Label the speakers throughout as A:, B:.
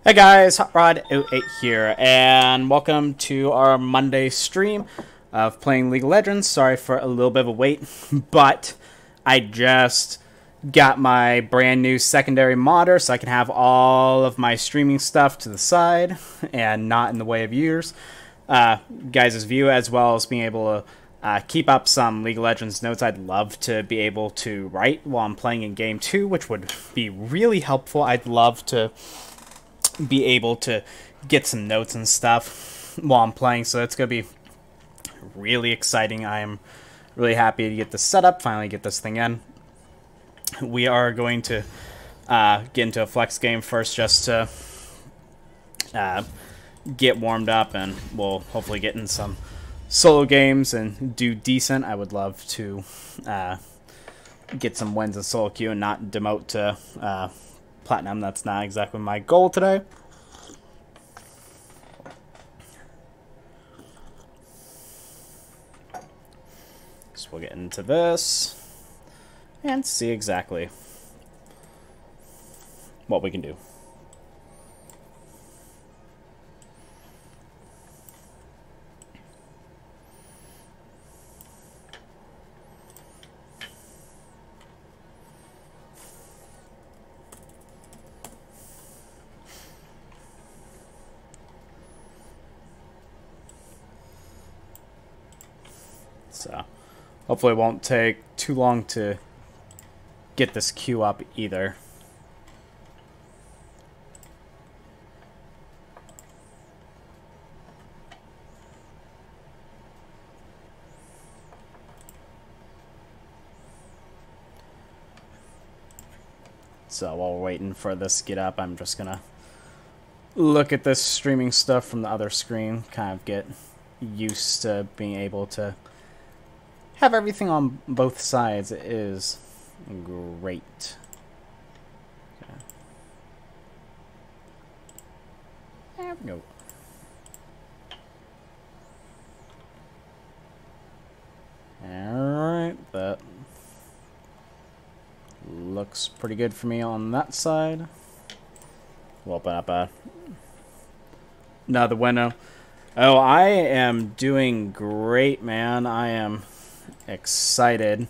A: Hey guys, Hot Rod 08 here, and welcome to our Monday stream of playing League of Legends. Sorry for a little bit of a wait, but I just got my brand new secondary monitor so I can have all of my streaming stuff to the side and not in the way of yours guys' view, as well as being able to keep up some League of Legends notes. I'd love to be able to write while I'm playing in Game 2, which would be really helpful. I'd love to be able to get some notes and stuff while I'm playing, so it's going to be really exciting. I am really happy to get this set up, finally get this thing in. We are going to get into a flex game first just to get warmed up, and we'll hopefully get in some solo games and do decent. I would love to get some wins in solo queue and not demote to Platinum. That's not exactly my goal today. So we'll get into this and see exactly what we can do. So hopefully it won't take too long to get this queue up either. So while we're waiting for this to get up, I'm just gonna look at this streaming stuff from the other screen, kind of get used to being able to have everything on both sides. It is great. Okay. There we go. Alright, that looks pretty good for me on that side. We'll open up another window. Oh, I am doing great, man. I am excited.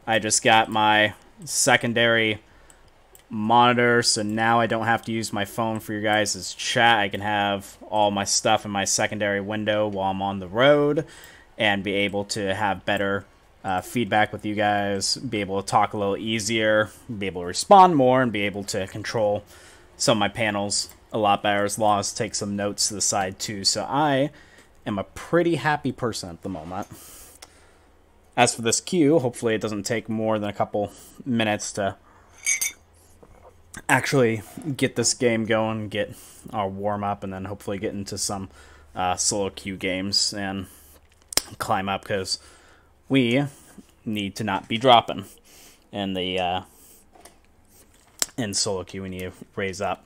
A: I just got my secondary monitor, so now I don't have to use my phone for your guys' chat. I can have all my stuff in my secondary window while I'm on the road and be able to have better feedback with you guys, be able to talk a little easier, be able to respond more, and be able to control some of my panels a lot better, as long as take some notes to the side too. So I am a pretty happy person at the moment. As for this queue, hopefully it doesn't take more than a couple minutes to actually get this game going, get our warm-up, and then hopefully get into some solo queue games and climb up, because we need to not be dropping in the in solo queue. We need to raise up,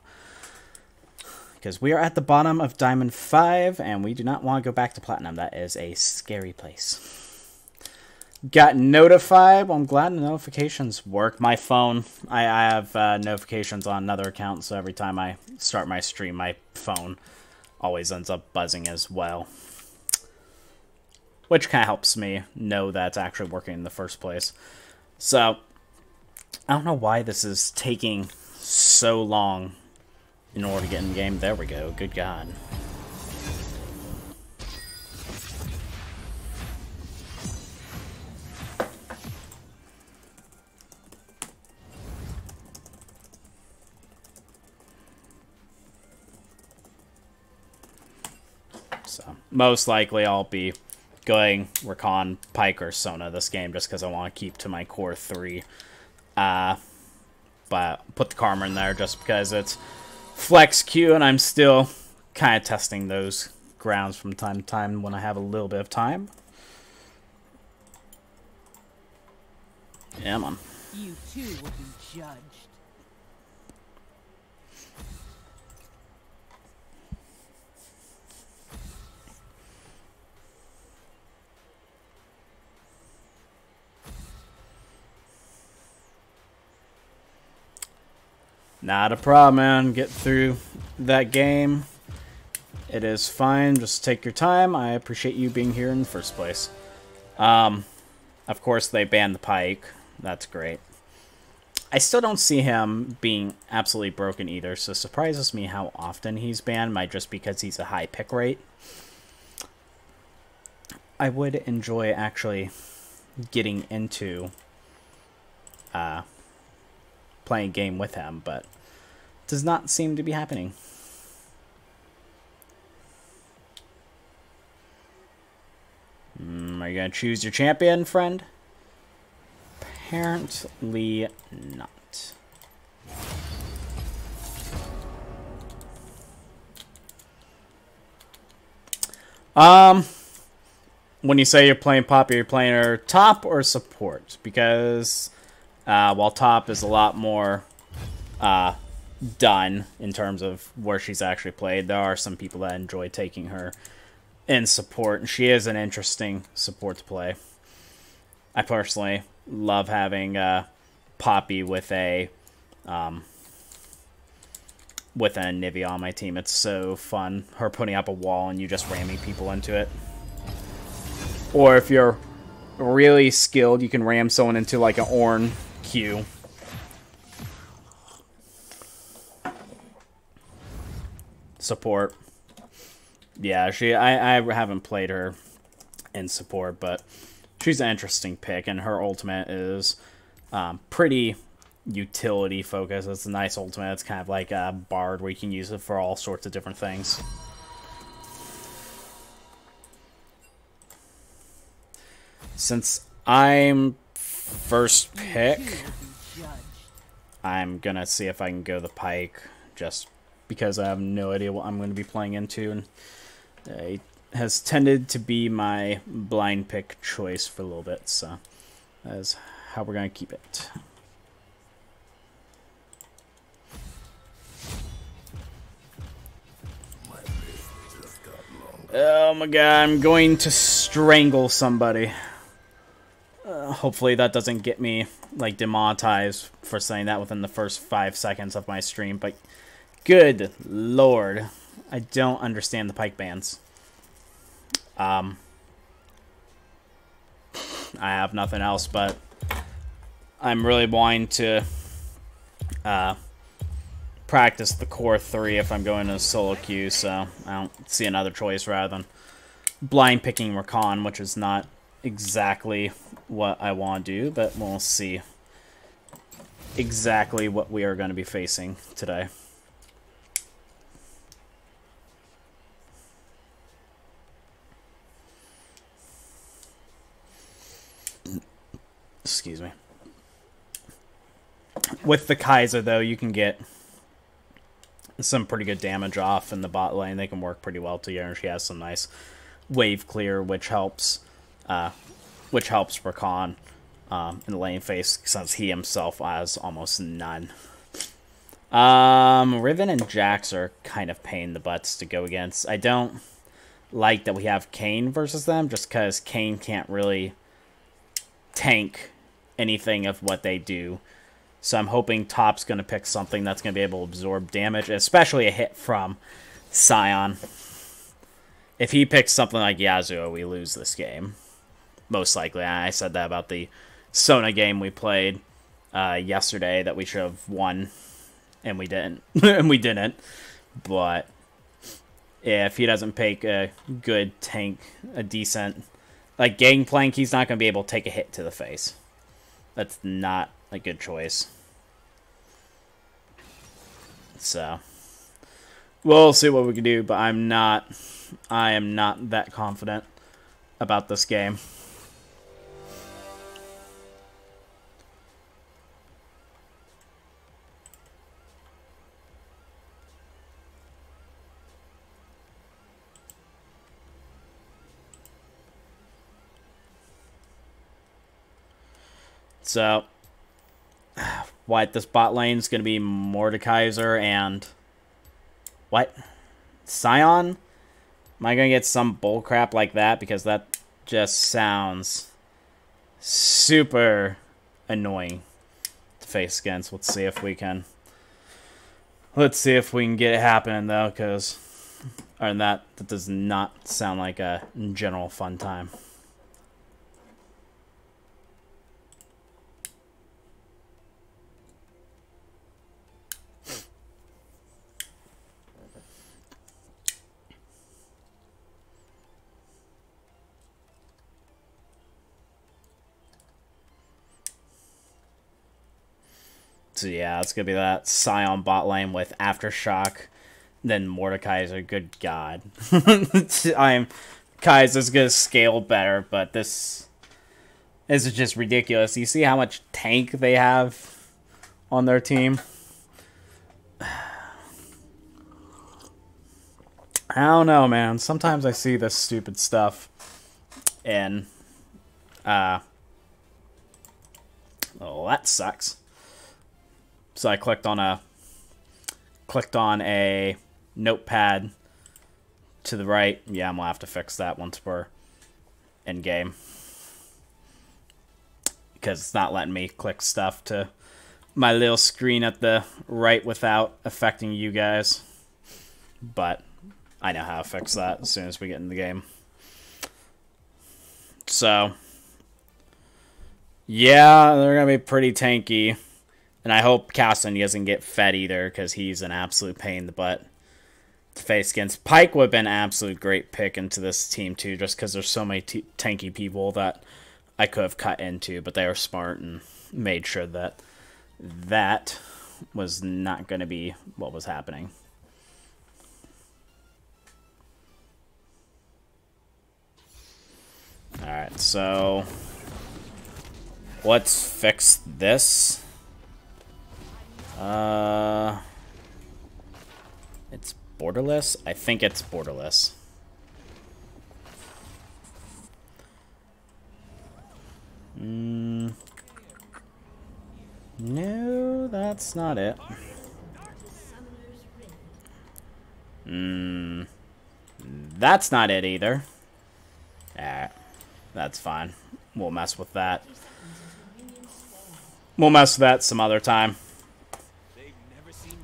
A: because we are at the bottom of Diamond 5, and we do not want to go back to Platinum. That is a scary place. Got notified. Well, I'm glad the notifications work. My phone, I have notifications on another account, so every time I start my stream, my phone always ends up buzzing as well, which kind of helps me know that it's actually working in the first place. So I don't know why this is taking so long in order to get in the game. There we go. Good God. So most likely I'll be going Rakan, Pyke, or Sona this game, just because I want to keep to my core 3. But put the Karma in there just because it's flex queue, and I'm still kind of testing those grounds from time to time when I have a little bit of time. Yeah, man.
B: You too will be judged.
A: Not a problem, man. Get through that game. It is fine. Just take your time. I appreciate you being here in the first place. Of course, they banned the Pyke. That's great. I still don't see him being absolutely broken either, so it surprises me how often he's banned, might just because he's a high pick rate. I would enjoy actually getting into playing a game with him, but it does not seem to be happening. Are you going to choose your champion, friend? Apparently not. When you say you're playing Poppy, you're playing her top or support? Because while top is a lot more done in terms of where she's actually played, there are some people that enjoy taking her in support, and she is an interesting support to play. I personally love having Poppy with a Nivea on my team. It's so fun. Her putting up a wall and you just ramming people into it. Or if you're really skilled, you can ram someone into like an Ornn Q. Support. Yeah, I haven't played her in support, but she's an interesting pick, and her ultimate is pretty utility focused. It's a nice ultimate. It's kind of like a Bard where you can use it for all sorts of different things. Since I'm first pick, I'm gonna see if I can go the Pyke, just because I have no idea what I'm going to be playing into, and it has tended to be my blind pick choice for a little bit, so that's how we're going to keep it. Oh my god, I'm going to strangle somebody. Hopefully that doesn't get me like demonetized for saying that within the first 5 seconds of my stream, but good lord, I don't understand the Pyke bans. I have nothing else, but I'm really wanting to practice the core 3 if I'm going to solo queue, so I don't see another choice rather than blind picking Rakan, which is not exactly what I want to do, but we'll see exactly what we are going to be facing today. Excuse me. With the Kaiser, though, you can get some pretty good damage off in the bot lane. They can work pretty well together. She has some nice wave clear, which helps Rakan in the lane phase, since he himself has almost none. Riven and Jax are kind of pain in the butts to go against. I don't like that we have Kayn versus them, just because Kayn can't really tank anything of what they do. So I'm hoping top's going to pick something that's going to be able to absorb damage, especially a hit from Sion. If he picks something like Yasuo, we lose this game. Most likely. I said that about the Sona game we played yesterday, that we should have won, and we didn't. And we didn't. But if he doesn't pick a good tank, a decent like Gangplank, he's not going to be able to take a hit to the face. That's not a good choice. So we'll see what we can do, but I am not that confident about this game. So, what, this bot lane is going to be Mordekaiser and... What? Sion? Am I going to get some bullcrap like that? Because that just sounds super annoying to face against. Let's see if we can Let's see if we can get it happening, though, because that does not sound like a general fun time. So yeah, it's gonna be that Scion bot lane with Aftershock, then Mordekaiser. Good God, Kaiser's gonna scale better, but this is just ridiculous. You see how much tank they have on their team? I don't know, man. Sometimes I see this stupid stuff, and oh, that sucks. So I clicked on a notepad to the right. Yeah, I'm gonna have to fix that once we're in game, because it's not letting me click stuff to my little screen at the right without affecting you guys. But I know how to fix that as soon as we get in the game. So yeah, they're gonna be pretty tanky. And I hope Casson doesn't get fed either, because he's an absolute pain in the butt to face against. Pyke would have been an absolute great pick into this team, too, just because there's so many tanky people that I could have cut into, but they were smart and made sure that that was not going to be what was happening. Alright, so let's fix this. It's borderless? I think it's borderless. No, that's not it. That's not it either. Alright, that's fine. We'll mess with that. We'll mess with that some other time.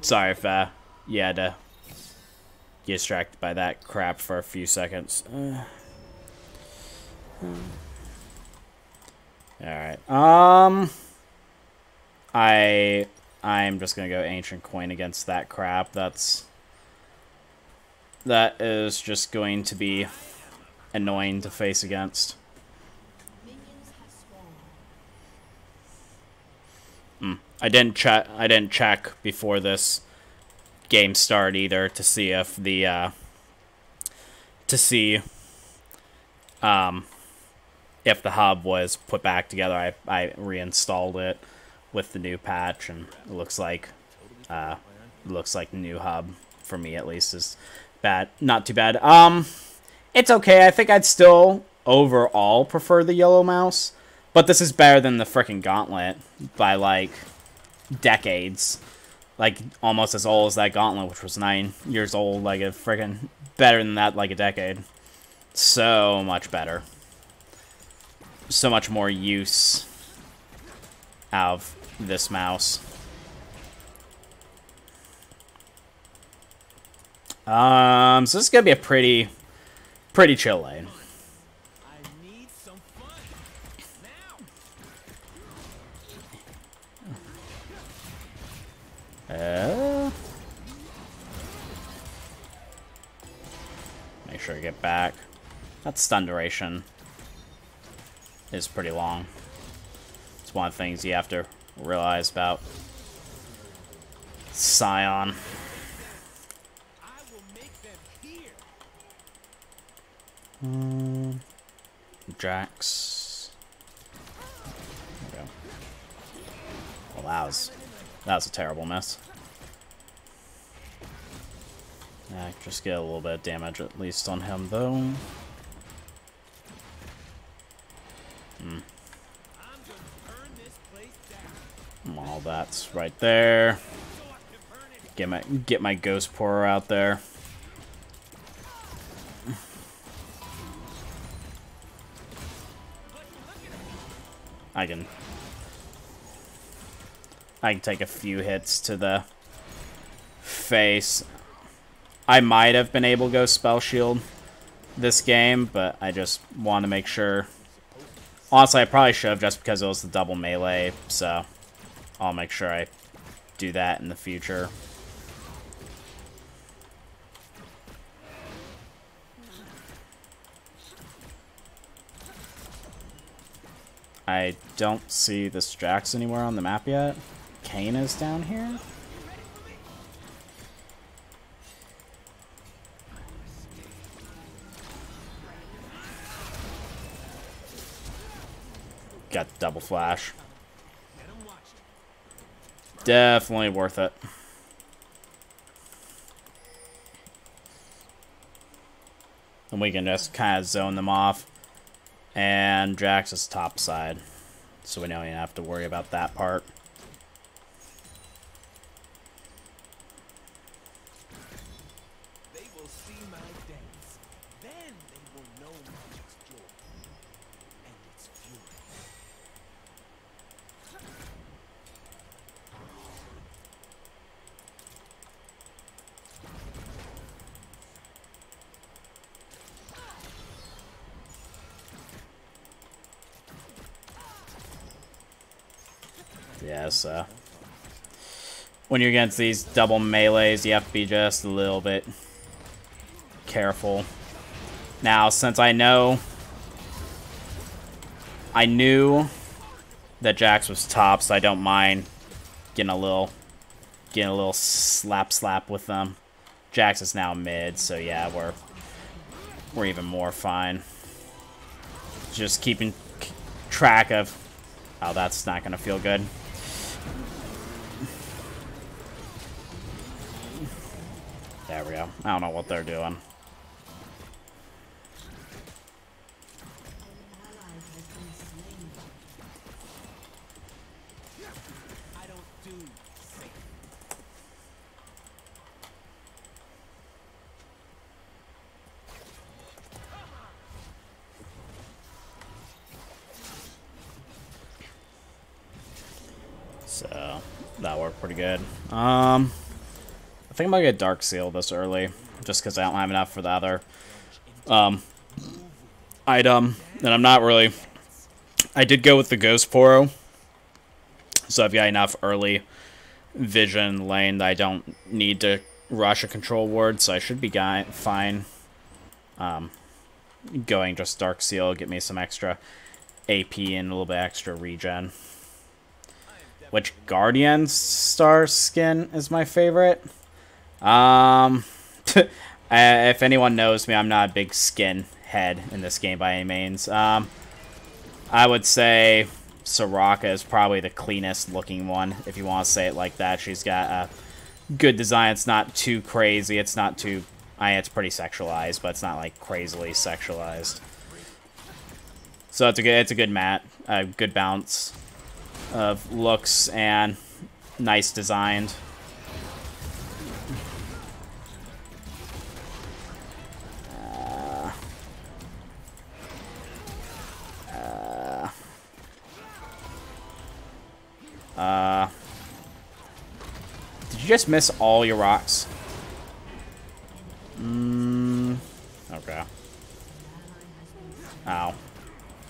A: Sorry if you had to get distracted by that crap for a few seconds. Alright. I'm just gonna go Ancient Coin against that crap. That is just going to be annoying to face against. I didn't check before this game started either to see if the if the hub was put back together. I reinstalled it with the new patch, and it looks like the new hub for me at least is bad. Not too bad. It's okay. I think I'd still overall prefer the yellow mouse, but this is better than the frickin' Gauntlet by like decades. Like almost as old as that Gauntlet, which was 9 years old. Like a frickin' better than that, like a decade. So much better. So much more use out of this mouse. So this is gonna be a pretty chill lane. Make sure I get back. That stun duration is pretty long. It's one of the things you have to realize about Scion. Jax. There we go. Well, that was a terrible miss. Just get a little bit of damage at least on him, though. All that's right there. Get my Ghost Pourer out there. I can take a few hits to the face, I might have been able to go Spell Shield this game, but I just want to make sure. Honestly, I probably should have just because it was the double melee, so I'll make sure I do that in the future. I don't see this Jax anywhere on the map yet. Kane is down here. Got double flash. Definitely worth it. And we can just kind of zone them off. And Jax is top side. So we don't even have to worry about that part.
C: They will see my dance. Then they will know magic's joy and its fury.
A: Yeah, so when you're against these double melees, you have to be just a little bit careful. Now, since I knew that Jax was top, so I don't mind getting a little slap with them. Jax is now mid, so yeah, we're even more fine. Just keeping track of. Oh, that's not gonna feel good. There we go. I don't know what they're doing.
C: I don't do safe.
A: So that worked pretty good. I think I'm gonna get Dark Seal this early, just because I don't have enough for the other item. And I'm not really. I did go with the Ghost Poro, so I've got enough early vision lane that I don't need to rush a control ward, so I should be fine. Going just Dark Seal, get me some extra AP and a little bit extra regen. Which Guardian Star skin is my favorite? If anyone knows me, I'm not a big skin head in this game by any means. I would say Soraka is probably the cleanest looking one, if you want to say it like that. She's got a good design. It's not too crazy. It's not too... it's pretty sexualized, but it's not like crazily sexualized. So it's a good mat, a good bounce of looks and nice designed. Did you just miss all your rocks? Okay. Ow.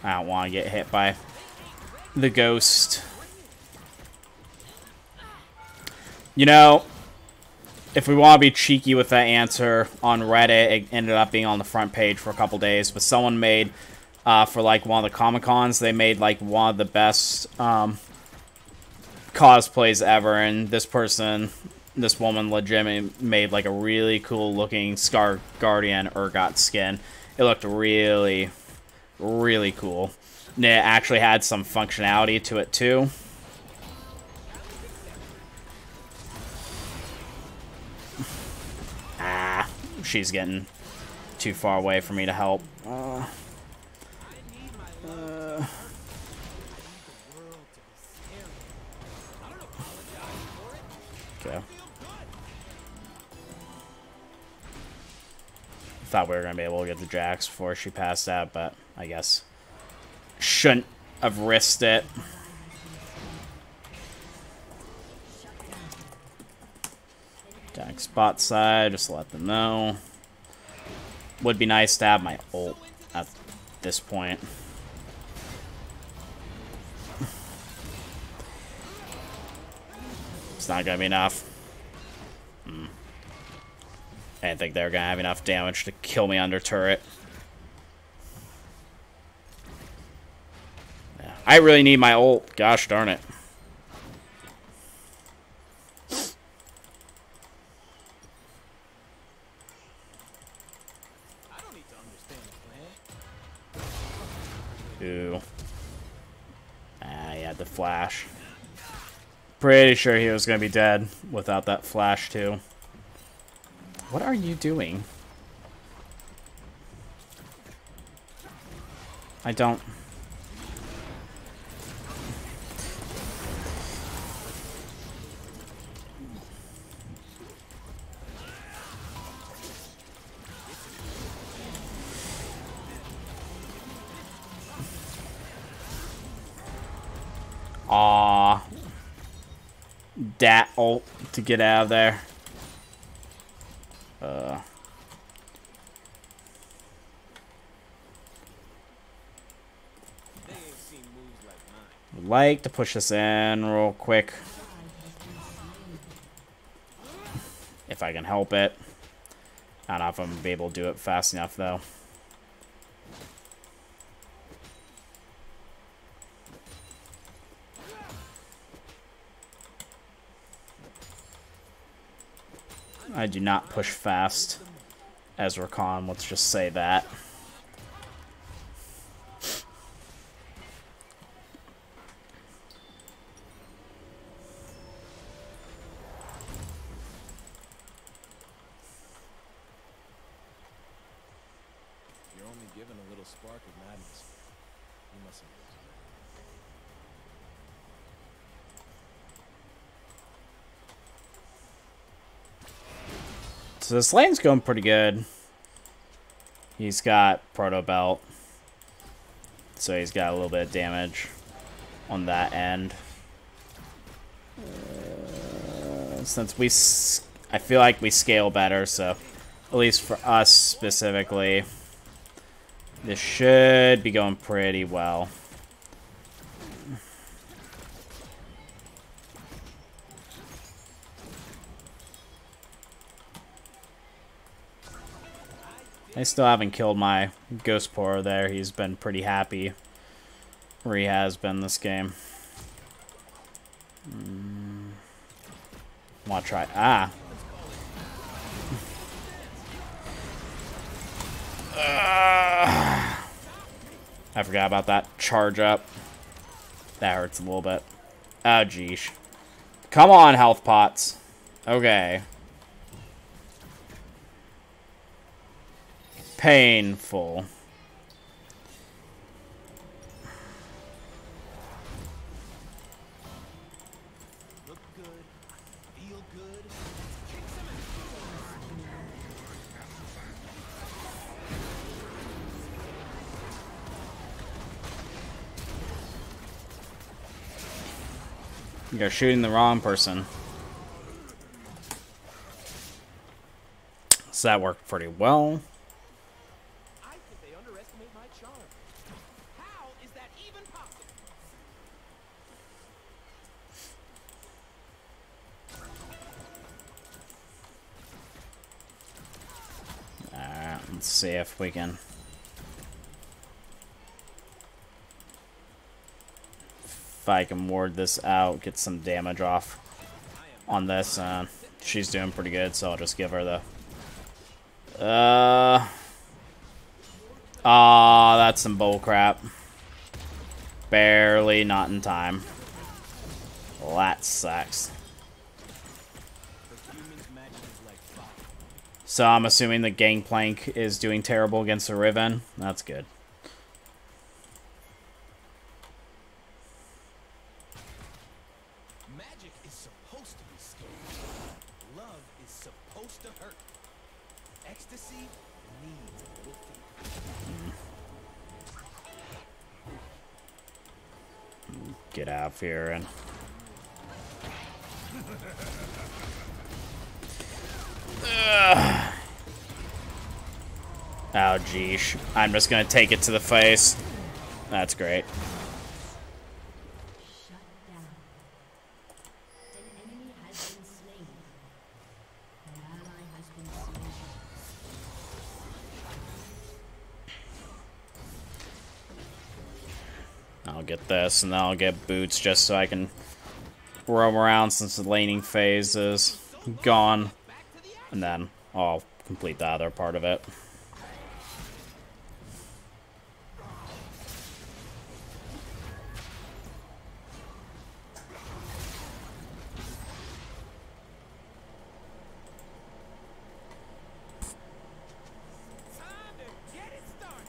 A: I don't want to get hit by the ghost. You know, if we want to be cheeky with that answer, on Reddit, it ended up being on the front page for a couple days, but someone made, for like one of the Comic-Cons, they made like one of the best cosplays ever, and this woman legitimately made like a really cool looking Scar Guardian Urgot skin. It looked really, really cool. And it actually had some functionality to it too. She's getting too far away for me to help. Okay. Thought we were gonna be able to get the Jax before she passed out, but I guess shouldn't have risked it. Attack spot side, just to let them know. Would be nice to have my ult at this point. It's not gonna be enough. I didn't think they were gonna have enough damage to kill me under turret. Yeah, I really need my ult. Gosh darn it. Ooh. Ah, he had the flash. Pretty sure he was going to be dead without that flash, too. What are you doing? I don't... Aww. Dat ult to get out of there. Would like to push this in real quick. If I can help it. I don't know if I'm going to be able to do it fast enough, though. I do not push fast as Rakan, let's just say that.
C: You're only given a little spark of madness. You mustn't.
A: So this lane's going pretty good. He's got Proto Belt. So he's got a little bit of damage on that end. Since I feel like we scale better, so at least for us specifically, this should be going pretty well. I still haven't killed my Ghost Pourer there. He's been pretty happy where he has been this game. Want to try? Ah. I forgot about that charge up. That hurts a little bit. Oh, geesh. Come on, health pots. Okay. Painful.
C: Look good, feel good.
A: You're shooting the wrong person. So that worked pretty well.
C: I think they underestimate my charm. How is that even possible?
A: Alright, let's see if we can... If I can ward this out, get some damage off on this. She's doing pretty good, so I'll just give her the... that's some bull crap. Barely not in time. Well, that sucks. So I'm assuming the Gangplank is doing terrible against the Riven. That's good.
C: Magic is supposed to be scary. Love is supposed to hurt. Ecstasy needs a little fear.
A: Get out of here and... Oh, geesh. I'm just gonna take it to the face. That's great.
D: Shut down. An enemy has been slain. An ally has been slain.
A: I'll get this, and then I'll get boots just so I can roam around since the laning phase is gone. And then I'll complete the other part of it.
C: Time to get it started.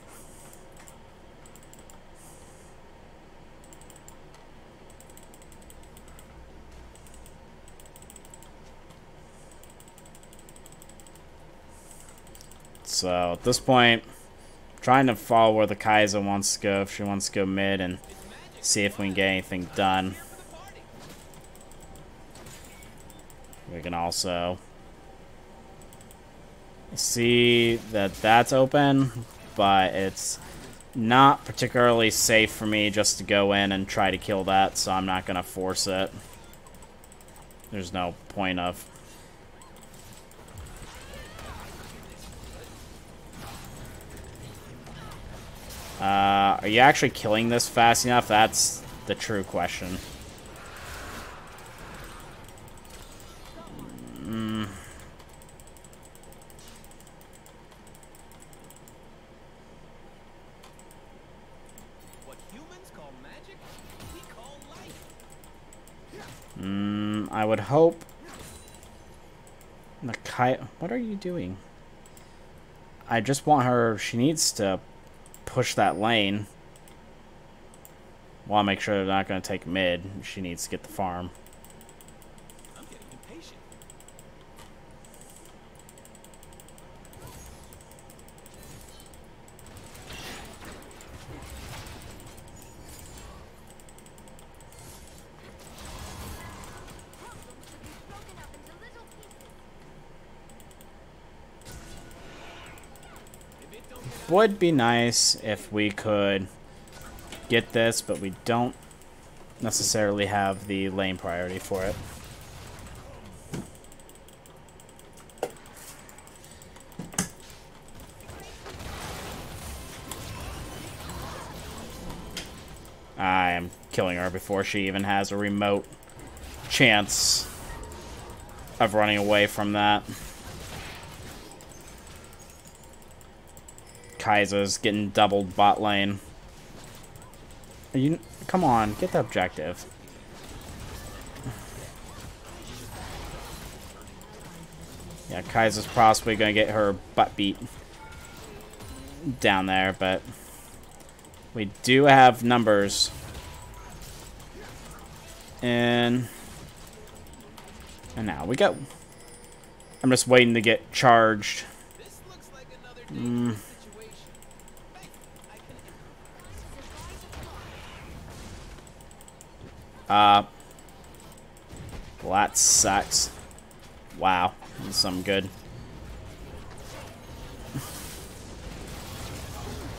A: So at this point, I'm trying to follow where the Kaiser wants to go. If she wants to go mid and see if we can get anything done. We can also see that that's open, but it's not particularly safe for me just to go in and try to kill that, so I'm not going to force it. There's no point of. Are you actually killing this fast enough? That's the true question.
C: What humans call magic, we call life.
A: I would hope. The kite. What are you doing? I just want her. She needs to push that lane. Well, I'll make sure they're not going to take mid. She needs to get the farm.
C: I'm getting impatient. If it don't get out,
A: Would be nice if we could get this, but we don't necessarily have the lane priority for it. I am killing her before she even has a remote chance of running away from that. Kaiser's getting doubled bot lane. Are you, come on, get the objective. Yeah, Kaiser's possibly gonna get her butt beat down there, but we do have numbers. And now we go. I'm just waiting to get charged.
C: this looks like another dangerous situation. Hey, I can
A: Well, that sucks. Wow, this is something good.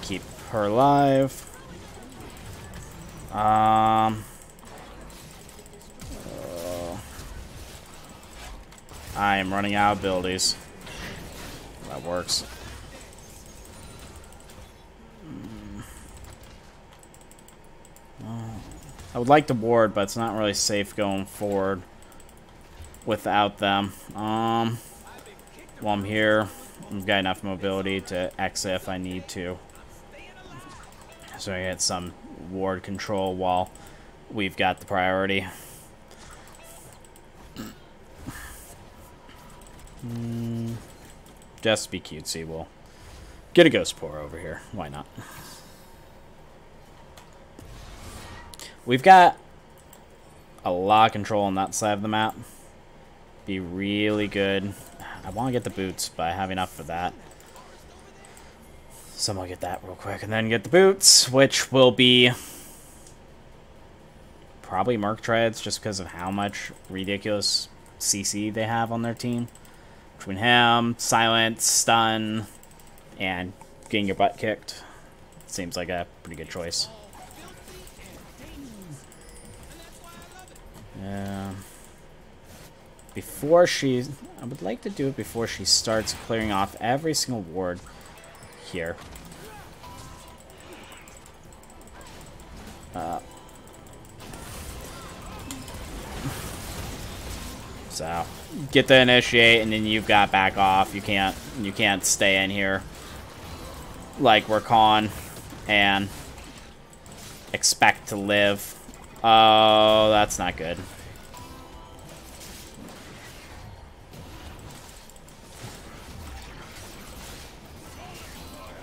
A: Keep her alive. I am running out of abilities. That works. I would like to ward, but it's not really safe going forward without them. While I'm here, I've got enough mobility to exit if I need to. So I get some ward control while we've got the priority. Just to be cutesy, we'll get a ghost pour over here. Why not? We've got a lot of control on that side of the map. Be really good. I want to get the boots, but I have enough for that. So I'm going to get that real quick. And then get the boots, which will be probably Merc Treads, just because of how much ridiculous CC they have on their team. Between him, Silence, Stun, and getting your butt kicked. Seems like a pretty good choice. Yeah. Before she... I would like to do it before she starts clearing off every single ward here. So, get the initiate, and then you've got back off. You can't stay in here like Rakan and expect to live. Oh, that's not good.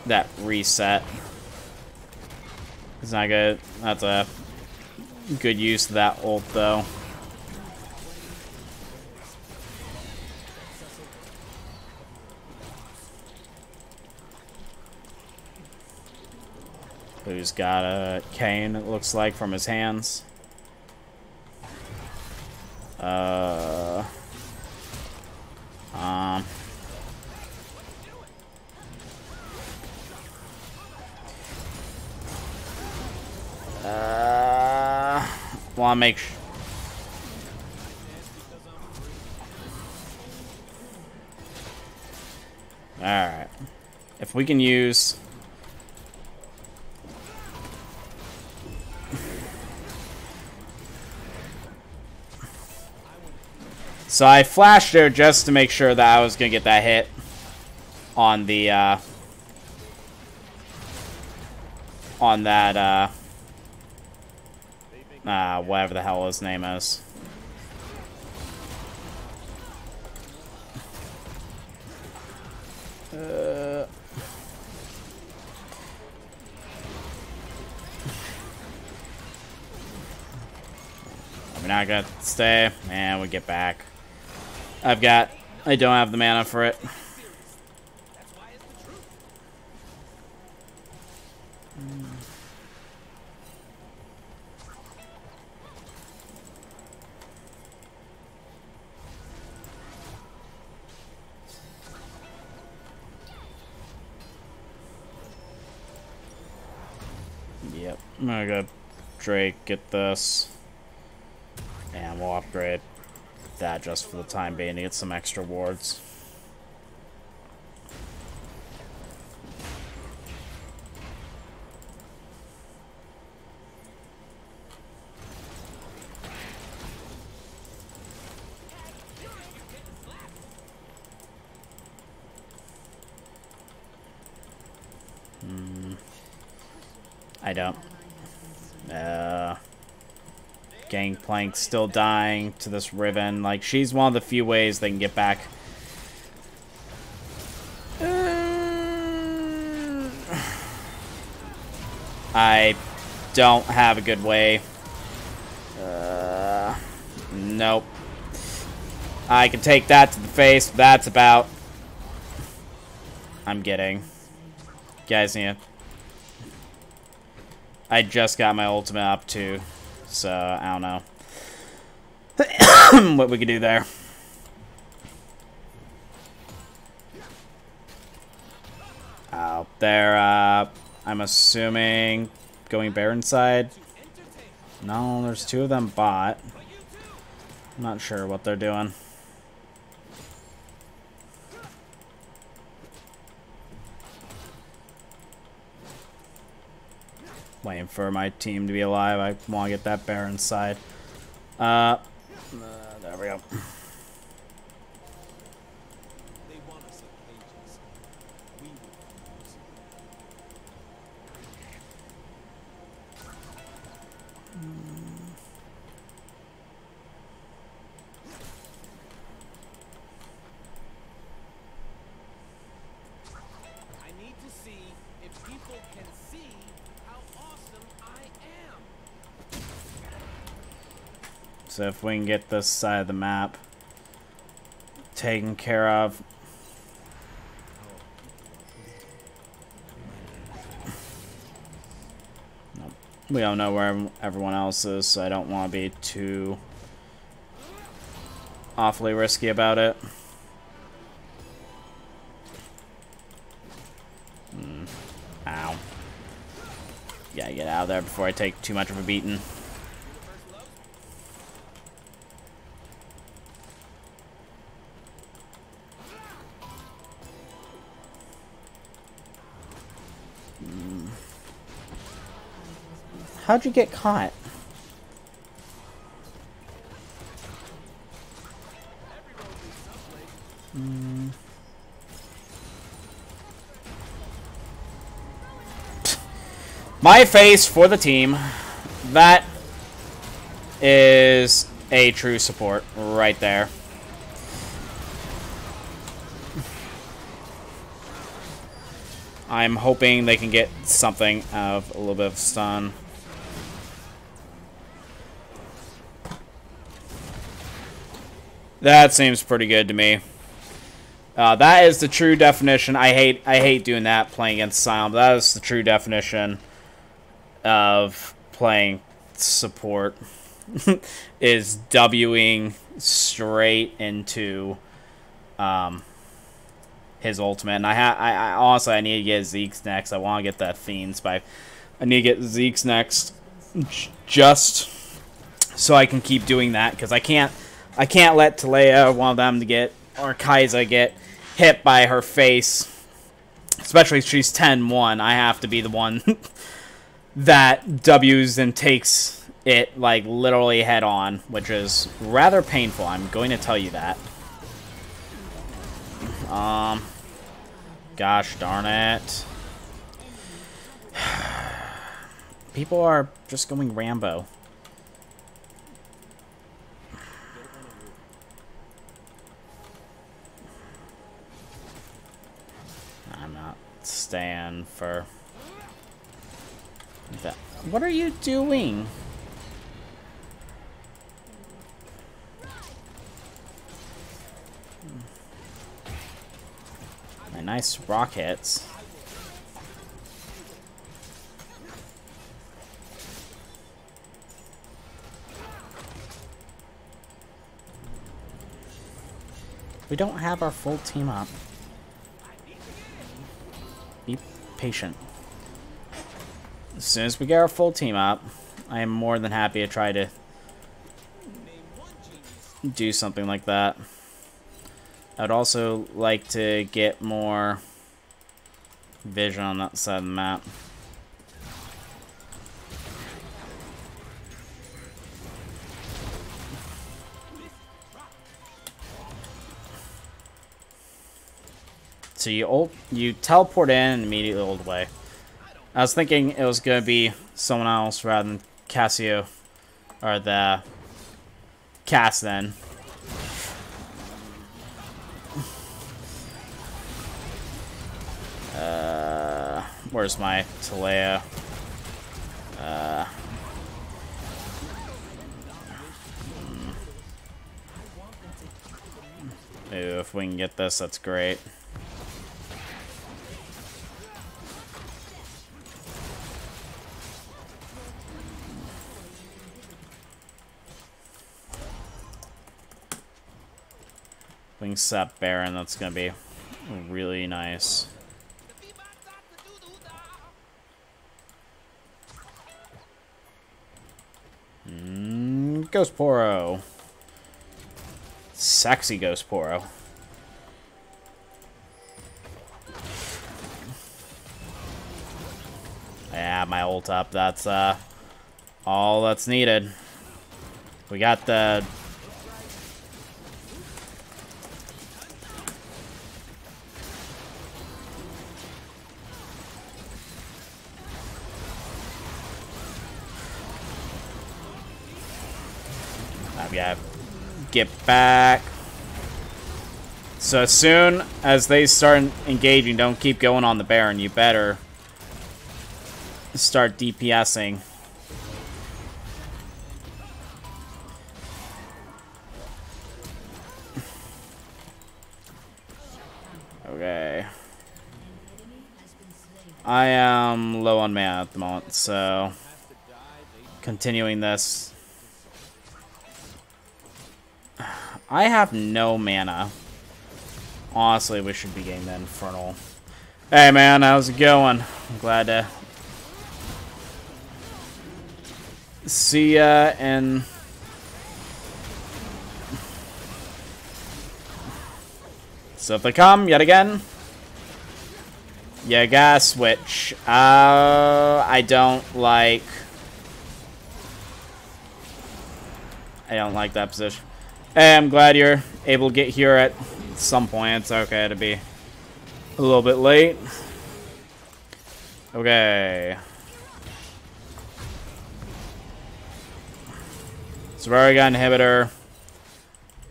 A: That reset is not good. That's a good use of that ult, though. Who's got a cane, it looks like, from his hands. Want to make sure. Alright. If we can use... So I flashed her just to make sure that I was going to get that hit on the, on that, whatever the hell his name is. We're not gonna stay, and we get back. I don't have the mana for it. Yep, I'm gonna go Drake, get this, and we'll upgrade that just for the time being to get some extra wards. I don't. Gangplank's still dying to this Riven. Like, she's one of the few ways they can get back. I don't have a good way. Nope. I can take that to the face. That's about... I'm getting. Guys, need to... I just got my ultimate up too, so I don't know what we could do there. They're, I'm assuming, going Baron side. No, there's two of them bot. I'm not sure what they're doing. Waiting for my team to be alive. I want to get that Baron side. There we go.
C: They want us in cages. We refuse. I need to see if people can see how awesome I am.
A: So if we can get this side of the map taken care of. Nope. We don't know where everyone else is, so I don't want to be too awfully risky about it. Gotta get out of there before I take too much of a beating. How'd you get caught? My face for the team. That is a true support right there. I'm hoping they can get something out of a little bit of stun. That seems pretty good to me. That is the true definition. I hate doing that playing against Silent. That is the true definition of playing support. Is Wing straight into his ultimate. And I honestly I need to get Zeke's next. I want to get that Fiends, but I need to get Zeke's next just so I can keep doing that, because I can't let Talea, one of them, to get, or Kai'Sa, get hit by her face. Especially if she's 10-1. I have to be the one that W's and takes it, like, literally head on, which is rather painful. I'm going to tell you that. Gosh darn it. People are just going Rambo. I'm not staying for that. What are you doing? My nice rock hits. We don't have our full team up. Be patient. As soon as we get our full team up, I am more than happy to try to do something like that. I'd also like to get more vision on that side of the map. So you teleport in and immediately ult away. I was thinking it was going to be someone else rather than Cassio, or the Cass then. Where's my Talea? Ooh, if we can get this, that's great. We can set Baron, that's gonna be really nice. Ghost Poro. Sexy Ghost Poro. Yeah, my ult up. That's all that's needed. We got the yeah, get back. So as soon as they start engaging, don't keep going on the Baron. You better start DPSing. Okay. I am low on mana at the moment, so continuing this. I have no mana. Honestly, we should be getting the Infernal. Hey man, how's it going? I'm glad to see ya, and so if they come yet again, you gotta switch. I don't like that position. Hey, I'm glad you're able to get here at some point. It's okay to be a little bit late. Okay. So we already got inhibitor.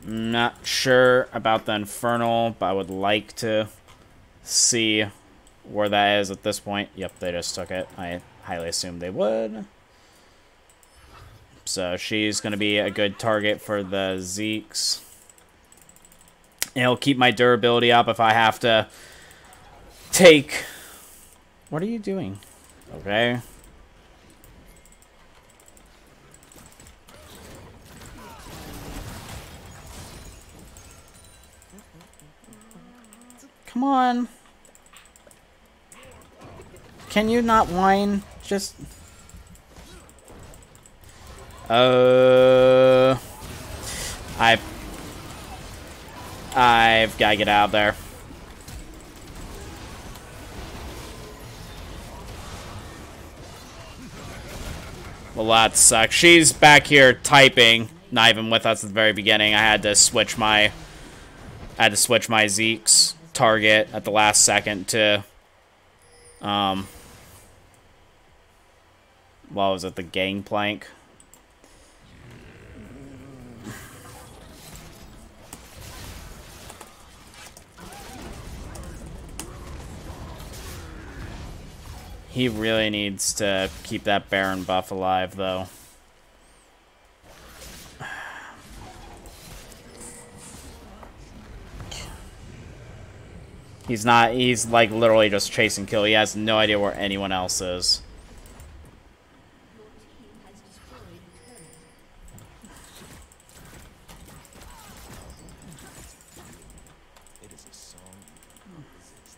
A: Not sure about the infernal, but I would like to see where that is at this point. Yep, they just took it. I highly assumed they would. So she's going to be a good target for the Zeeks. It'll keep my durability up if I have to take... What are you doing? Okay. Come on. Can you not whine? Just... I've got to get out of there. Well, that sucks. She's back here typing, not even with us at the very beginning. I had to switch my Zeke's target at the last second to what was it, the gangplank? He really needs to keep that Baron buff alive, though. He's not, he's like literally just chasing kill. He has no idea where anyone else is.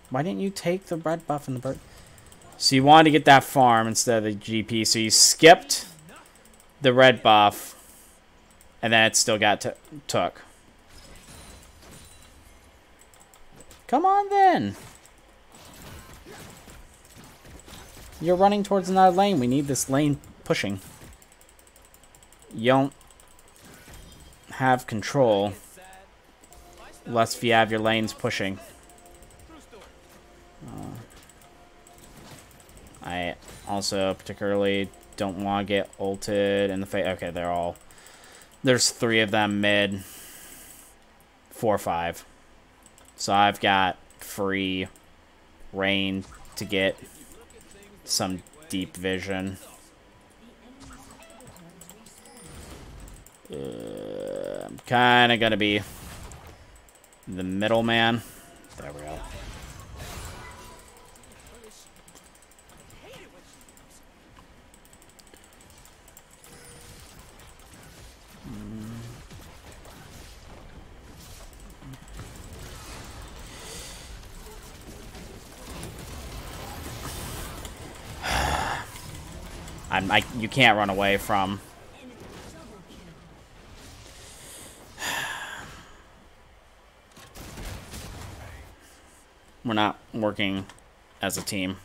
A: Why didn't you take the red buff and the bird? So you wanted to get that farm instead of the GP, so you skipped the red buff, and then it still got took. Come on, then. You're running towards another lane. We need this lane pushing. You don't have control unless you have your lanes pushing. I also particularly don't want to get ulted in the face. Okay, they're all... There's 3 of them mid. 4 or 5. So I've got free reign to get some deep vision. I'm kind of going to be the middleman. There we go. You can't run away from. We're not working as a team.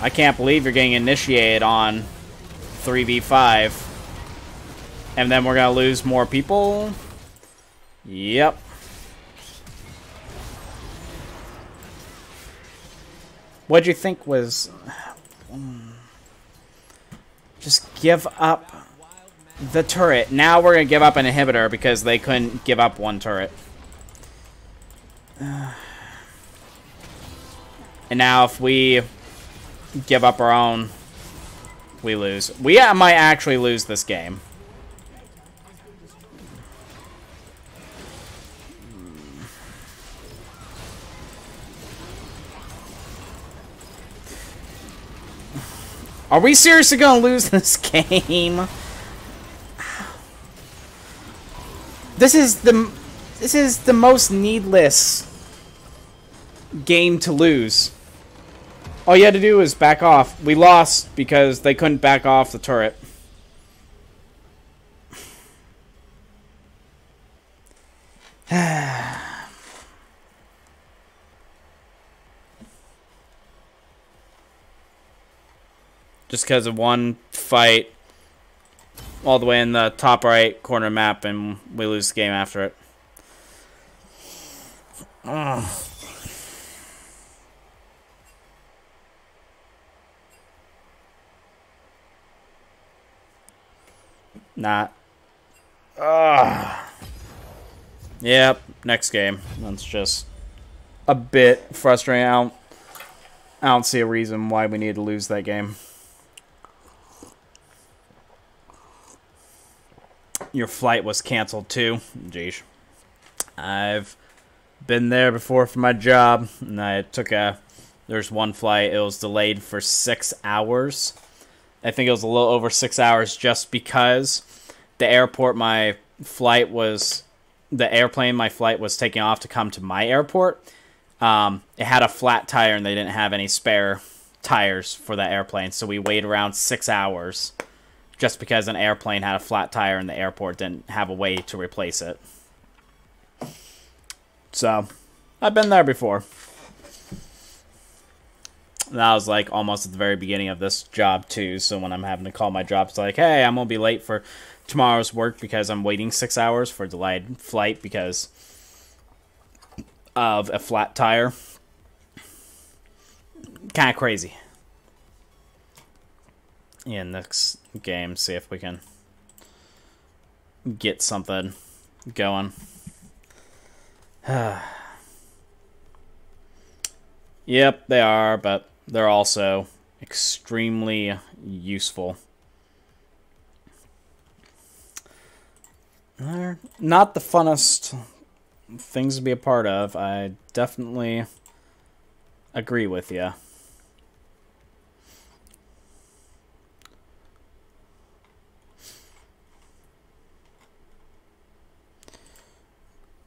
A: I can't believe you're getting initiated on 3v5. And then we're going to lose more people. Yep. What'd you think was... Just give up the turret. Now we're going to give up an inhibitor because they couldn't give up one turret. And now if we give up our own, we lose. We might actually lose this game. Are we seriously gonna lose this game? This is the most needless game to lose. All you had to do was back off. We lost because they couldn't back off the turret. Just because of one fight all the way in the top right corner map, and we lose the game after it. Ugh. Not. Yep, next game. That's just a bit frustrating. I don't see a reason why we need to lose that game. Your flight was canceled too. Jeez. I've been there before for my job, and I took there's one flight. It was delayed for 6 hours. I think it was a little over 6 hours just because the airport my flight was taking off to come to my airport. It had a flat tire, and they didn't have any spare tires for that airplane, so we waited around 6 hours just because an airplane had a flat tire and the airport didn't have a way to replace it. So, I've been there before. That was like almost at the very beginning of this job too, so when I'm having to call my job, it's like, hey, I'm going to be late for tomorrow's work because I'm waiting 6 hours for a delayed flight because of a flat tire. Kind of crazy. Yeah, next game, see if we can get something going. Yep, they are, but they're also extremely useful. They're not the funnest things to be a part of. I definitely agree with you.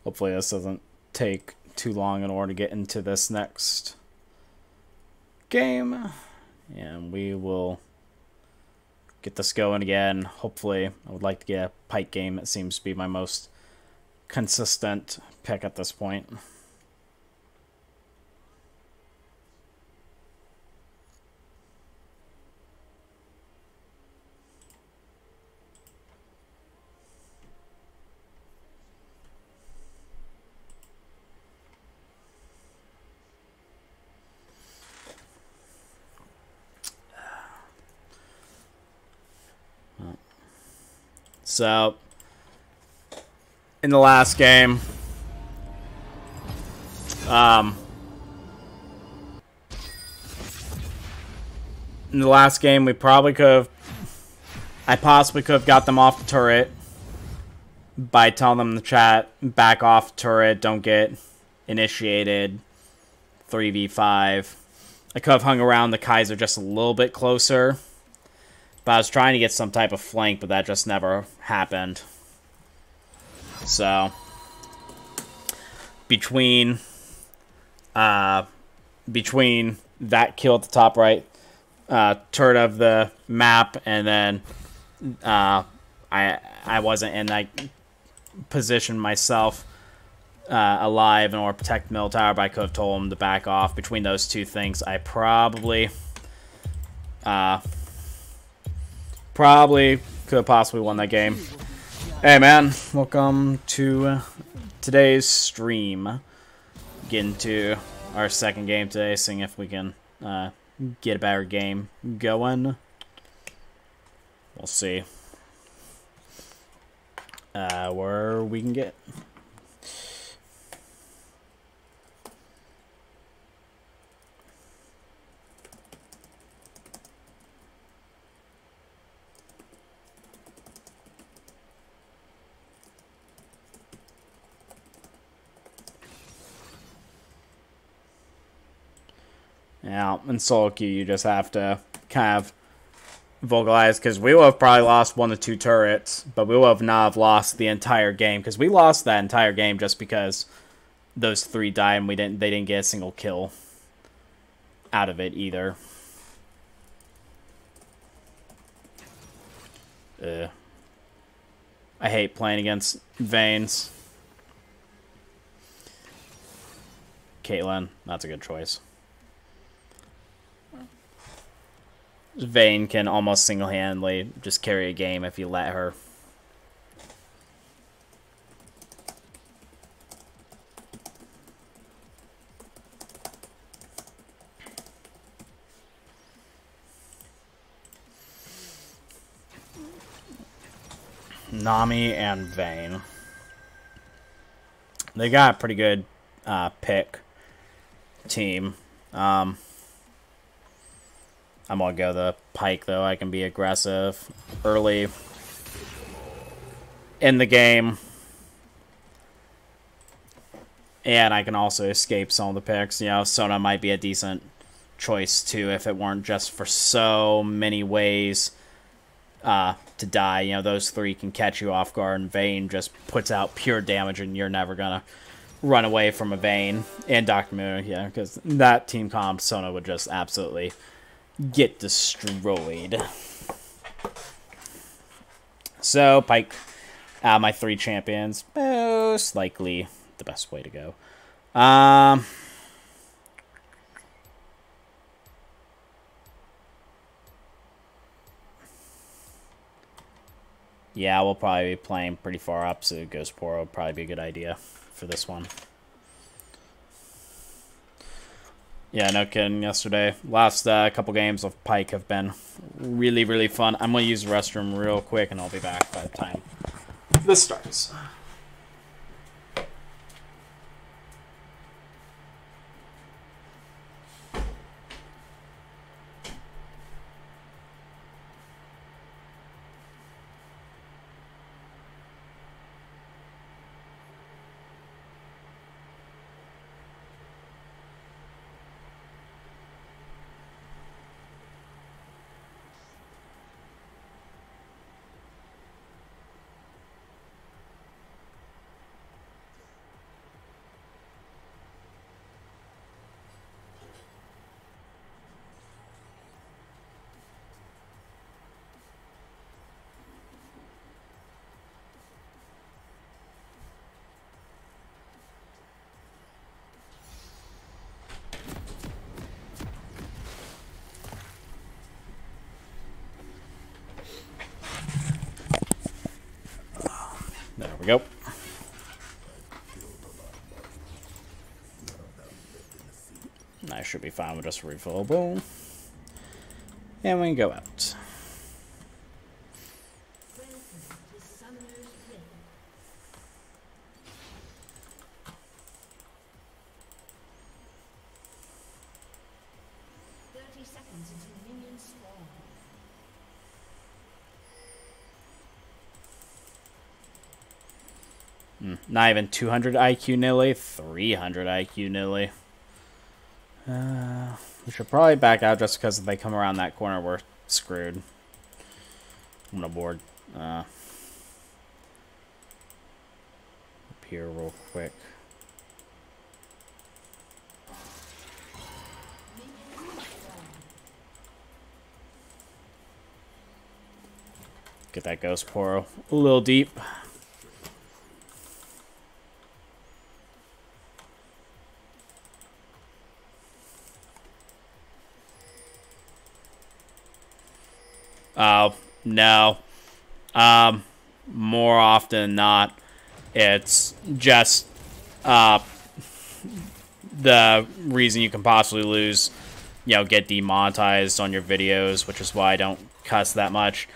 A: Hopefully this doesn't take too long in order to get into this next game. And we will get this going again. Hopefully, I would like to get a Pyke game. It seems to be my most consistent pick at this point. So, in the last game, we probably could have, I possibly could have got them off the turret by telling them in the chat, back off turret, don't get initiated, 3v5. I could have hung around the Kaiser just a little bit closer. But I was trying to get some type of flank, but that just never happened. So, between that kill at the top right, turret of the map, and then I wasn't in that position myself alive in order to protect the middle tower, but I could have told him to back off. Between those two things, I probably could have possibly won that game. Hey man, welcome to today's stream. Getting to our second game today, seeing if we can get a better game going. We'll see where we can get. Yeah, in solo queue, you just have to kind of vocalize, because we would have probably lost 1 to 2 turrets, but we would have not have lost the entire game, because we lost that entire game just because those 3 died and they didn't get a single kill out of it either. I hate playing against Vaynes. Caitlyn, that's a good choice. Vayne can almost single-handedly just carry a game if you let her. Nami and Vayne. They got a pretty good pick team. I'm gonna go the Pyke though. I can be aggressive early in the game, and I can also escape some of the picks. You know, Sona might be a decent choice too if it weren't just for so many ways to die. You know, those 3 can catch you off guard, and Vayne just puts out pure damage, and you're never gonna run away from a Vayne. And Dr. Moon, yeah, because that team comp, Sona would just absolutely get destroyed. So, Pyke, my 3 champions, most likely the best way to go. Yeah, we'll probably be playing pretty far up, so Ghost Poro would probably be a good idea for this one. Yeah, no kidding. Yesterday, last couple games of Pyke have been really, really fun. I'm going to use the restroom real quick, and I'll be back by the time this starts. There we go. I should be fine with just refillable. And we can go out. Not even 200 IQ Nilly, 300 IQ Nilly. We should probably back out just because if they come around that corner, we're screwed. I'm gonna board up here real quick. Get that Ghost Poro a little deep. No. More often than not, it's just the reason you can possibly lose, get demonetized on your videos, which is why I don't cuss that much.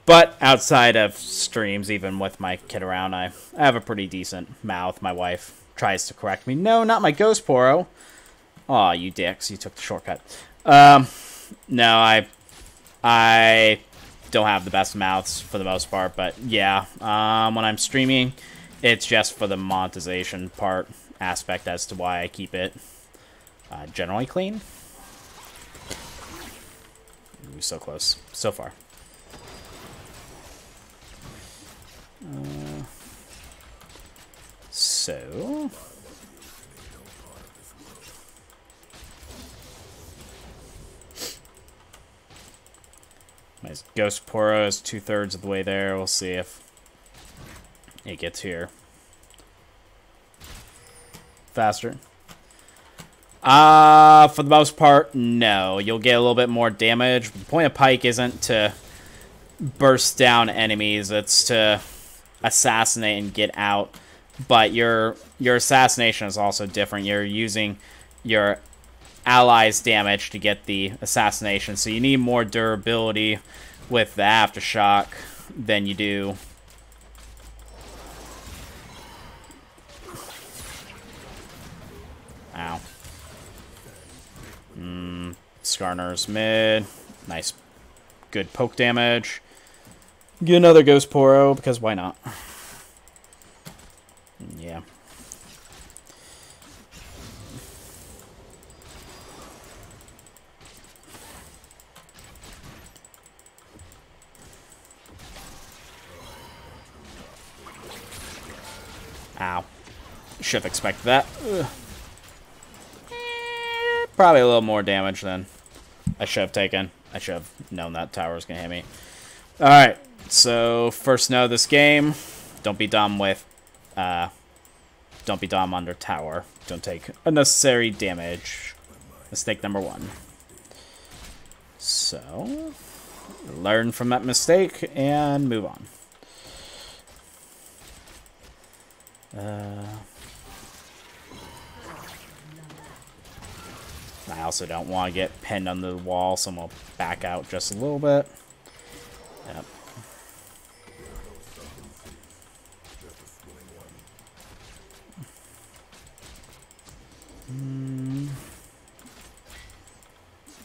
A: But outside of streams, even with my kid around, I have a pretty decent mouth. My wife tries to correct me. No, not my Ghost Poro. Aw, you dicks. You took the shortcut. No, I don't have the best mouths for the most part, but yeah, when I'm streaming, it's just for the monetization aspect as to why I keep it generally clean. Ooh, so close. So far. So... My Ghost Poro is 2/3 of the way there. We'll see if it gets here faster. For the most part, no. You'll get a little bit more damage. The point of Pyke isn't to burst down enemies. It's to assassinate and get out. But your assassination is also different. You're using your allies' damage to get the assassination. So you need more durability with the Aftershock than you do. Ow. Skarner's mid. Nice. Good poke damage. Get another Ghost Poro, because why not? Yeah. Ow. Should have expected that. Ugh. Probably a little more damage than I should have taken. I should have known that tower was going to hit me. Alright, so first note of this game, don't be dumb with, don't be dumb under tower. Don't take unnecessary damage. Mistake number 1. So, learn from that mistake and move on. I also don't want to get pinned under the wall, so I'm going to back out just a little bit. Yep.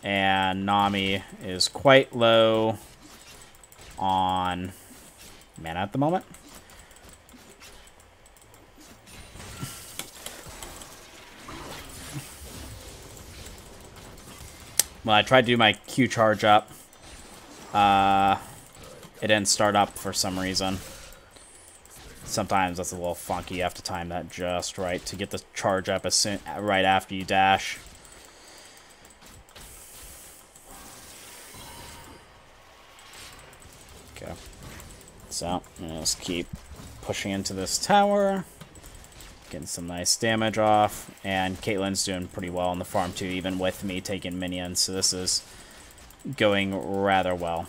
A: And Nami is quite low on mana at the moment. Well, I tried to do my Q charge up. It didn't start up for some reason. Sometimes that's a little funky. You have to time that just right to get the charge up as soon, right after you dash. Okay. So, let's keep pushing into this tower. Getting some nice damage off. And Caitlyn's doing pretty well on the farm too, even with me taking minions. So this is going rather well.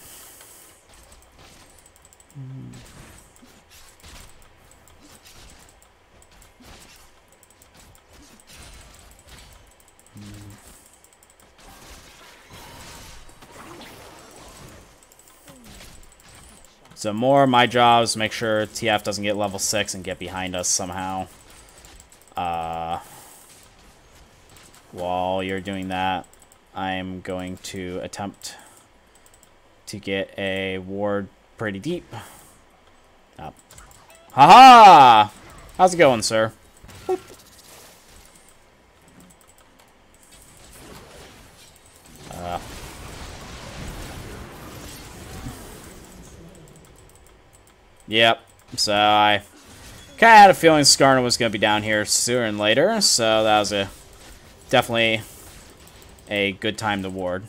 A: So more of my job is to make sure TF doesn't get level 6 and get behind us somehow. While you're doing that, I'm going to attempt to get a ward pretty deep. Up. Haha! How's it going, sir? Boop. Yep. So I kind of had a feeling Skarner was going to be down here sooner and later, so that was definitely a good time to ward.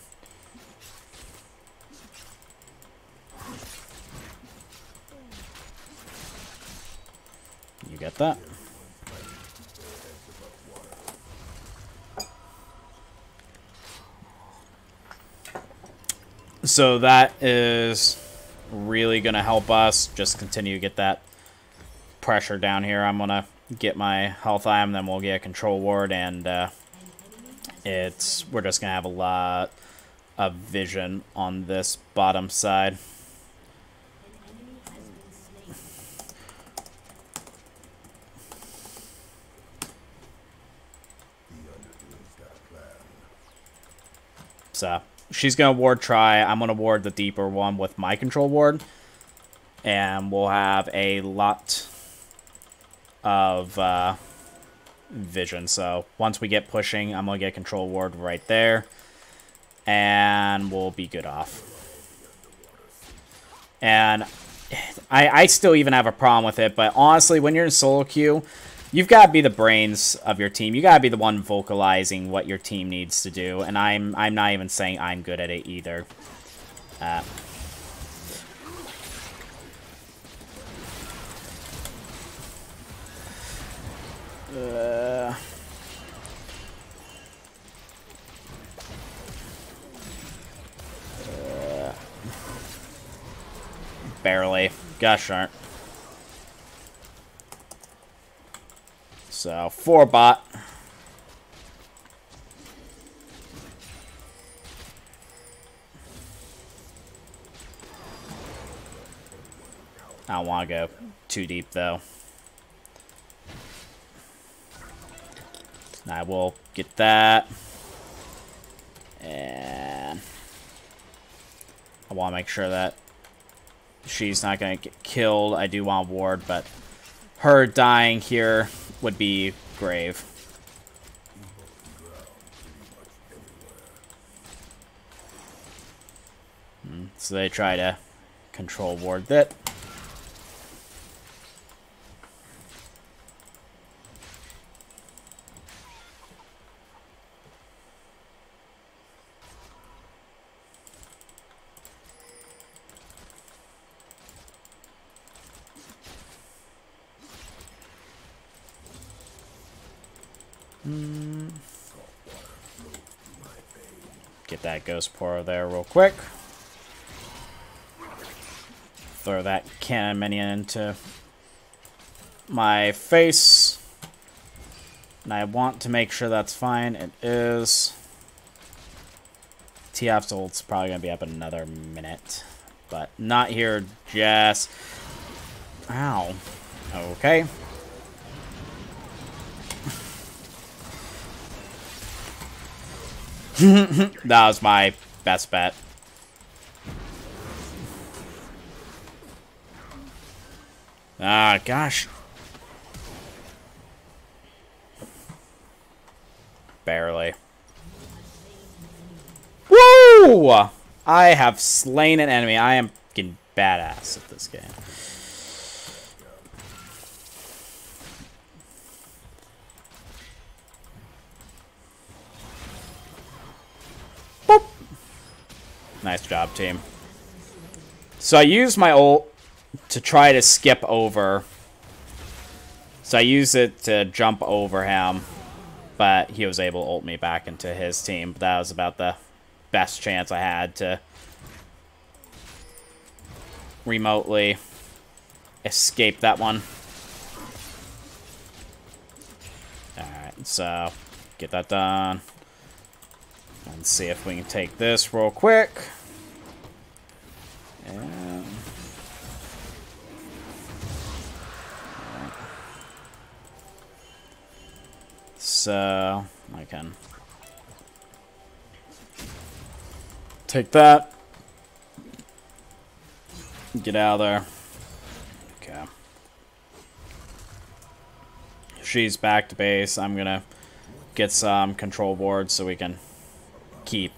A: You get that? So that is really going to help us just continue to get that pressure down here. I'm going to get my health item, then we'll get a control ward, and we're just going to have a lot of vision on this bottom side. So she's going to ward try. I'm going to ward the deeper one with my control ward. And we'll have a lot of vision. So once we get pushing, I'm going to get control ward right there. And we'll be good off. And I still even have a problem with it, but honestly, when you're in solo queue, you've got to be the brains of your team. You got to be the one vocalizing what your team needs to do, and I'm not even saying I'm good at it either. Barely. Gosh darn. So, 4 bot. I don't want to go too deep, though. I will get that. And I want to make sure that she's not going to get killed. I do want a ward, but her dying here would be grave. So they try to control ward that. Get that ghost pour there real quick. Throw that cannon minion into my face. And I want to make sure that's fine. It is. TF's ult's probably going to be up in another minute. But not here just... Ow. Okay. That was my best bet. Ah, gosh. Barely. Woo! I have slain an enemy. I am fucking badass at this game. Boop. Nice job, team. So I used my ult to try to skip over. So I used it to jump over him, but he was able to ult me back into his team. But that was about the best chance I had to remotely escape that one. Alright, so get that done. Let's see if we can take this real quick. And so I can take that. Get out of there. Okay. She's back to base. I'm gonna get some control boards so we can keep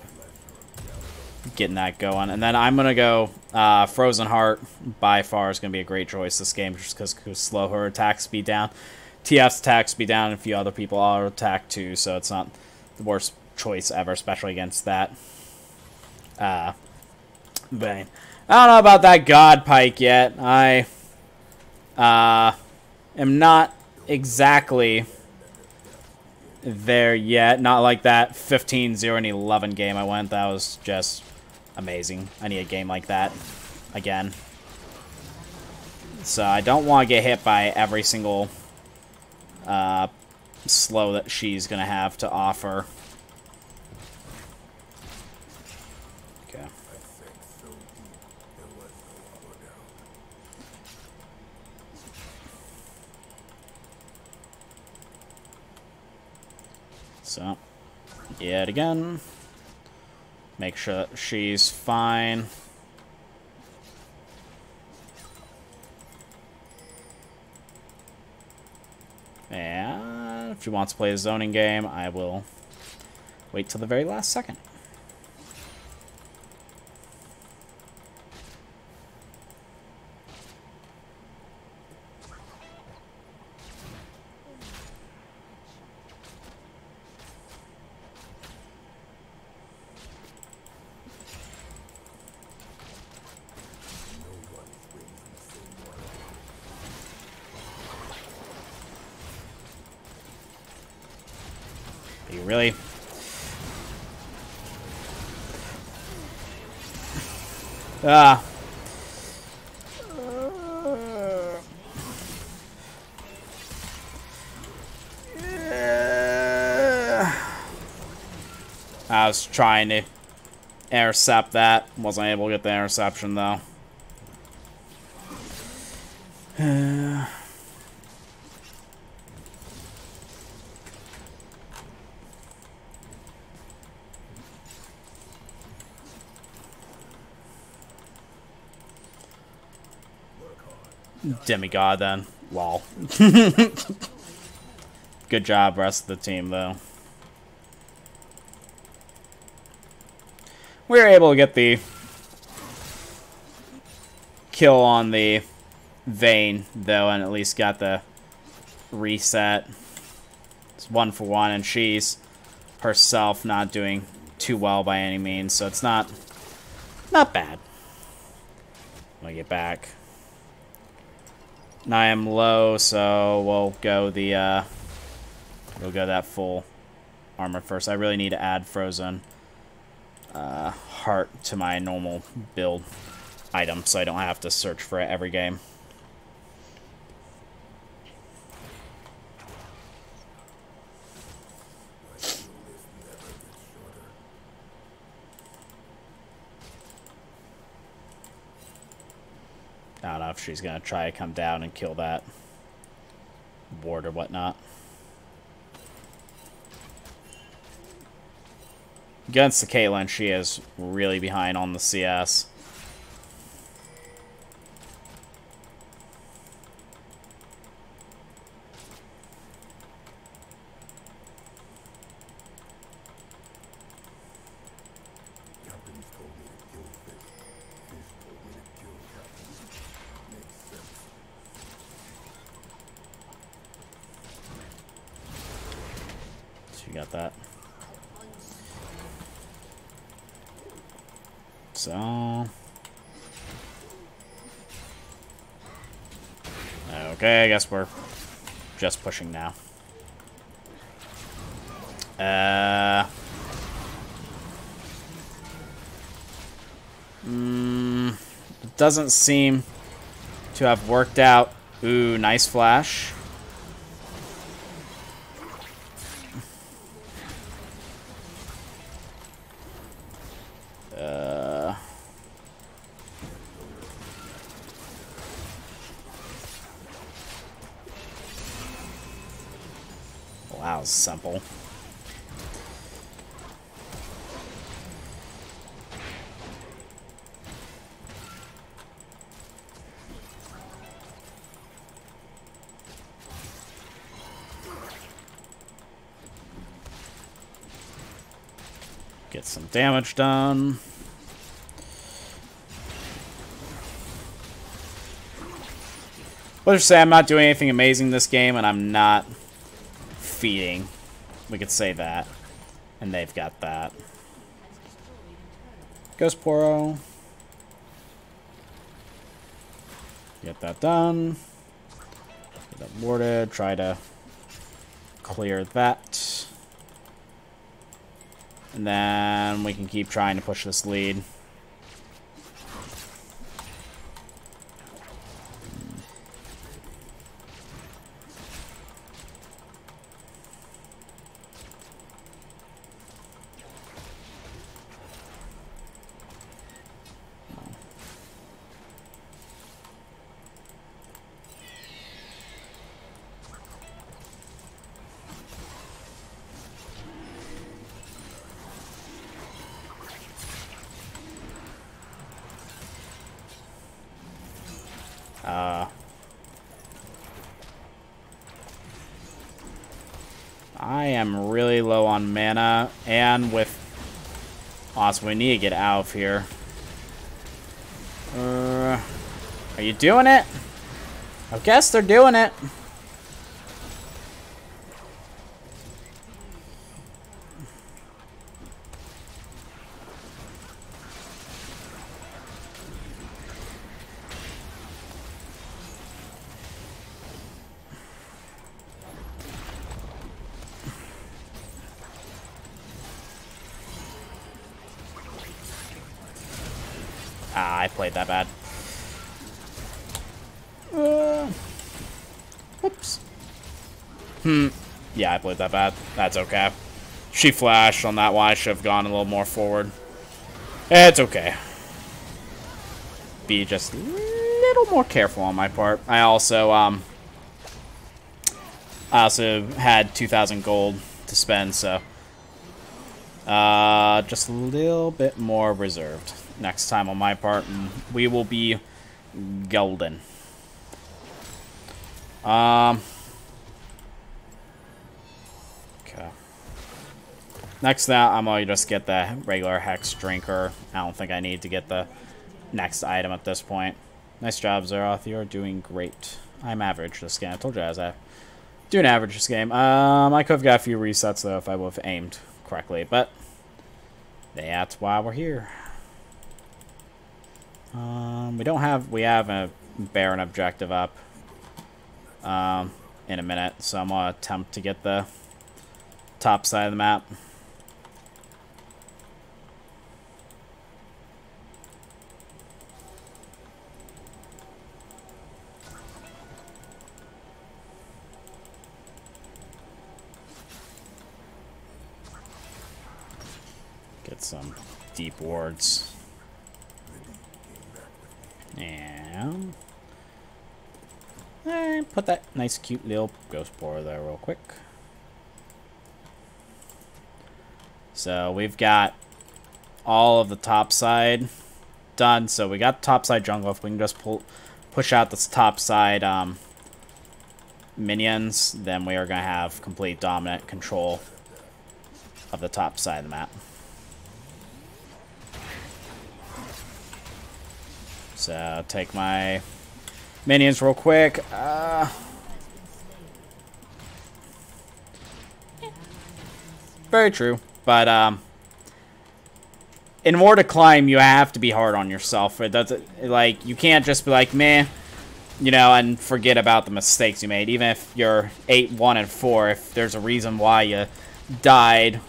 A: getting that going. And then I'm gonna go Frozen Heart. By far is gonna be a great choice this game just because it could slow her attack speed down. TF's attack speed down, and a few other people auto attack too, so it's not the worst choice ever, especially against that. But I don't know about that God Pyke yet. I am not exactly there yet. Not like that 15-0-11 game I went. That was just amazing. I need a game like that again. So I don't want to get hit by every single slow that she's going to have to offer. Okay. So, yet again, make sure that she's fine. And if she wants to play a zoning game, I will wait till the very last second. You really? Ah. I was trying to intercept that. Wasn't able to get the interception, though. Demigod, then. Lol. Good job, rest of the team, though. We were able to get the kill on the Vayne, though, and at least got the reset. It's 1-for-1, and she's herself not doing too well by any means, so it's not bad. Let me get back. And I am low, so we'll go that full armor first. I really need to add frozen heart to my normal build item, so I don't have to search for it every game. I don't know if she's going to try to come down and kill that ward or whatnot. Against the Caitlyn, she is really behind on the CS. You got that. So... okay, I guess we're just pushing now. It doesn't seem to have worked out. Ooh, nice flash. Wow, simple. Get some damage done. Let's just say I'm not doing anything amazing this game, and I'm not feeding. We could say that. And they've got that. Ghost Poro. Get that done. Get that warded. Try to clear that. And then we can keep trying to push this lead. I am really low on mana, and with... awesome, we need to get out of here. Are you doing it? I guess they're doing it. Ah, I played that bad. Whoops. Yeah, I played that bad. That's okay. She flashed on that one. I should have gone a little more forward. It's okay. Be just a little more careful on my part. I also had 2,000 gold to spend, so just a little bit more reserved next time on my part, and we will be golden. Okay. Next that, I'm gonna just get the regular Hex Drinker. I don't think I need to get the next item at this point. Nice job, Zeroth. You're doing great. I'm average this game. I told you I was doing average this game. I could have got a few resets, though, if I would have aimed correctly, but that's why we're here. We have a Baron objective up in a minute, so I'm gonna attempt to get the top side of the map. Get some deep wards. And put that nice cute little ghost boar there real quick. So we've got all of the top side done. So we got top side jungle. If we can just push out this top side minions, then we are going to have complete dominant control of the top side of the map. So take my minions real quick. Very true, but in order to climb, you have to be hard on yourself. It doesn't, like, you can't just be like meh, you know, and forget about the mistakes you made. Even if you're 8, 1, and 4, if there's a reason why you died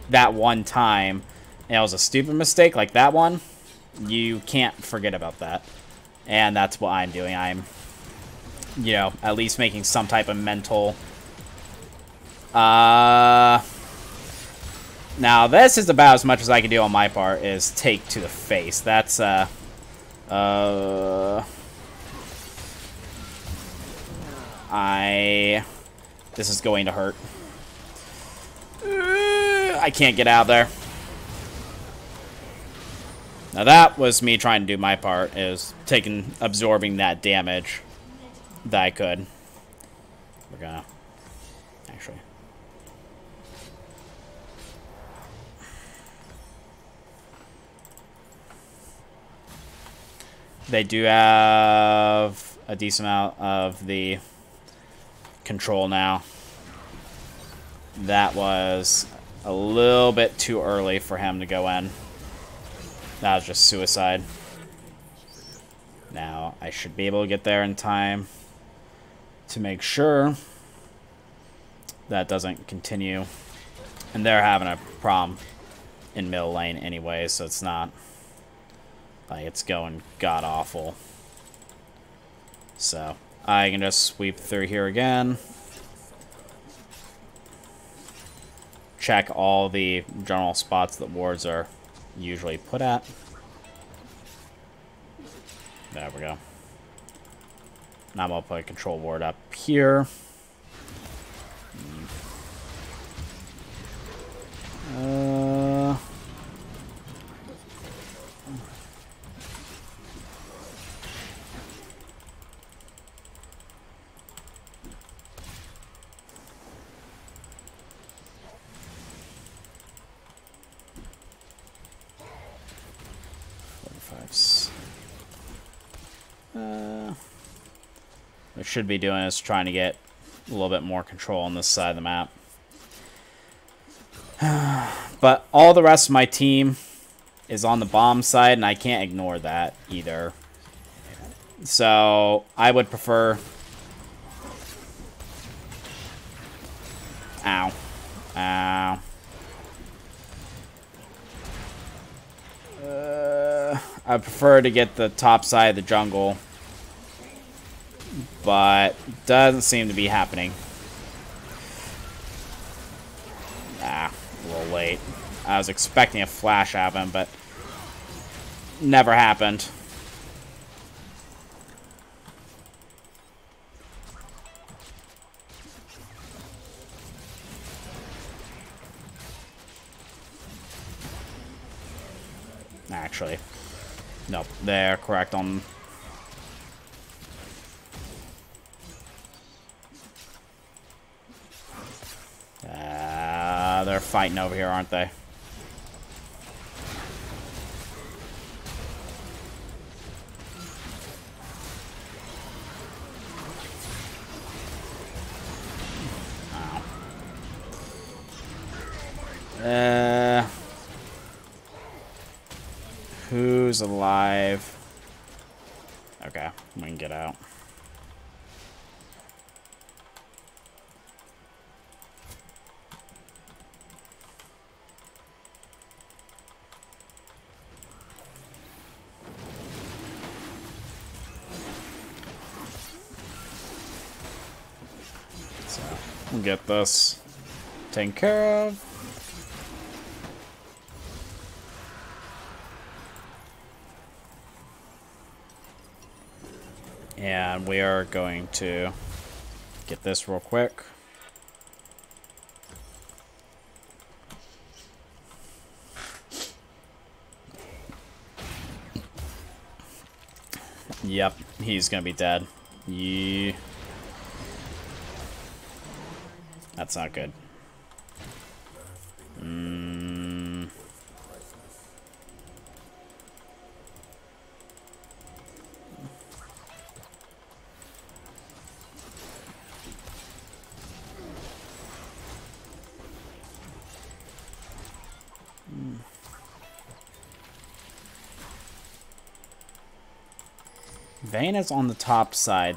A: that one time, and it was a stupid mistake like that one, you can't forget about that. And that's what I'm doing. I'm, you know, at least making some type of mental... Now, this is about as much as I can do on my part, is take to the face. That's, this is going to hurt. I can't get out of there. Now that was me trying to do my part, is absorbing that damage that I could. We're gonna, actually. They do have a decent amount of the control now. That was a little bit too early for him to go in. That was just suicide. Now, I should be able to get there in time to make sure that doesn't continue. And they're having a problem in middle lane anyway, so it's not like it's going god-awful. So, I can just sweep through here again. Check all the general spots that wards are usually put at. There we go. Now I'm gonna put a control ward up here. What I should be doing is trying to get a little bit more control on this side of the map. But all the rest of my team is on the bomb side, and I can't ignore that either. So I would prefer... Ow. Ow. I prefer to get the top side of the jungle, but doesn't seem to be happening. Ah, a little late. I was expecting a flash happen, but never happened. Actually, nope, they're correct on. They're fighting over here, aren't they? Who's alive? Okay, we can get out. So, we'll get this taken care of. And we are going to get this real quick. Yep, he's gonna be dead. Yeah. That's not good. Vayne is on the top side.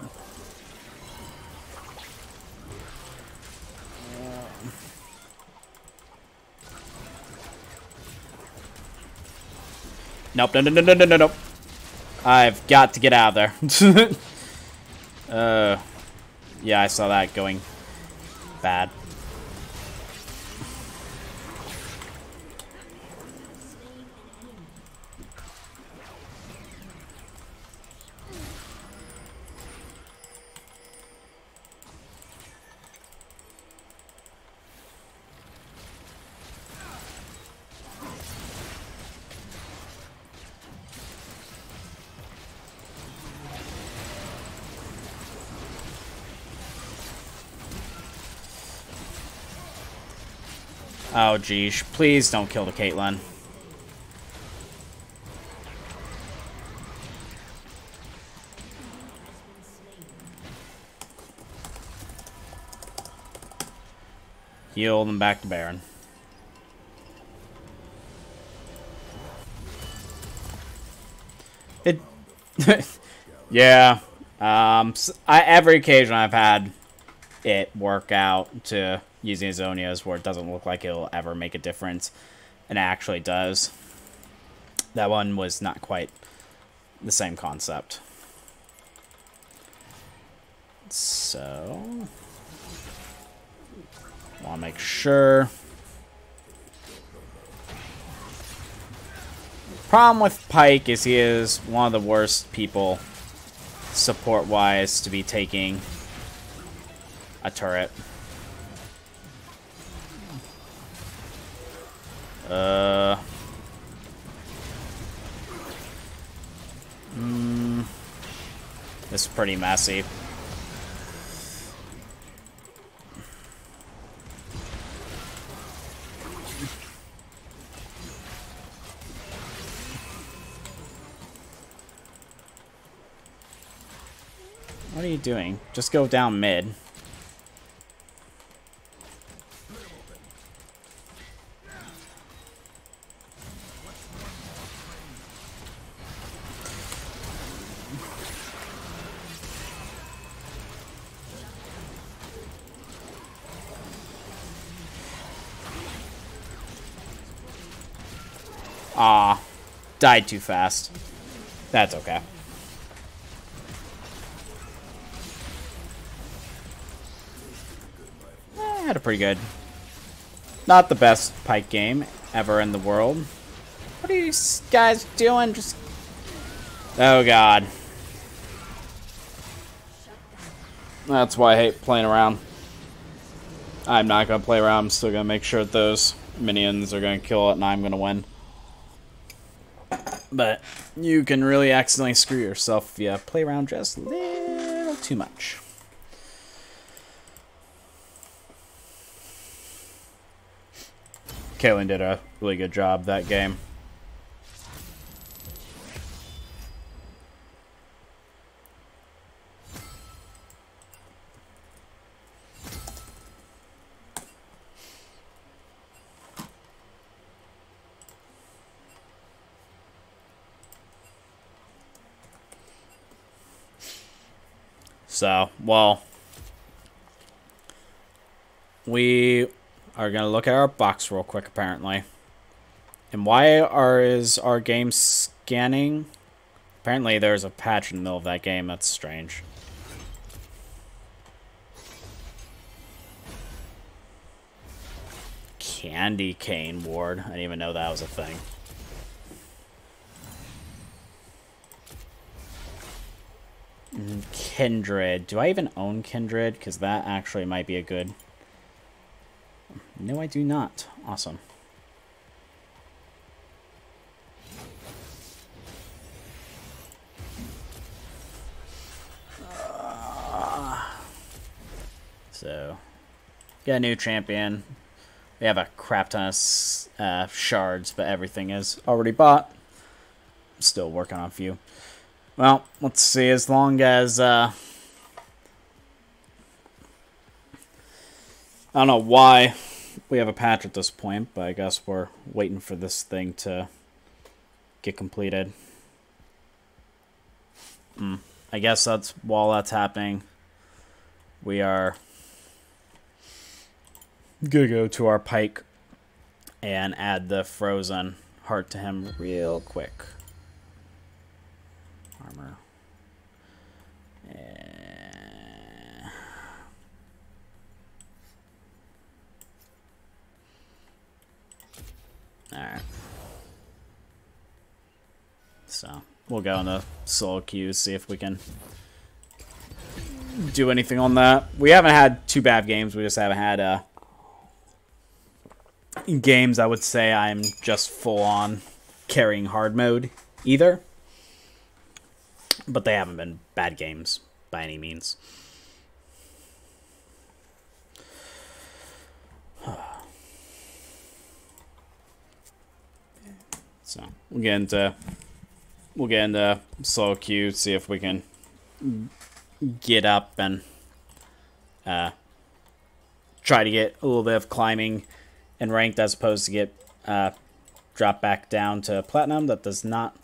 A: Nope, no. I've got to get out of there. Yeah, I saw that going bad. Oh, geez. Please don't kill the Caitlyn. Heal them back to Baron. It... yeah. Every occasion I've had it work out to using Azonias where it doesn't look like it'll ever make a difference, and it actually does. That one was not quite the same concept. So, want to make sure. Problem with Pyke is he is one of the worst people, support-wise, to be taking a turret. This is pretty messy. What are you doing? Just go down mid. Ah, died too fast. That's okay. I had a pretty good. Not the best Pyke game ever in the world. What are you guys doing? Just... Oh, God. That's why I hate playing around. I'm not going to play around. I'm still going to make sure that those minions are going to kill it and I'm going to win. But you can really accidentally screw yourself if you play around just a little too much. Caitlyn did a really good job that game. So, well, we are going to look at our box real quick, apparently. And why is our game scanning? Apparently there's a patch in the middle of that game. That's strange. Candy cane ward. I didn't even know that was a thing. Kindred. Do I even own Kindred? Because that actually might be a good... No, I do not. Awesome. So, get a new champion. We have a crap ton of shards, but everything is already bought. I'm still working on a few. Well, let's see. As long as I don't know why we have a patch at this point, but I guess we're waiting for this thing to get completed. I guess that's while that's happening, we are gonna go to our Pyke and add the frozen heart to him real quick. Armor. Alright. So, we'll go in the solo queue, see if we can do anything on that. We haven't had too bad games, we just haven't had games I would say I'm just full on carrying hard mode either. But they haven't been bad games by any means. So we'll get into solo queue, see if we can get up and try to get a little bit of climbing and ranked as opposed to get drop back down to platinum. That does not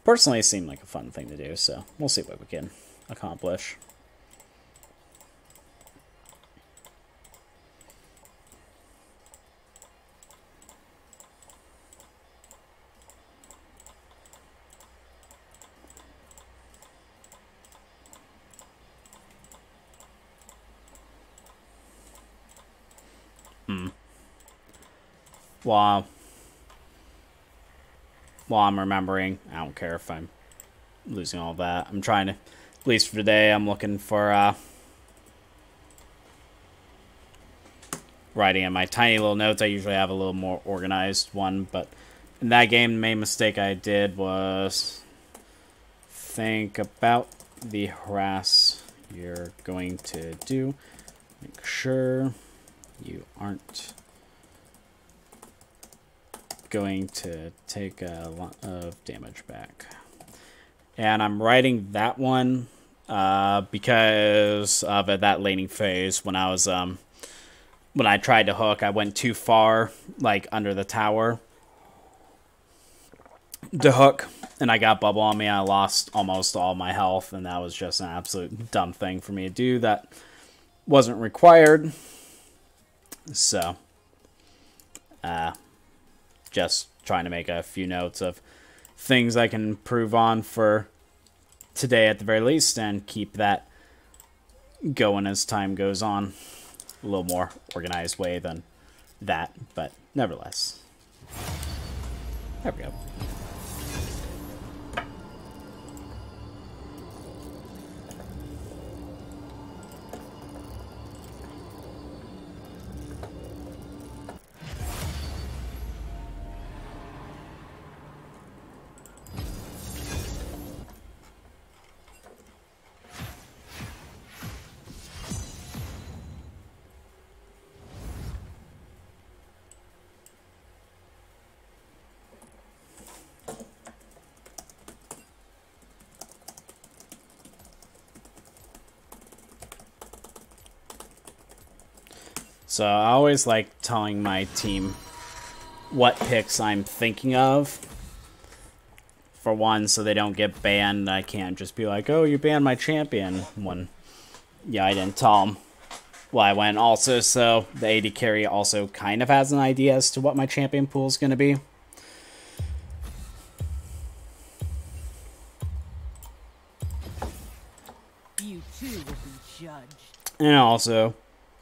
A: personally seem like a fun thing to do, so we'll see what we can accomplish. While I'm remembering, I don't care if I'm losing all that. I'm trying to, at least for today, I'm looking for writing in my tiny little notes. I usually have a little more organized one, but in that game, the main mistake I did was think about the harass you're going to do. Make sure you aren't going to take a lot of damage back. And I'm writing that one because of that laning phase. When I was when I tried to hook, I went too far, like under the tower to hook, and I got bubble on me. I lost almost all my health, and that was just an absolute dumb thing for me to do. That wasn't required. So, just trying to make a few notes of things I can improve on for today at the very least, and keep that going as time goes on. A little more organized way than that, but nevertheless. There we go. So I always like telling my team what picks I'm thinking of. For one, so they don't get banned. I can't just be like, oh, you banned my champion. When, yeah, I didn't tell them. Well, I went also, so the AD carry also kind of has an idea as to what my champion pool is going to be.
B: You too will be judged.
A: And it also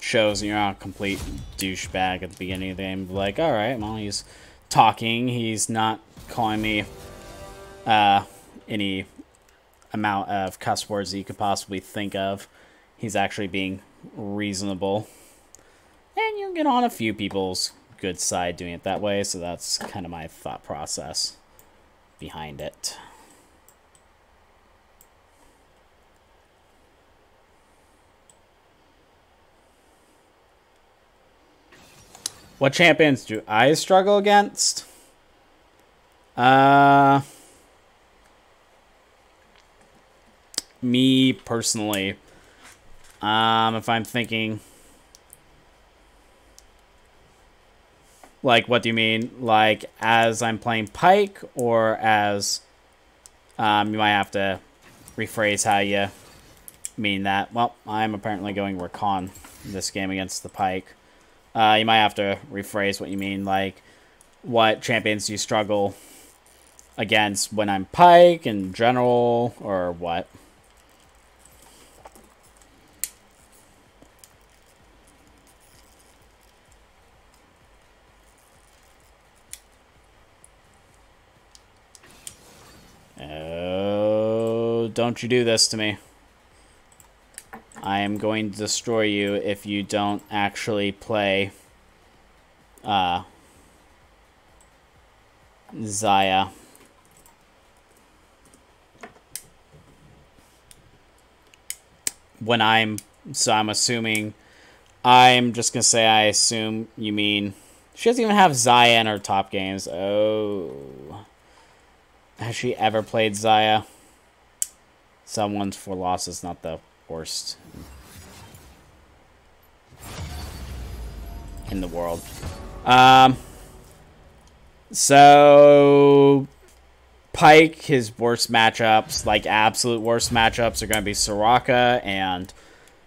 A: shows you're not a complete douchebag at the beginning of the game. Like, alright, well, he's talking. He's not calling me any amount of cuss words that you could possibly think of. He's actually being reasonable. And you'll get on a few people's good side doing it that way, so that's kind of my thought process behind it. What champions do I struggle against? Me personally. If I'm thinking, like, what do you mean? Like, as I'm playing Pyke, or as, you might have to rephrase how you mean that. Well, I'm apparently going Rakan this game against the Pyke. You might have to rephrase what you mean, like, what champions do you struggle against when I'm Pyke in general, or what? Oh, don't you do this to me. I am going to destroy you if you don't actually play Xayah. When I'm assuming, I'm just going to say I assume you mean, she doesn't even have Xayah in her top games. Oh. Has she ever played Xayah? Someone's 4 losses, not the worst in the world. So Pyke, his worst matchups, like absolute worst matchups, are going to be Soraka and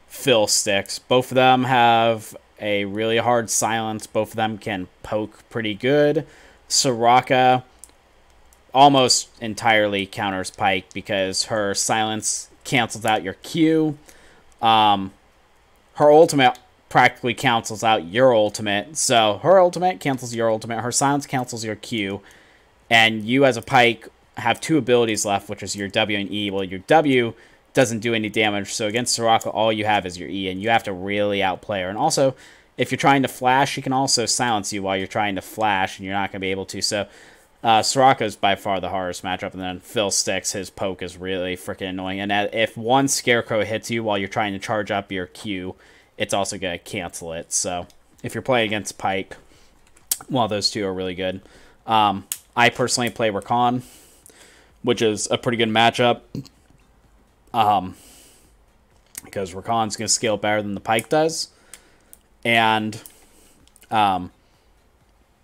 A: Fiddlesticks. Both of them have a really hard silence. Both of them can poke pretty good. Soraka almost entirely counters Pyke because her silence cancels out your Q. Her ultimate practically cancels out your ultimate. So her ultimate cancels your ultimate. Her silence cancels your Q. And you as a Pyke have 2 abilities left, which is your W and E. Well, your W doesn't do any damage. So against Soraka, all you have is your E. And you have to really outplay her. And also, if you're trying to flash, she can also silence you while you're trying to flash. And you're not going to be able to. So Soraka is by far the hardest matchup, and then Fiddlesticks, his poke is really freaking annoying. And if one Scarecrow hits you while you're trying to charge up your Q, it's also going to cancel it. So if you're playing against Pyke, well, those 2 are really good. I personally play Rakan, which is a pretty good matchup, because Rakan's going to scale better than the Pyke does. And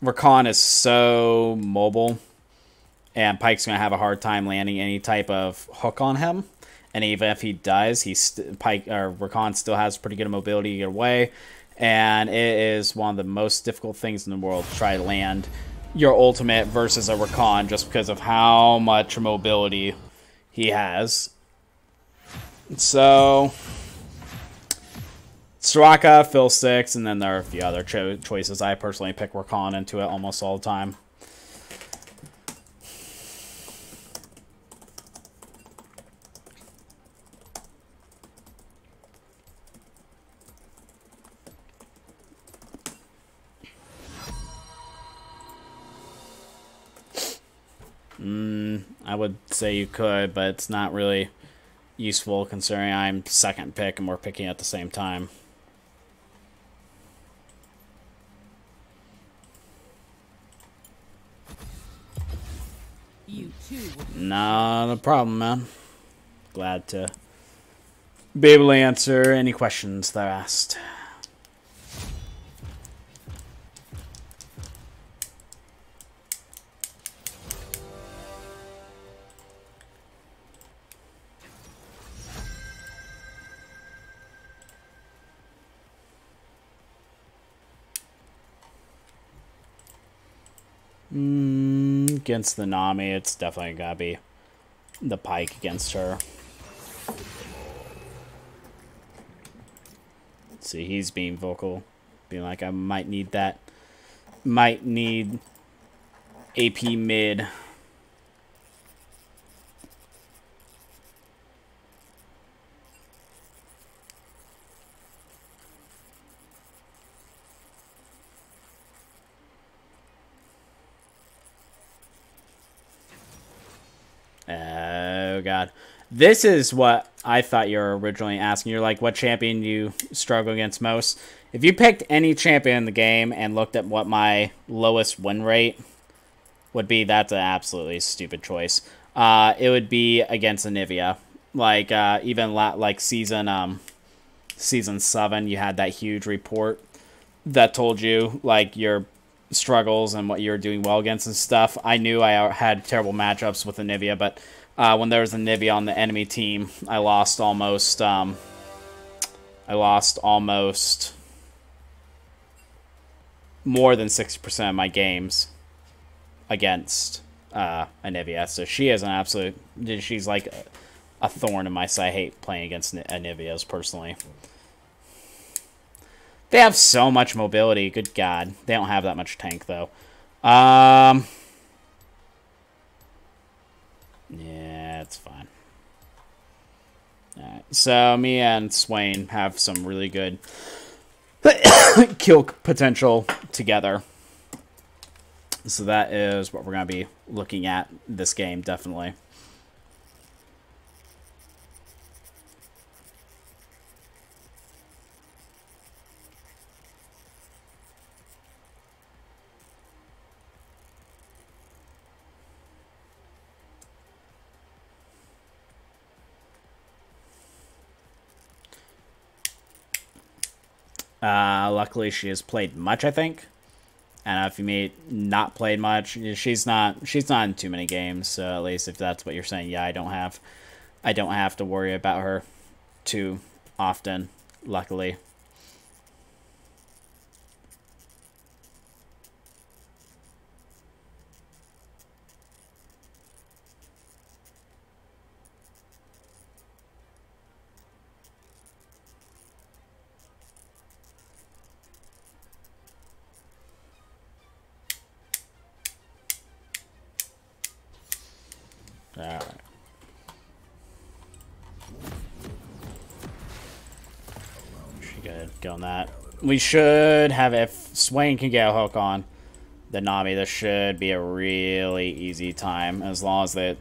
A: Rakan is so mobile, and Pyke's going to have a hard time landing any type of hook on him. And even if he does, Rakan still has pretty good mobility to get away. And it is one of the most difficult things in the world to try to land your ultimate versus a Rakan, just because of how much mobility he has. So Soraka, Phil 6, and then there are a few other choices. I personally pick Rakan into it almost all the time. I would say you could, but it's not really useful considering I'm second pick and we're picking at the same time.
B: You too will be
A: Not a problem, man. Glad to be able to answer any questions that are asked. Against the Nami, it's definitely gotta be the Pyke against her. Let's see, he's being vocal, being like, I might need that. Might need AP mid. Oh, God. This is what I thought you were originally asking. You're like, what champion do you struggle against most? If you picked any champion in the game and looked at what my lowest win rate would be, that's an absolutely stupid choice. It would be against Anivia. Like, even like season 7, you had that huge report that told you, like, your struggles and what you were doing well against and stuff. I knew I had terrible matchups with Anivia, but when there was Anivia on the enemy team, I lost almost more than 60% of my games against Anivia. So she is an absolute, she's like a thorn in my side. I hate playing against Anivias personally. They have so much mobility. Good God. They don't have that much tank, though. Yeah, it's fine. Alright, so me and Swain have some really good kill potential together. So that is what we're going to be looking at this game, definitely. Luckily, she has played much, I think. And if you may not played much, she's not in too many games. So at least if that's what you're saying, yeah, I don't have to worry about her too often. Luckily. Alright. She good. Go on that. We should have, if Swain can get a hook on the Nami, this should be a really easy time. As long as that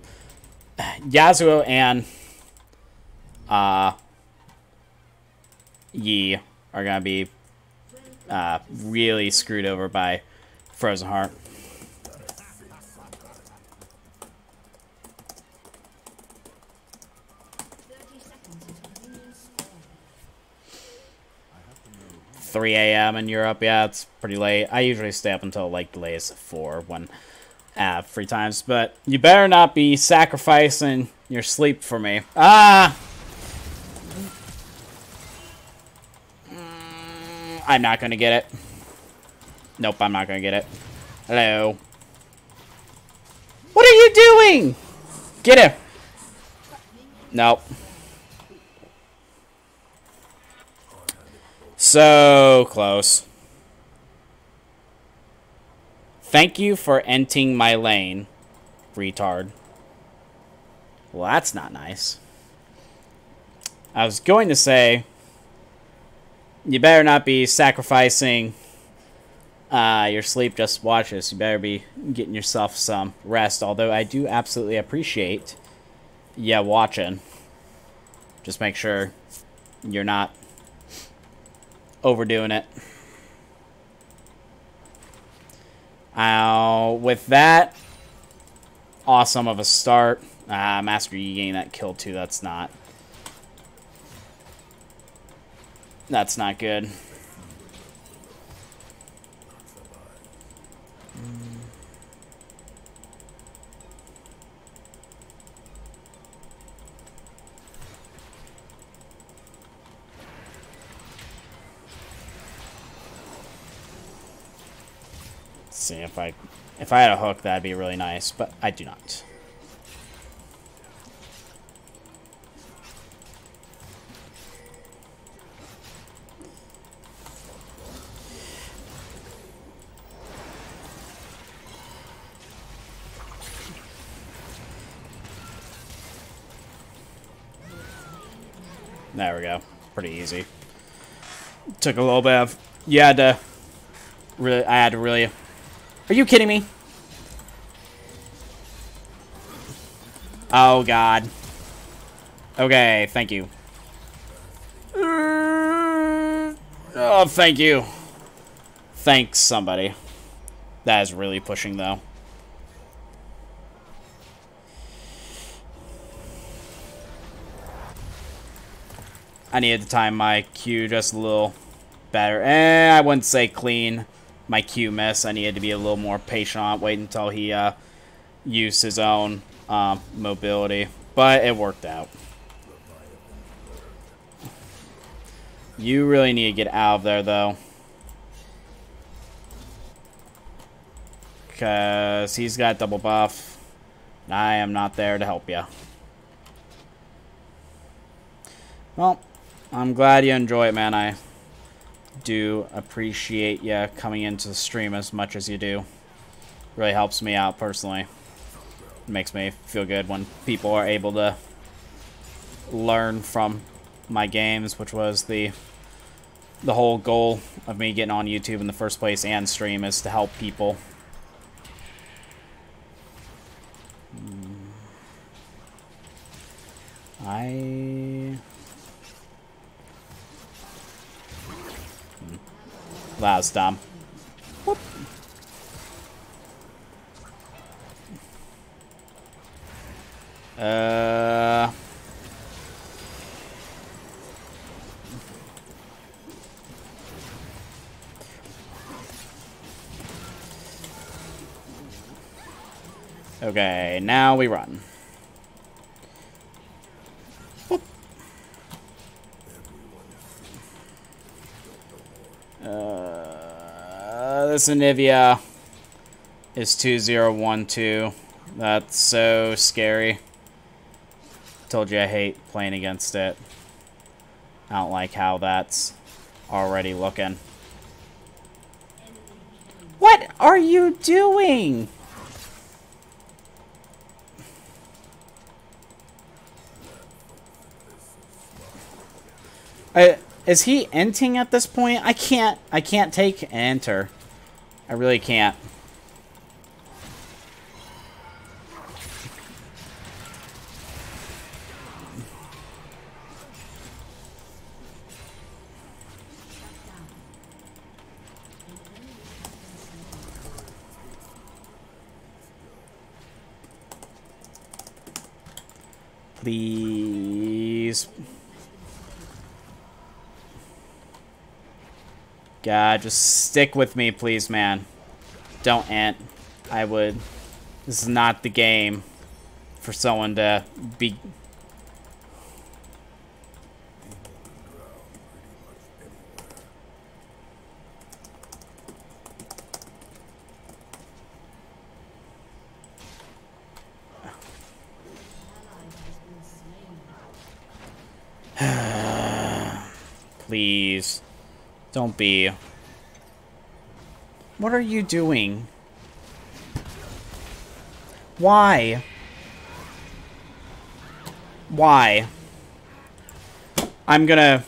A: Yasuo and Yi are going to be really screwed over by Frozen Heart.
D: seconds.
A: 3 a.m. in Europe, yeah, it's pretty late. I usually stay up until like the latest 4 when I have free times, but you better not be sacrificing your sleep for me. I'm not gonna get it. Nope, I'm not gonna get it. Hello. What are you doing? Get him. Nope. So close. Thank you for entering my lane, retard. Well, that's not nice. I was going to say, you better not be sacrificing your sleep just to watch this. You better be getting yourself some rest. Although I do absolutely appreciate watching. Just make sure you're not overdoing it. With that, awesome of a start. Master Yi getting that kill too. That's not good. See if I had a hook, that'd be really nice, but I do not. There we go. Pretty easy. Took a little bit of... I had to really... Are you kidding me? Oh, God. Okay, thank you. Oh, thank you. Thanks, somebody. That is really pushing, though. I needed to time my Q just a little better. I wouldn't say clean my Q miss. I needed to be a little more patient on it, wait until he used his own mobility. But it worked out. You really need to get out of there, though. Because he's got double buff. I am not there to help you. Well, I'm glad you enjoy it, man. I do appreciate you coming into the stream as much as you do. Really helps me out personally. It makes me feel good when people are able to learn from my games, which was the whole goal of me getting on YouTube in the first place and stream, is to help people. That was dumb. Whoop. Okay, now we run. Whoop. This Anivia is 2012. That's so scary. Told you I hate playing against it. I don't like how that's already looking. What are you doing? Is he inting at this point? I can't take enter. I really can't. Please. God, just stick with me, please, man. Don't ant. I would... This is not the game for someone to be... Please. Don't be. What are you doing? Why? Why? I'm gonna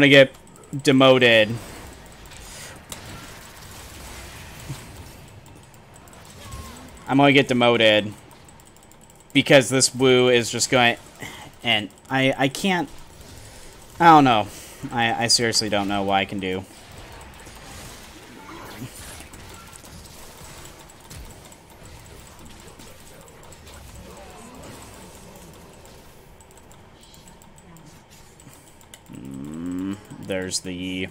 A: get demoted. I'm gonna get demoted because this woo is just going, and I can't. I don't know. I seriously don't know what I can do. There's the...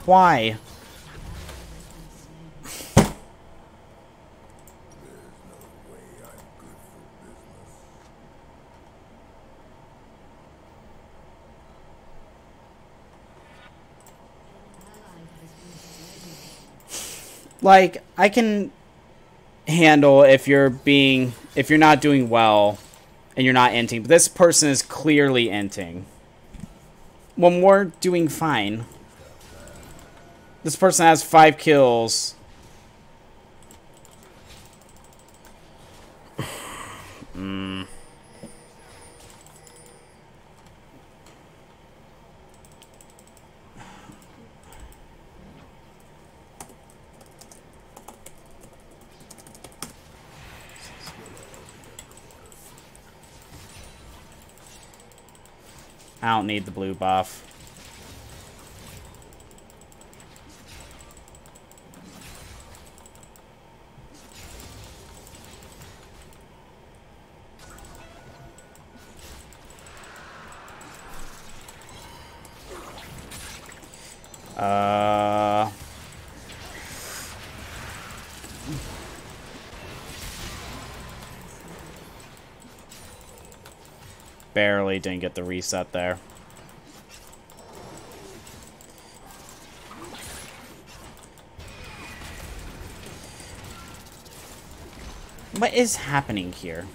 A: Why? Like, I can handle if you're not doing well and you're not inting, but this person is clearly inting when we're doing fine. This person has 5 kills. I don't need the blue buff. Barely didn't get the reset there. What is happening here?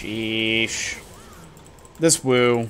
A: Sheesh. This woo.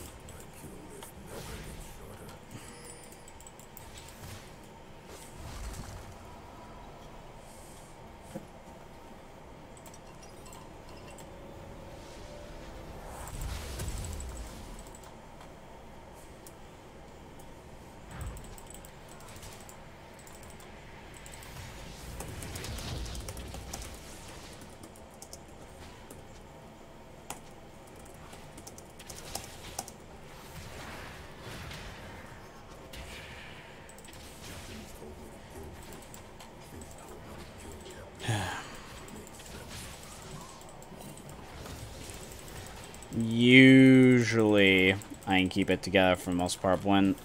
A: Usually, I can keep it together for the most part. When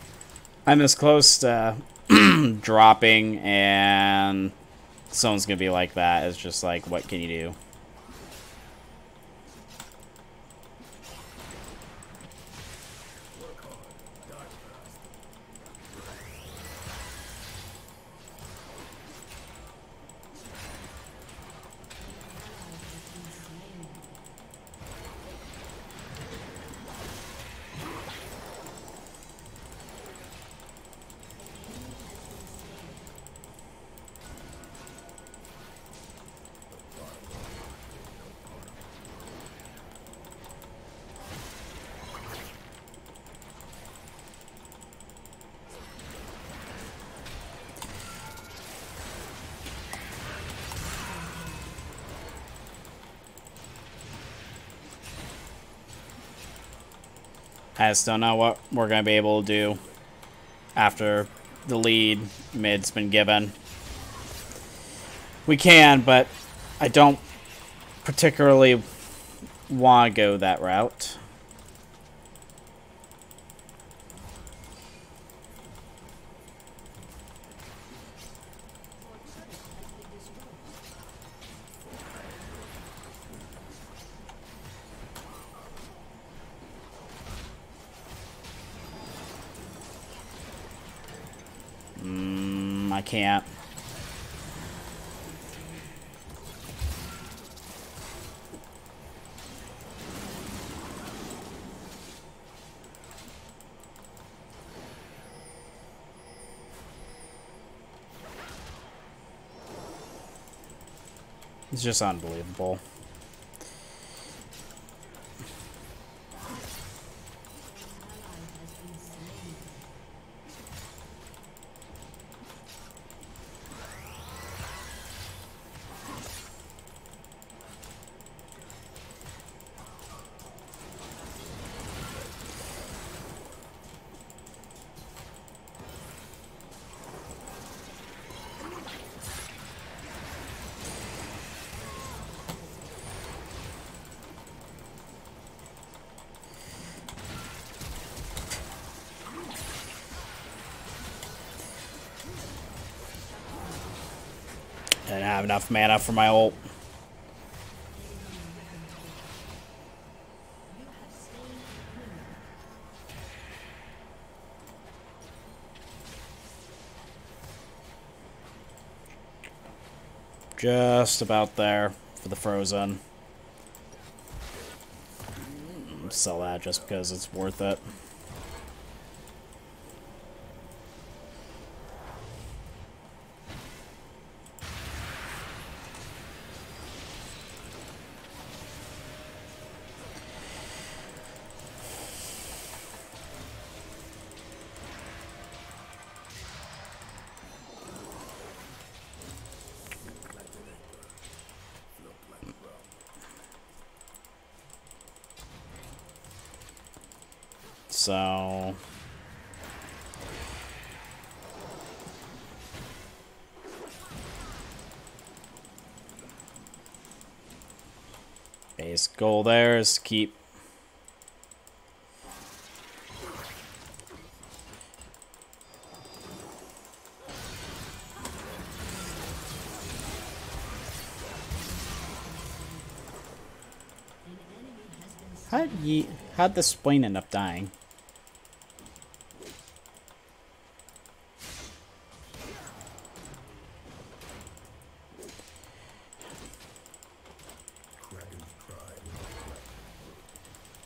A: I'm this close to dropping and someone's gonna be like that, it's just like, what can you do? I just don't know what we're going to be able to do after the lead mid's been given. We can, but I don't particularly want to go that route. I can't. It's just unbelievable. I didn't have enough mana for my ult. Just about there for the frozen. Sell that just because it's worth it. So base goal there is to keep how'd the Swain end up dying?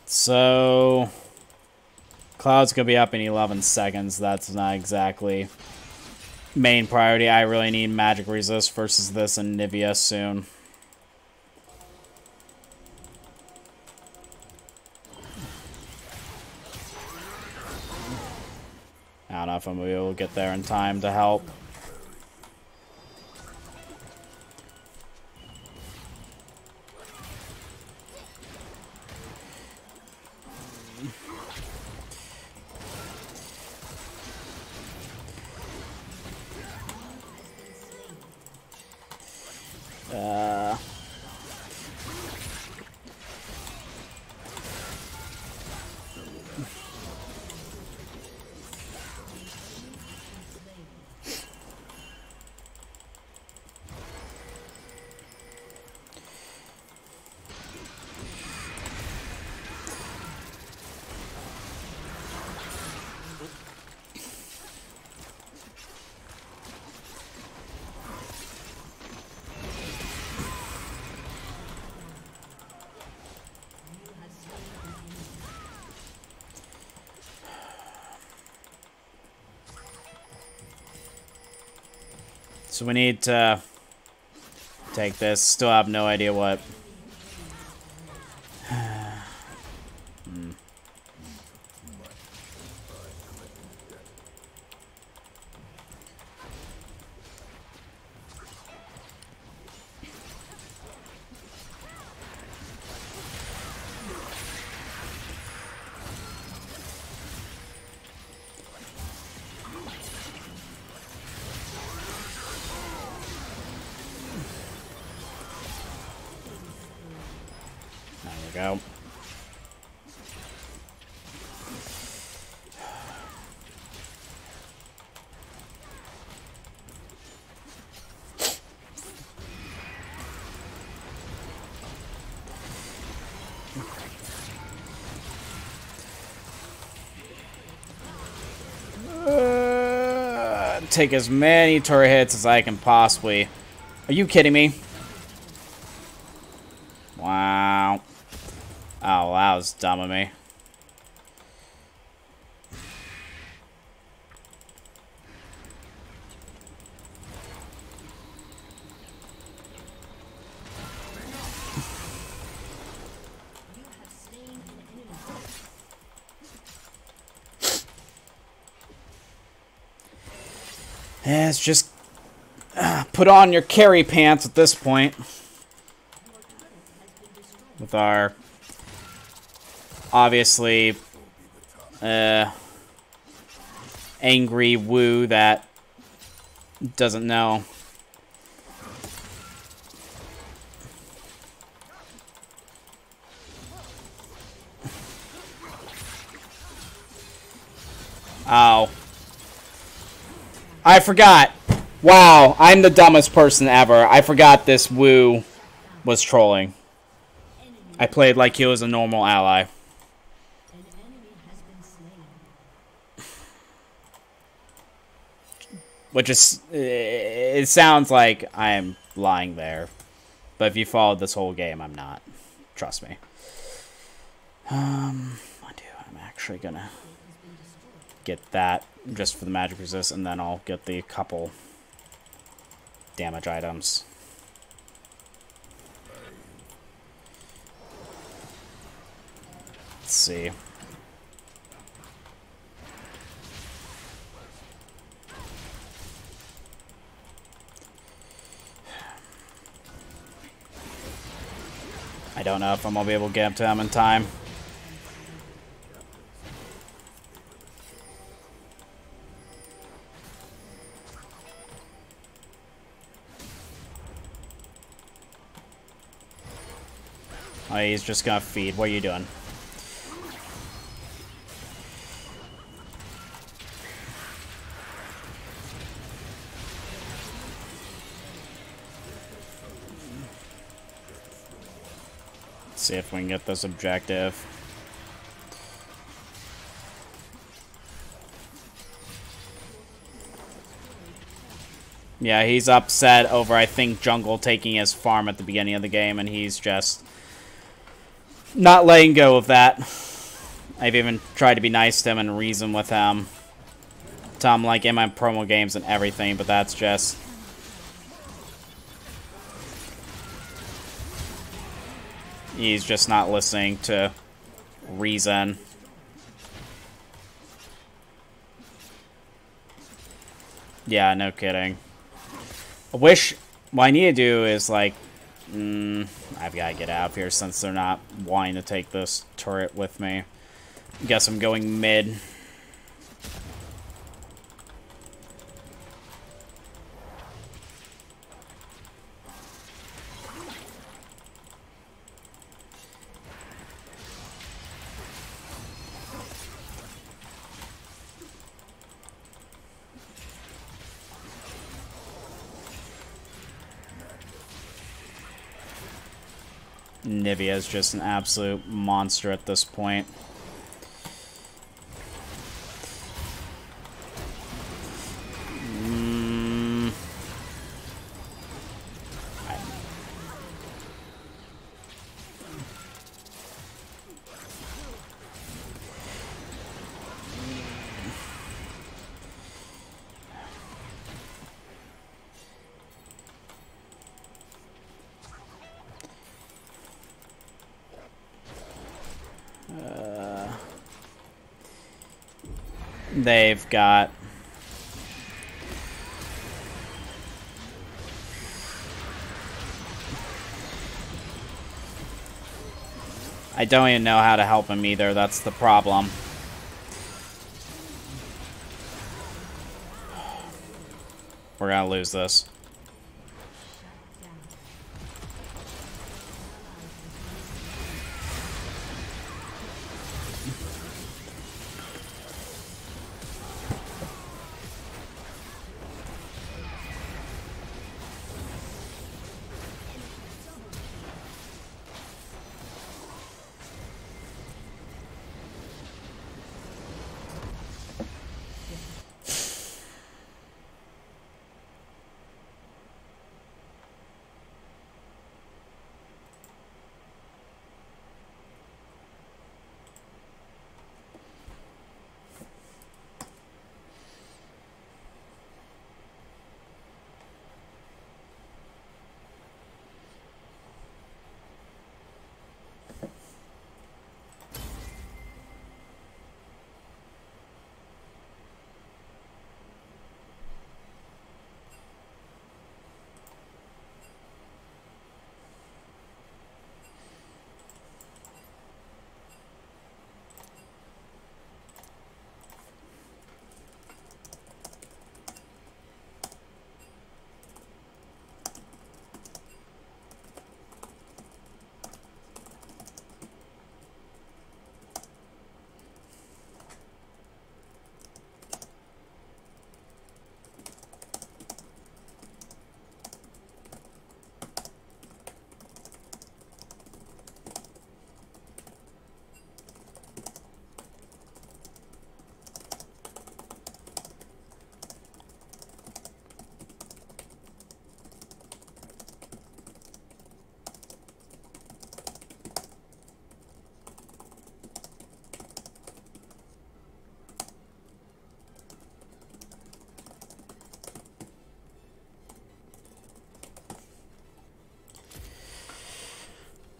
A: So Cloud's gonna be up in 11 seconds. That's not exactly main priority. I really need magic resist versus this and Nivea soon. I don't know if I'm gonna be able to get there in time to help. So we need to take this. Still have no idea what. go. Take as many turret hits as I can possibly. Are you kidding me? Wow. Oh, that was dumb of me. Yeah, it's just put on your carry pants at this point. With our obviously angry Wu that doesn't know. Oh. I forgot. Wow, I'm the dumbest person ever. I forgot this Wu was trolling. I played like he was a normal ally.
D: An enemy has been slain.
A: Which is... It sounds like I'm lying there. But if you followed this whole game, I'm not. Trust me. I'm actually gonna get that just for the magic resist, and then I'll get the couple damage items. Let's see. I don't know if I'm gonna be able to get up to him in time. Oh, he's just gonna feed. What are you doing? Let's see if we can get this objective. Yeah, he's upset over, I think, Jungle taking his farm at the beginning of the game, and he's just not letting go of that. I've even tried to be nice to him and reason with him. Tell him, like, in my promo games and everything, but that's just... He's just not listening to reason. Yeah, no kidding. I wish... What I need to do is, like... I've got to get out of here since they're not wanting to take this turret with me. Guess I'm going mid. Nivea is just an absolute monster at this point. They've got... I don't even know how to help him either, that's the problem. We're gonna lose this.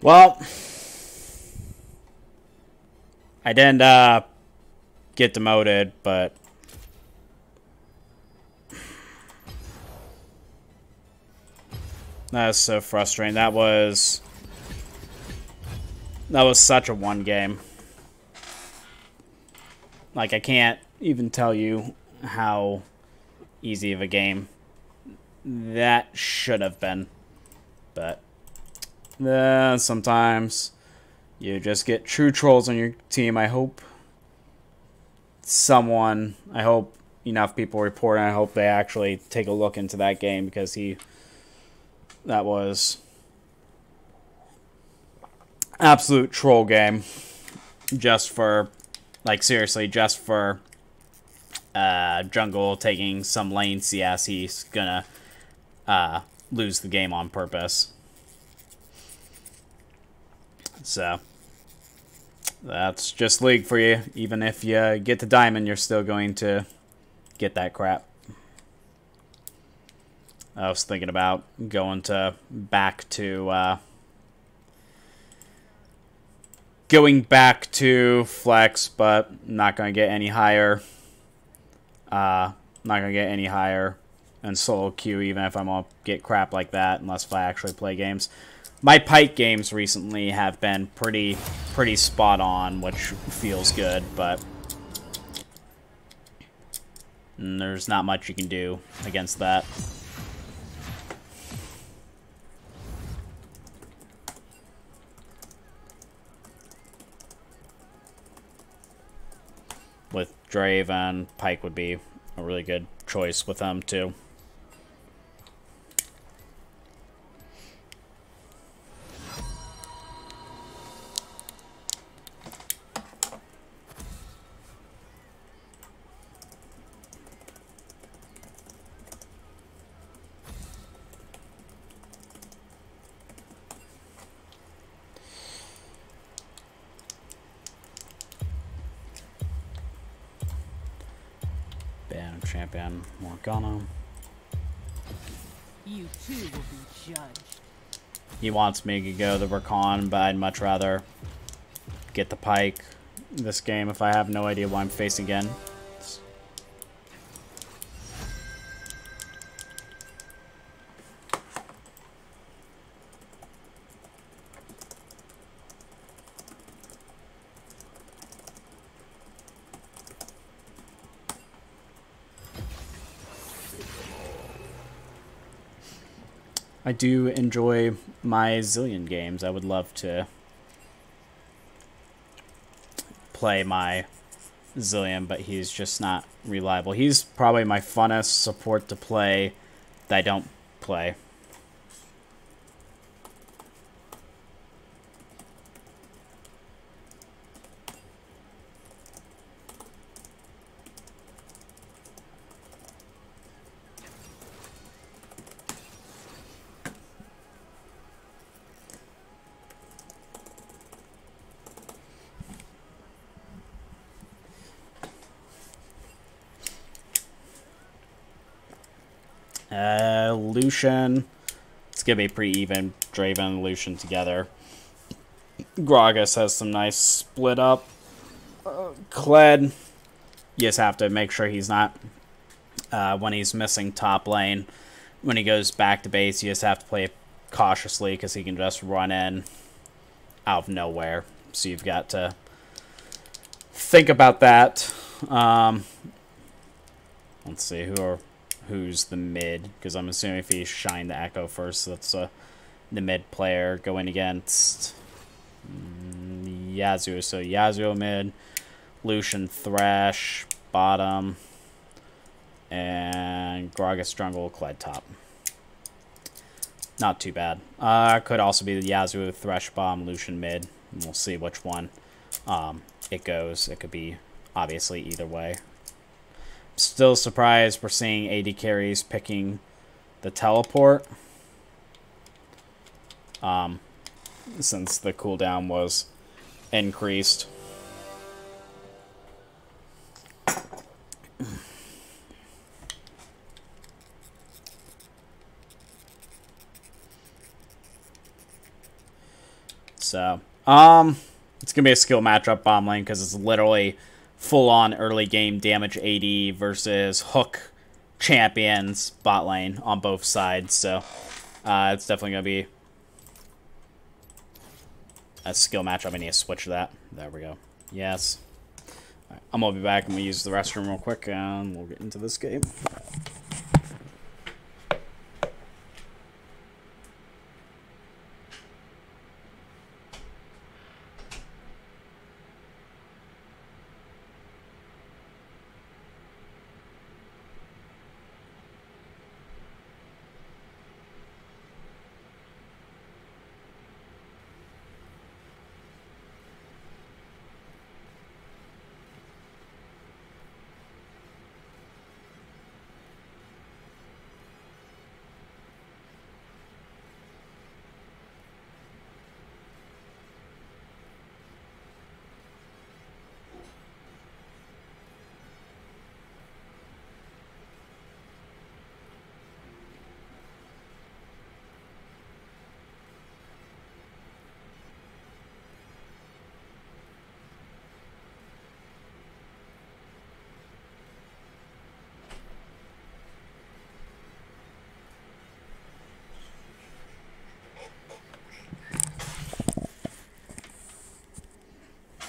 A: Well, I didn't get demoted, but that's so frustrating. That was such a one game. Like, I can't even tell you how easy of a game that should have been. But sometimes you just get true trolls on your team. I hope enough people report, and I hope they actually take a look into that game, because that was absolute troll game. Just for, like, seriously, just for jungle taking some lane CS, he's gonna lose the game on purpose. So that's just League for you. Even if you get to Diamond, you're still going to get that crap. I was thinking about going back to Flex, but not going to get any higher. Not going to get any higher in solo queue, even if I'm going to get crap like that, unless if I actually play games. My Pyke games recently have been pretty spot on, which feels good, but there's not much you can do against that. With Draven, Pyke would be a really good choice with them too. Champion Morgana.
B: You too will be judged.
A: He wants me to go the Rakan, but I'd much rather get the Pyke this game if I have no idea what I'm facing again. I do enjoy my Zilean games. I would love to play my Zilean, but he's just not reliable. He's probably my funnest support to play that I don't play. Lucian. It's going to be pretty even. Draven and Lucian together. Gragas has some nice split up. Kled, you just have to make sure he's not, when he's missing top lane, when he goes back to base, you just have to play cautiously, because he can just run in out of nowhere. So you've got to think about that. Let's see, who's the mid, because I'm assuming if he shined the Echo first, that's the mid player going against Yasuo. So Yasuo mid, Lucian Thresh bottom, and Gragas jungle, Kled top. Not too bad. Could also be the Yasuo Thresh bottom, Lucian mid. We'll see which one it goes. It could be obviously either way. Still surprised we're seeing AD carries picking the teleport. Since the cooldown was increased. So, it's gonna be a skill matchup bottom lane because it's literally full-on early game damage AD versus hook champions bot lane on both sides. So, it's definitely gonna be a skill matchup. I need to switch that. There we go. Yes. Right, I'm gonna be back. I'm gonna use the restroom real quick, and we'll get into this game.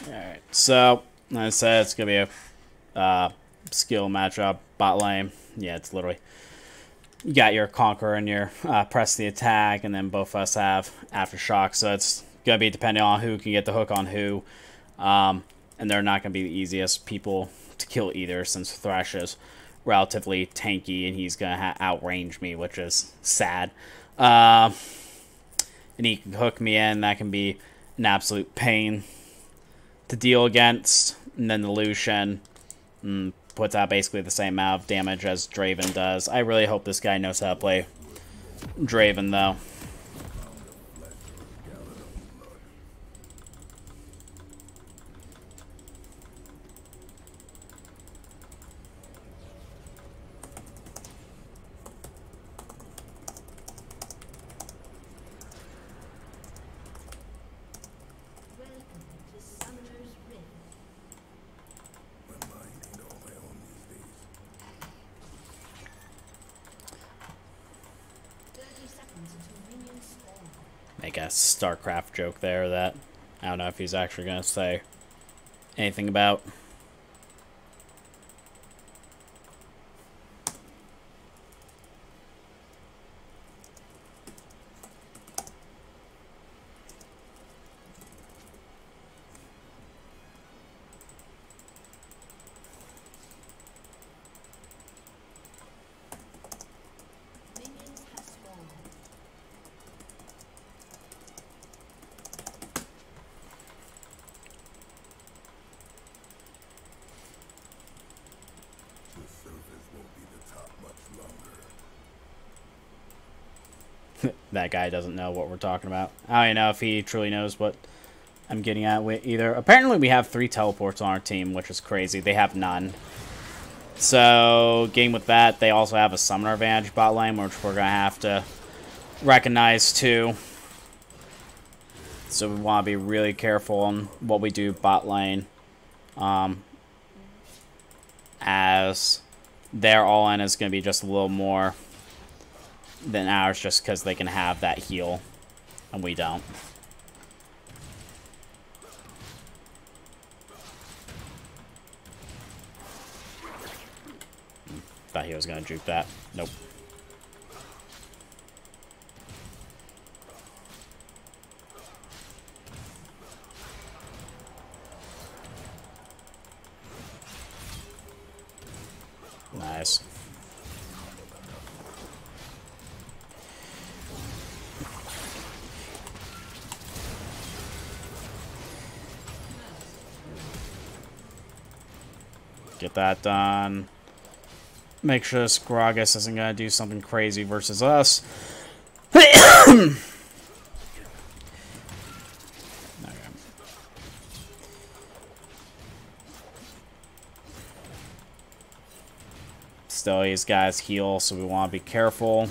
A: Alright, so, like I said, it's going to be a skill matchup, bot lane. Yeah, it's literally, you got your Conqueror and your press the attack, and then both of us have Aftershock, so it's going to be depending on who can get the hook on who. And they're not going to be the easiest people to kill either, since Thresh is relatively tanky, and he's going to outrange me, which is sad. And he can hook me in, that can be an absolute pain to deal against. And then the Lucian puts out basically the same amount of damage as Draven does. I really hope this guy knows how to play Draven, though. Make a StarCraft joke there that I don't know if he's actually going to say anything about. That guy doesn't know what we're talking about. I don't even know if he truly knows what I'm getting at with either. Apparently we have 3 teleports on our team, which is crazy. They have none. So, game with that, they also have a summoner advantage bot lane, which we're going to have to recognize too. So we want to be really careful on what we do bot lane. As their all-in is going to be just a little more than ours, just because they can have that heal and we don't. Thought he was gonna juke that. Nope. Nice. Get that done. Make sure Scrogus isn't going to do something crazy versus us. Okay. Still, these guys heal, so we want to be careful.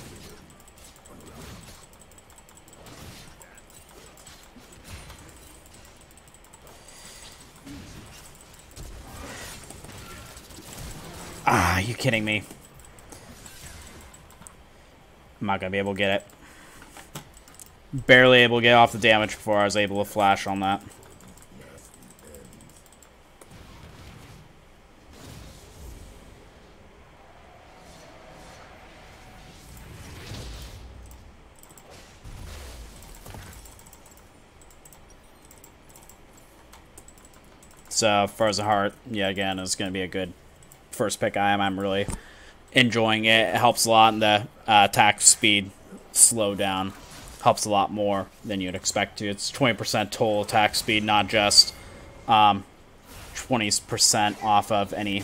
A: Ah, are you kidding me? I'm not gonna be able to get it. Barely able to get off the damage before I was able to flash on that. So, Frozen Heart, yeah, again, is going to be a good first pick item. I'm really enjoying it. It helps a lot in the attack speed slowdown. Helps a lot more than you'd expect to. It's 20% total attack speed, not just 20% off of any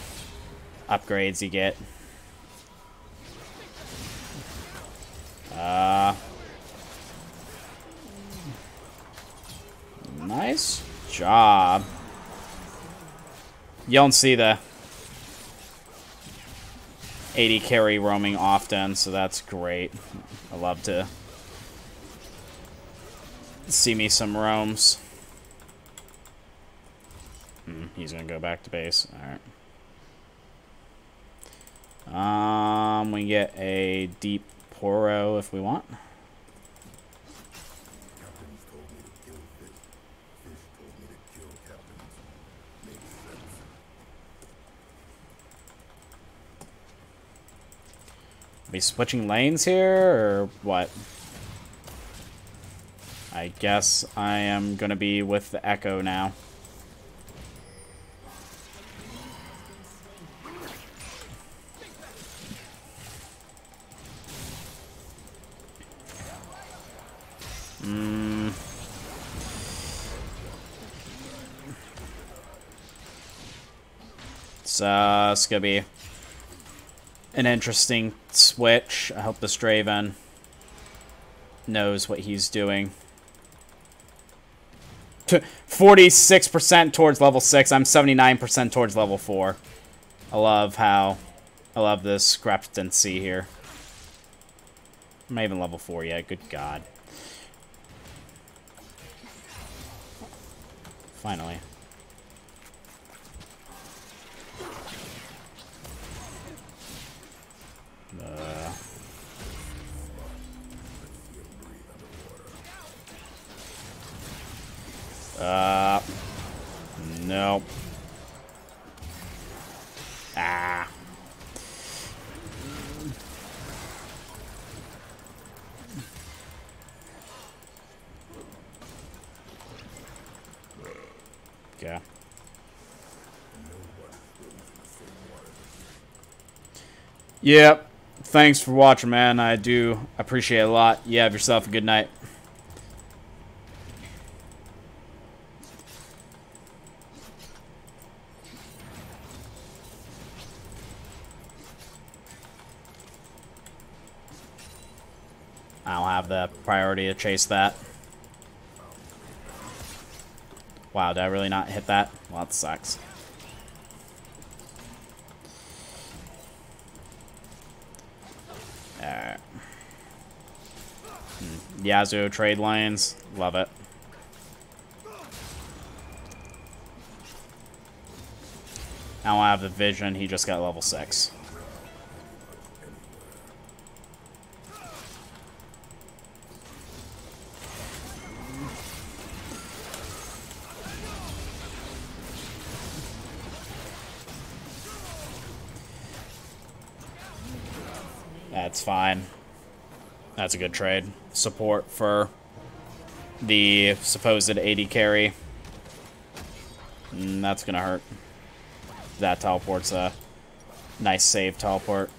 A: upgrades you get. Nice job. You don't see the 80 carry roaming often, so that's great. I love to see me some roams. He's gonna go back to base. Alright. We get a deep Poro if we want. Are we switching lanes here, or what? I guess I am gonna be with the Echo now. So it's gonna be an interesting switch. I hope this Draven knows what he's doing. 46% towards level 6. I'm 79% towards level 4. I love this discrepancy here. I'm not even level 4 yet. Good God. Finally. Nope. Ah. Okay. Yep. Thanks for watching, man. I do appreciate it a lot. You have yourself a good night. I don't have the priority to chase that. Wow, did I really not hit that? Well, that sucks. Alright. Yasuo trade lanes. Love it. I don't have the vision. He just got level 6. That's fine. That's a good trade. Support for the supposed 80 carry. That's gonna hurt. That teleport's a nice save teleport.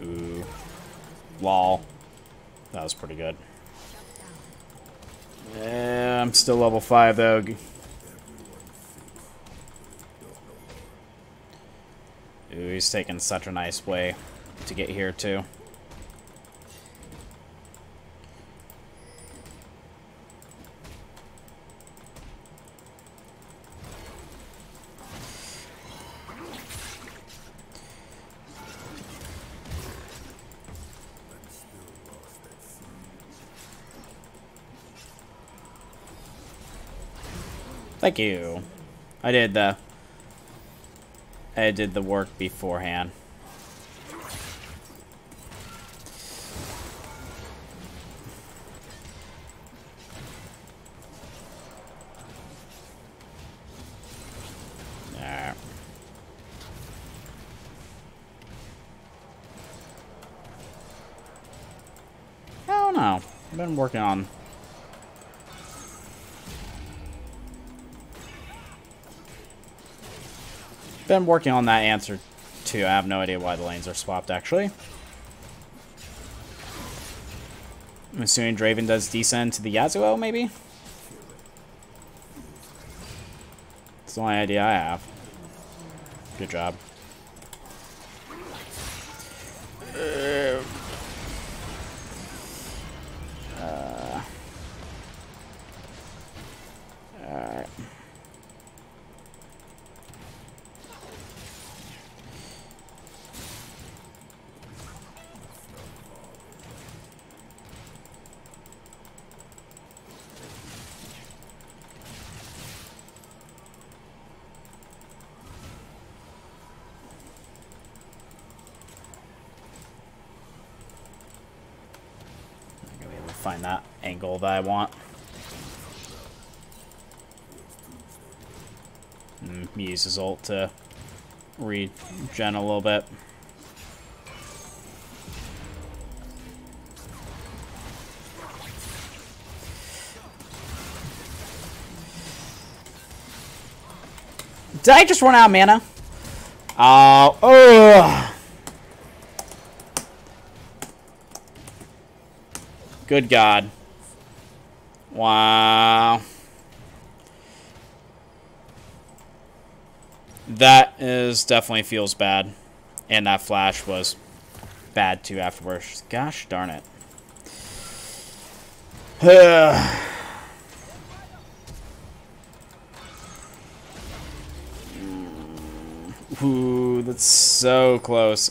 A: Ooh. Lol. That was pretty good. Yeah, I'm still level 5 though. Ooh, he's taking such a nice way to get here too. Thank you. I did the work beforehand. There. I don't know. I've been working on. Been working on that answer too. I have no idea why the lanes are swapped actually. I'm assuming Draven does descend to the Yasuo, maybe? It's the only idea I have. Good job. Alright. I'm gonna be able to find that angle that I want. Use his ult to regen a little bit. Did I just run out of mana? Oh, good God. Wow. That is definitely feels bad. And that flash was bad too afterwards. Gosh darn it. Ooh, that's so close.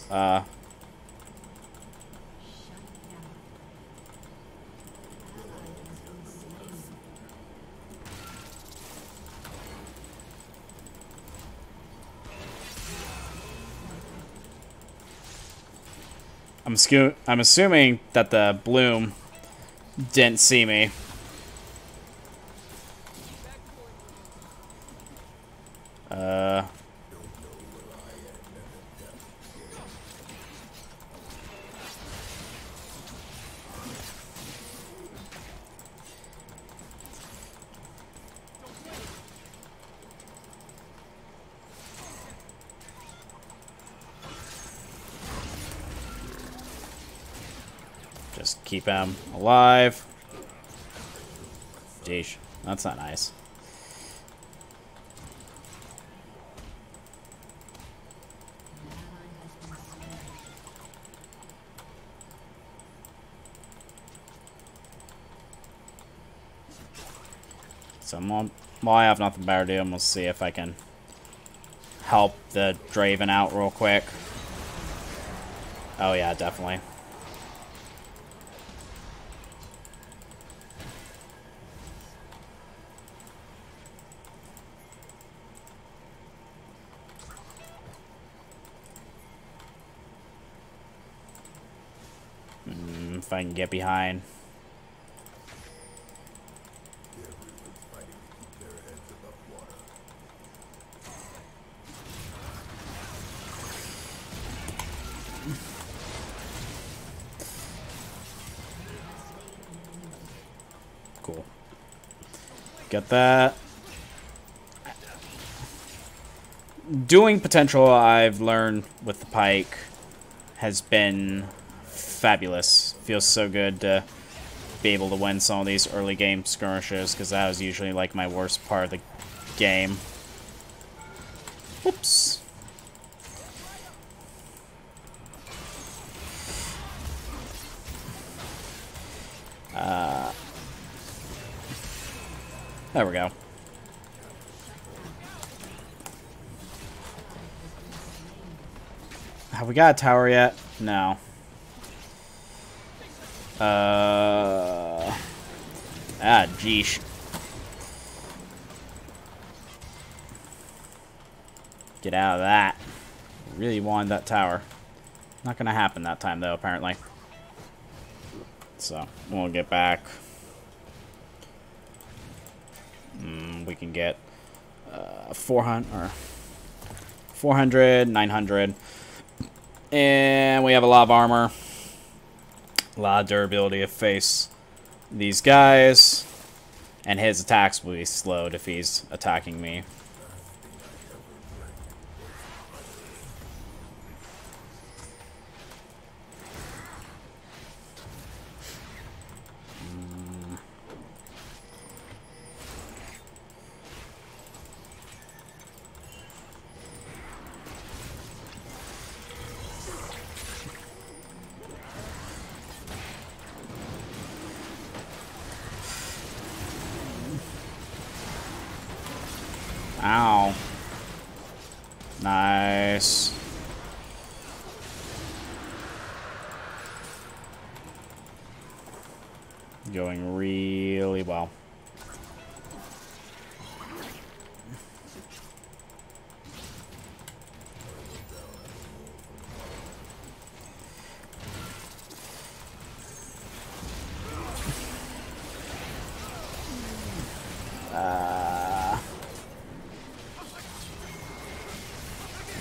A: I'm assuming that the bloom didn't see me. Just keep him alive. Jeez, that's not nice. So while I have nothing better to do, we'll see if I can help the Draven out real quick. Oh yeah, definitely. If I can get behind. Cool. Get that. Doing potential, I've learned with the Pyke, has been fabulous. Feels so good to be able to win some of these early game skirmishes, because that was usually like my worst part of the game. Whoops. There we go. Have we got a tower yet? No. Jeesh. Get out of that. Really wanted that tower. Not gonna happen that time, though, apparently. So, we'll get back. We can get 400, 900. And we have a lot of armor. A lot of durability to face these guys. And his attacks will be slowed if he's attacking me. Ow. Nice. Going really well.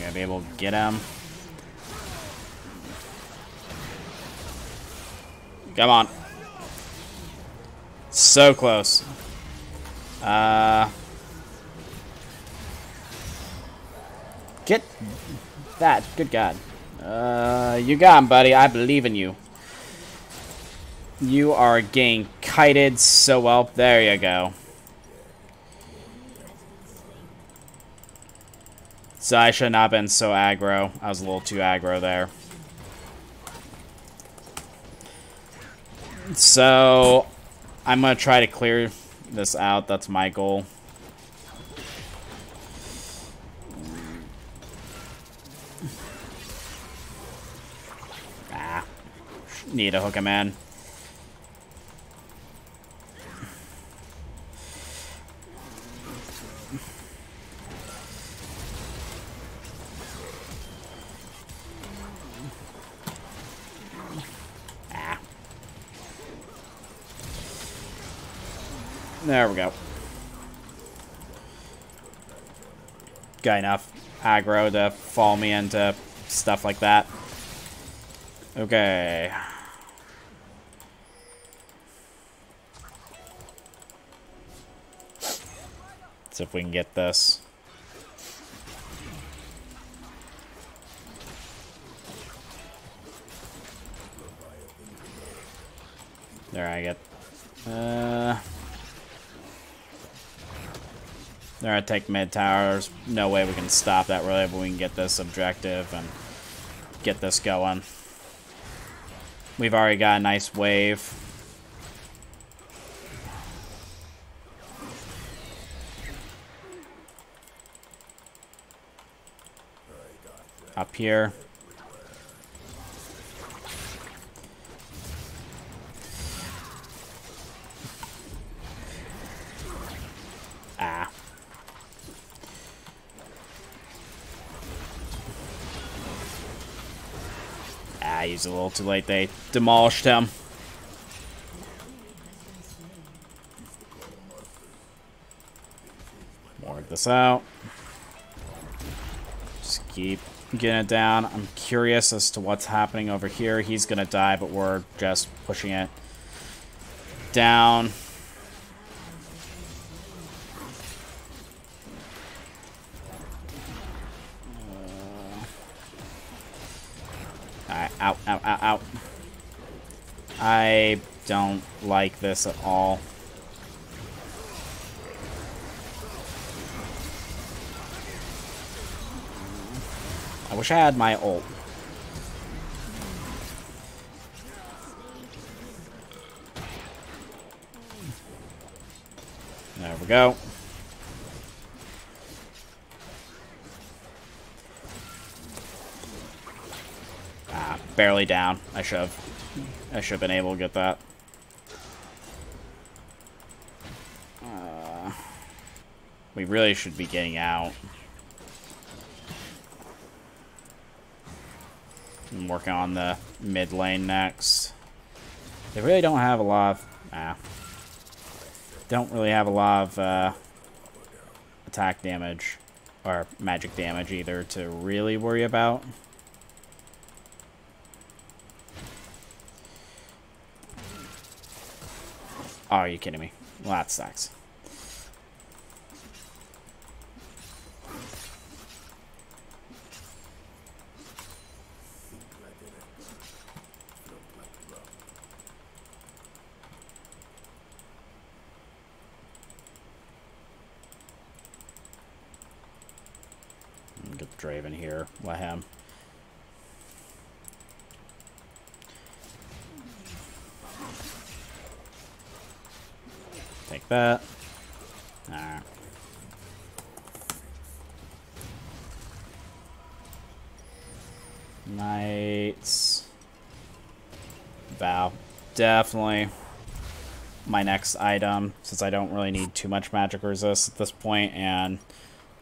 A: Gonna be able to get him. Come on. So close. Get that. Good God. You got him, buddy. I believe in you. You are getting kited so well. There you go. So I should not have been so aggro. I was a little too aggro there. So I'm going to try to clear this out. That's my goal. Need to hook him in. There we go. Got enough aggro to fall me into stuff like that. Okay. See if we can get this. There I get. They're gonna take mid towers. No way we can stop that really, but we can get this objective and get this going. We've already got a nice wave. Up here. I used a little too late. They demolished him. Work this out. Just keep getting it down. I'm curious as to what's happening over here. He's gonna die, but we're just pushing it down. Alright, out, out, out, out. I don't like this at all. I wish I had my ult. There we go. Barely down. I should have been able to get that. We really should be getting out. I'm working on the mid lane next. They really don't have a lot of... don't really have a lot of attack damage or magic damage either to really worry about. Oh, are you kidding me? Well, that sucks. Get the Draven here. Let him. Take that. Alright. Knights. Vow. Definitely my next item, since I don't really need too much magic resist at this point, and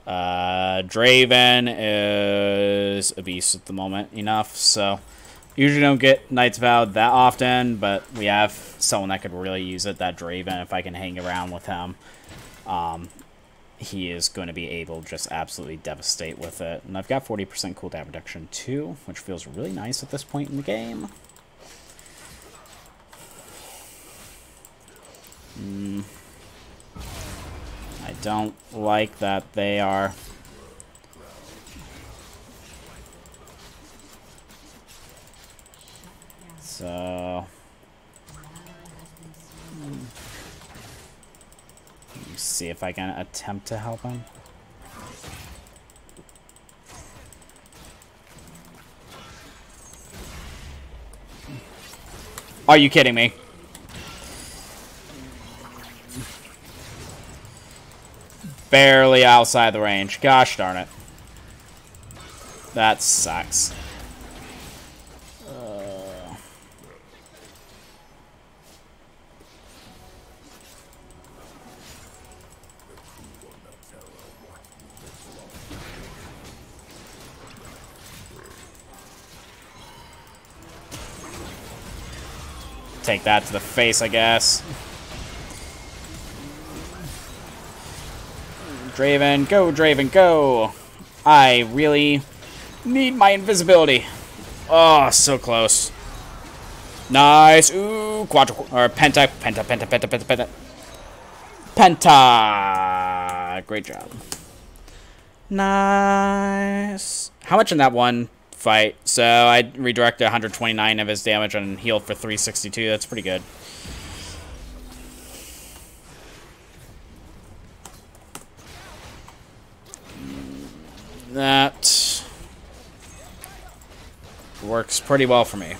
A: Draven is a beast at the moment enough, so usually don't get Knight's Vow that often, but we have someone that could really use it, that Draven. If I can hang around with him, he is going to be able to just absolutely devastate with it. And I've got 40% cooldown reduction too, which feels really nice at this point in the game. I don't like that they are... So... Let me see if I can attempt to help him. Are you kidding me? Barely outside the range. Gosh darn it. That sucks. Take that to the face, I guess. Draven, go, Draven, go! I really need my invisibility. Oh, so close. Nice. Ooh, quadra, or penta. Penta! Great job. Nice. How much in that one fight? So I redirected 129 of his damage and healed for 362. That's pretty good. That works pretty well for me.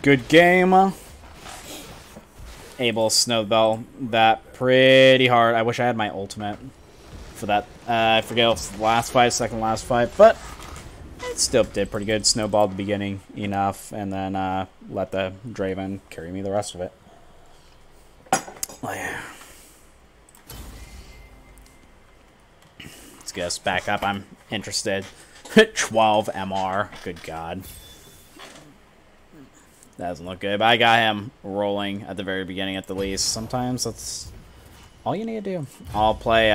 A: Good game. Able to snowball that pretty hard. I wish I had my ultimate for that. I forget if it's the last fight, second last fight, but it still did pretty good. Snowballed the beginning enough, and then let the Draven carry me the rest of it. Oh, yeah. Let's get us back up. I'm interested. 12 MR. Good God. That doesn't look good, but I got him rolling at the very beginning at the least. Sometimes that's all you need to do. I'll play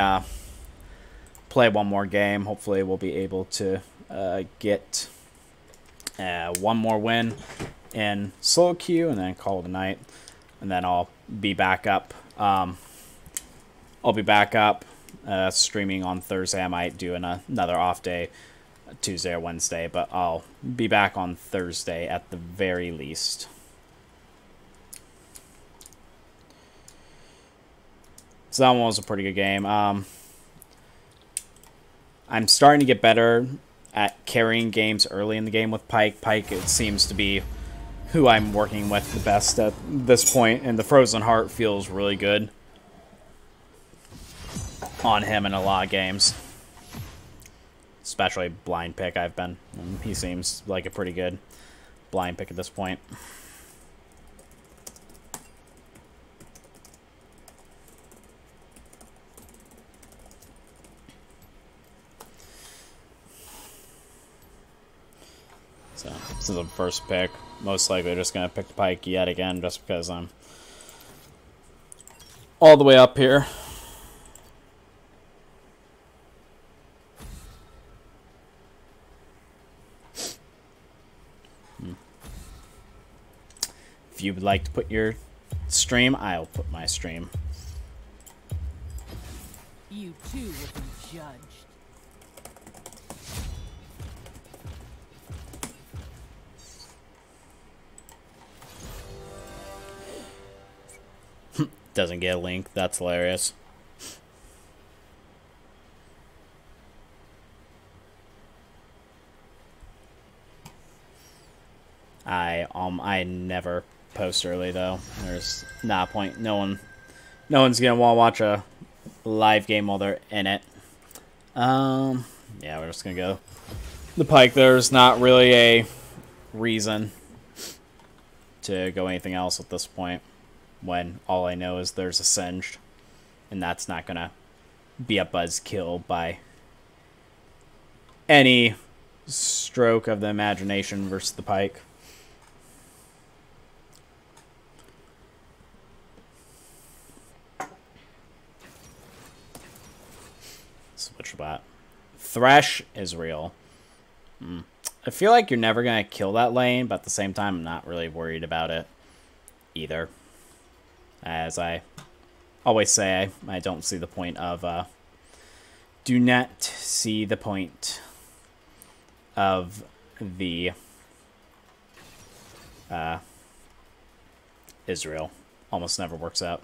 A: one more game. Hopefully we'll be able to get one more win in solo queue and then call it a night. And then I'll be back up. Streaming on Thursday. I might do another off day, Tuesday or Wednesday, but I'll be back on Thursday at the very least. So that one was a pretty good game. I'm starting to get better at carrying games early in the game with Pyke. Pyke, it seems to be who I'm working with the best at this point, and the Frozen Heart feels really good on him in a lot of games. Especially blind pick I've been. He seems like a pretty good blind pick at this point. This is the first pick. Most likely just going to pick the Pyke yet again just because I'm all the way up here. If you would like to put your stream, I'll put my stream.
B: You too will be judged.
A: Doesn't get a link. That's hilarious. I never post early though. There's not a point. No one's gonna want to watch a live game while they're in it. Yeah, we're just gonna go the Pyke. There's not really a reason to go anything else at this point, when all I know is there's a Singed, and that's not gonna be a buzzkill by any stroke of the imagination versus the Pyke. Switch bot. Thresh is real. I feel like you're never going to kill that lane, but at the same time, I'm not really worried about it either. As I always say, I don't see the point of... do not see the point of the... Israel. Almost never works out.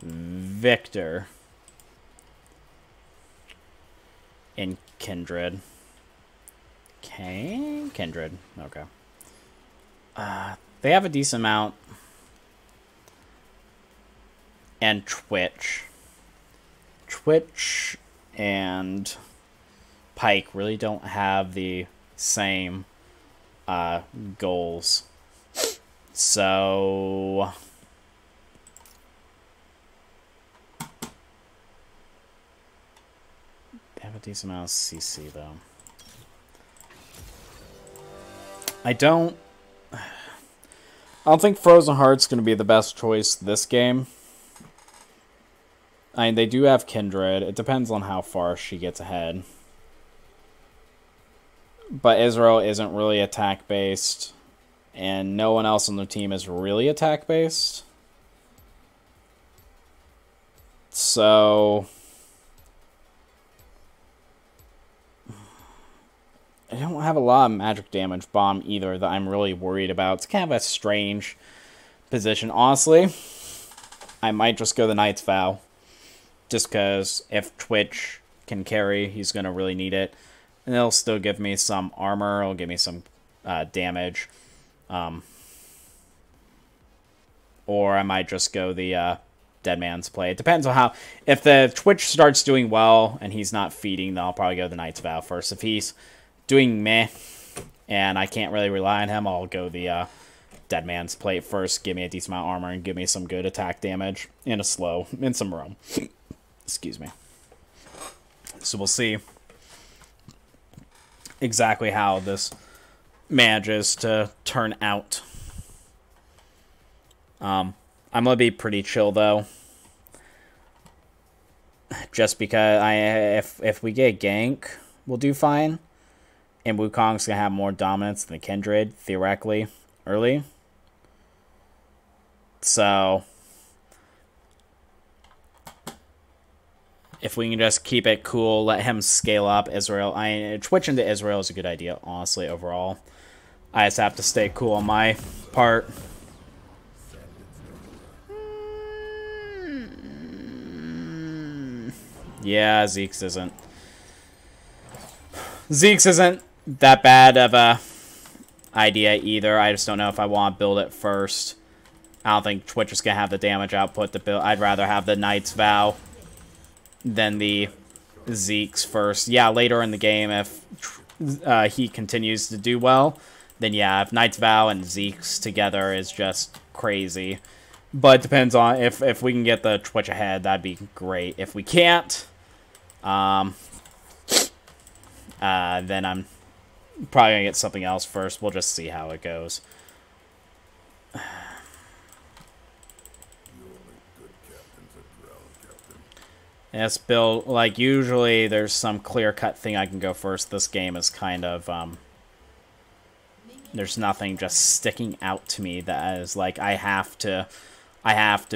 A: Victor and Kindred. Okay, Kindred. Okay. They have a decent amount. And Twitch. Twitch and Pyke really don't have the same goals. So... have a decent amount of CC though. I don't think Frozen Heart's going to be the best choice this game. I mean, they do have Kindred. It depends on how far she gets ahead. But Israel isn't really attack-based, and no one else on the team is really attack-based. So... I don't have a lot of magic damage bomb either that I'm really worried about. It's kind of a strange position. Honestly, I might just go the Knight's Vow. Just because if Twitch can carry, he's going to really need it. And it'll still give me some armor. It'll give me some damage. Or I might just go the Dead Man's Play. It depends on how... If the Twitch starts doing well and he's not feeding, then I'll probably go the Knight's Vow first. If he's doing meh, and I can't really rely on him, I'll go the Dead Man's Plate first, give me a decent amount of armor, and give me some good attack damage, and a slow, and some roam. Excuse me. So we'll see exactly how this manages to turn out. I'm going to be pretty chill, though. Just because if we get gank, we'll do fine. And Wukong's going to have more dominance than Kindred, theoretically, early. So, if we can just keep it cool, let him scale up Israel. Twitch into Israel is a good idea, honestly, overall. I just have to stay cool on my part. Yeah, Zeke's isn't that bad of a idea either. I just don't know if I want to build it first. I don't think Twitch is going to have the damage output to build. I'd rather have the Knight's Vow than the Zeke's first. Yeah, later in the game, if he continues to do well, then yeah, if Knight's Vow and Zeke's together is just crazy. But it depends on if we can get the Twitch ahead, that'd be great. If we can't, then I'm probably gonna get something else first. We'll just see how it goes. Yes, Bill, like, usually there's some clear-cut thing I can go first. This game is kind of, there's nothing just sticking out to me that is like, I have to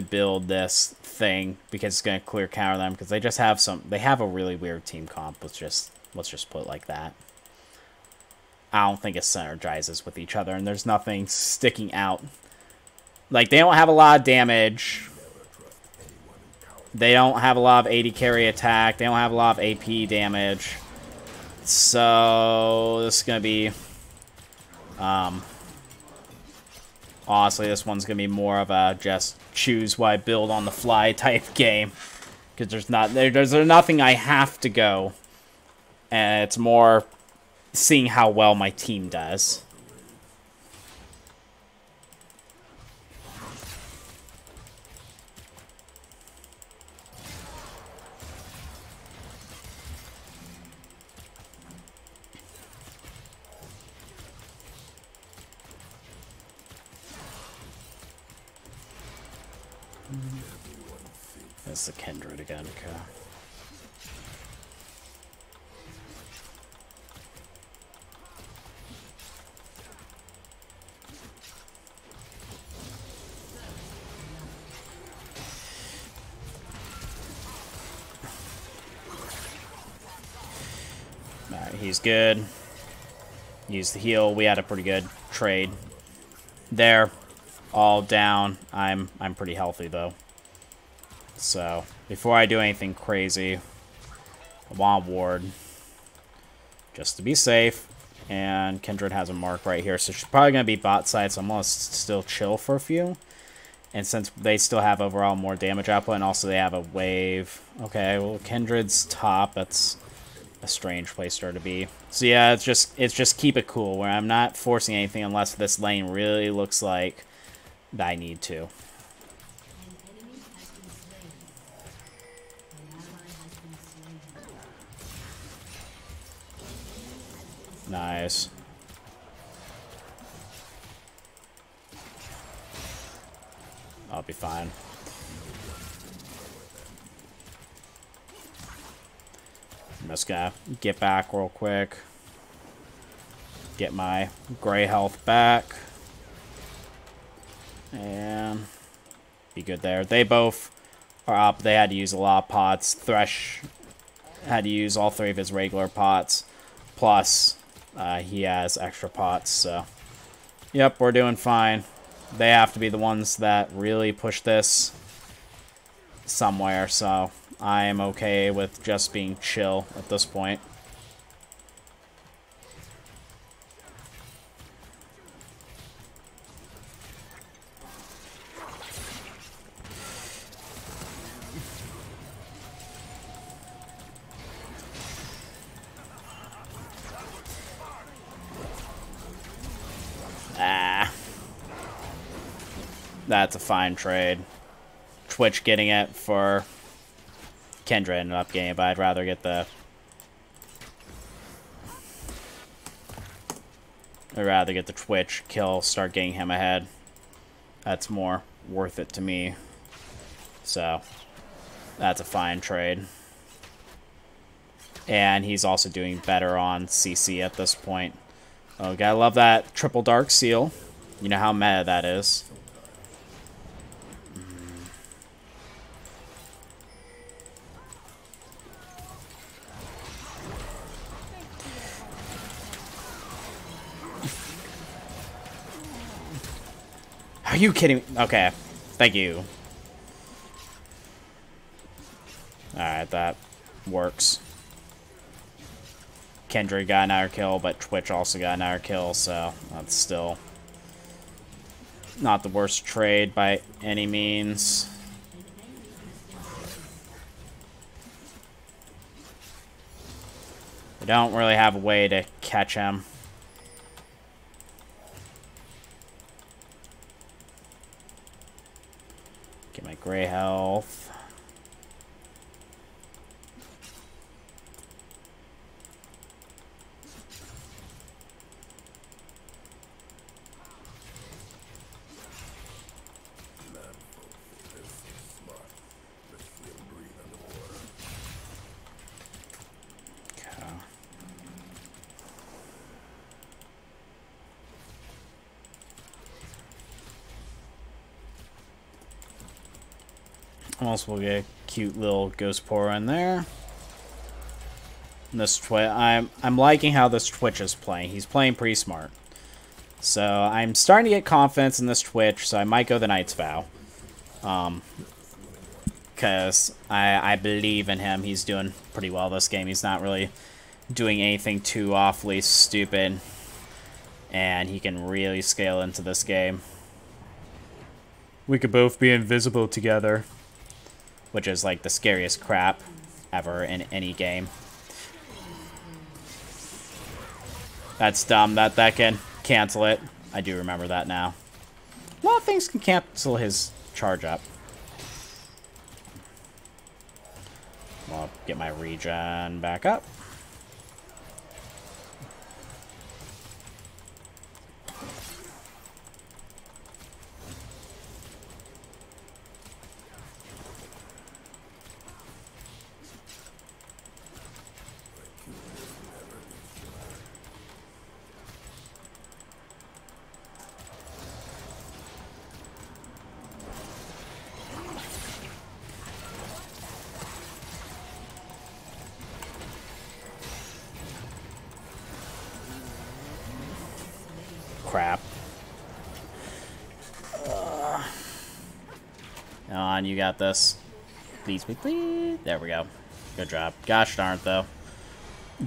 A: build this thing because it's going to clear counter them, because they just have they have a really weird team comp. Let's just put it like that. I don't think it synergizes with each other, and there's nothing sticking out. Like, they don't have a lot of damage. They don't have a lot of AD carry attack. They don't have a lot of AP damage. So, this is going to be... honestly, this one's going to be more of a just choose what I build on the fly type game. Because there's nothing I have to go. And it's more seeing how well my team does. That's the Kindred again, okay. Alright, he's good. Use the heal. We had a pretty good trade there. All down. I'm pretty healthy though. So before I do anything crazy, I want ward just to be safe. And Kindred has a mark right here, so she's probably gonna be bot side. So I'm gonna still chill for a few. And since they still have overall more damage output, and also they have a wave. Okay, well Kindred's top. That's a strange place for her to be. So yeah, it's just keep it cool, where I'm not forcing anything unless this lane really looks like that I need to. Nice. I'll be fine. I'm just gonna get back real quick. Get my gray health back. And be good there. They both are up. They had to use a lot of pots. Thresh had to use all 3 of his regular pots. Plus, he has extra pots, so... Yep, we're doing fine. They have to be the ones that really push this somewhere, so I am okay with just being chill at this point. That's a fine trade. Twitch getting it for Kendra ended up getting it, but I'd rather get the... I'd rather get the Twitch kill, start getting him ahead. That's more worth it to me. So, that's a fine trade. And he's also doing better on CC at this point. Oh, gotta love that triple dark seal. You know how meta that is. Are you kidding me? Okay. Thank you. Alright, that works. Kendra got another kill, but Twitch also got another kill, so that's still not the worst trade by any means. We don't really have a way to catch him. Get my gray health. Also, we'll get a cute little ghost pour in there. And this I'm liking how this Twitch is playing. He's playing pretty smart. So I'm starting to get confidence in this Twitch, so I might go the Knight's Vow. Because I believe in him. He's doing pretty well this game. He's not really doing anything too awfully stupid. And he can really scale into this game. We could both be invisible together. Which is like the scariest crap ever in any game. That's dumb. That can cancel it. I do remember that now. A lot of things can cancel his charge up. I'll get my regen back up. Crap. Come on, you got this. Please, please, please. There we go. Good job. Gosh darn it, though.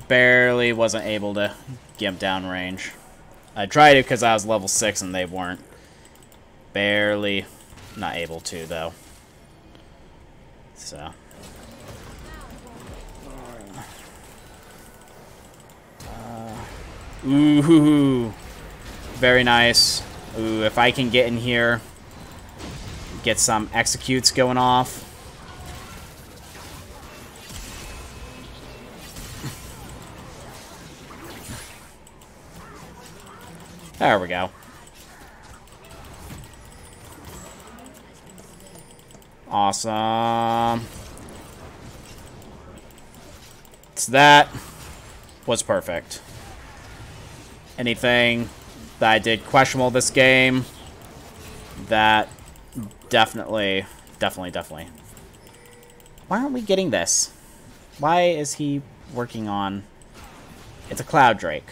A: Barely wasn't able to get him down range. I tried it because I was level 6 and they weren't. Barely not able to, though. So. Ooh. Very nice. Ooh, if I can get in here, get some executes going off. There we go. Awesome. So that was perfect. Anything that I did questionable this game, that definitely. Why aren't we getting this? Why is he working on... It's a Cloud Drake.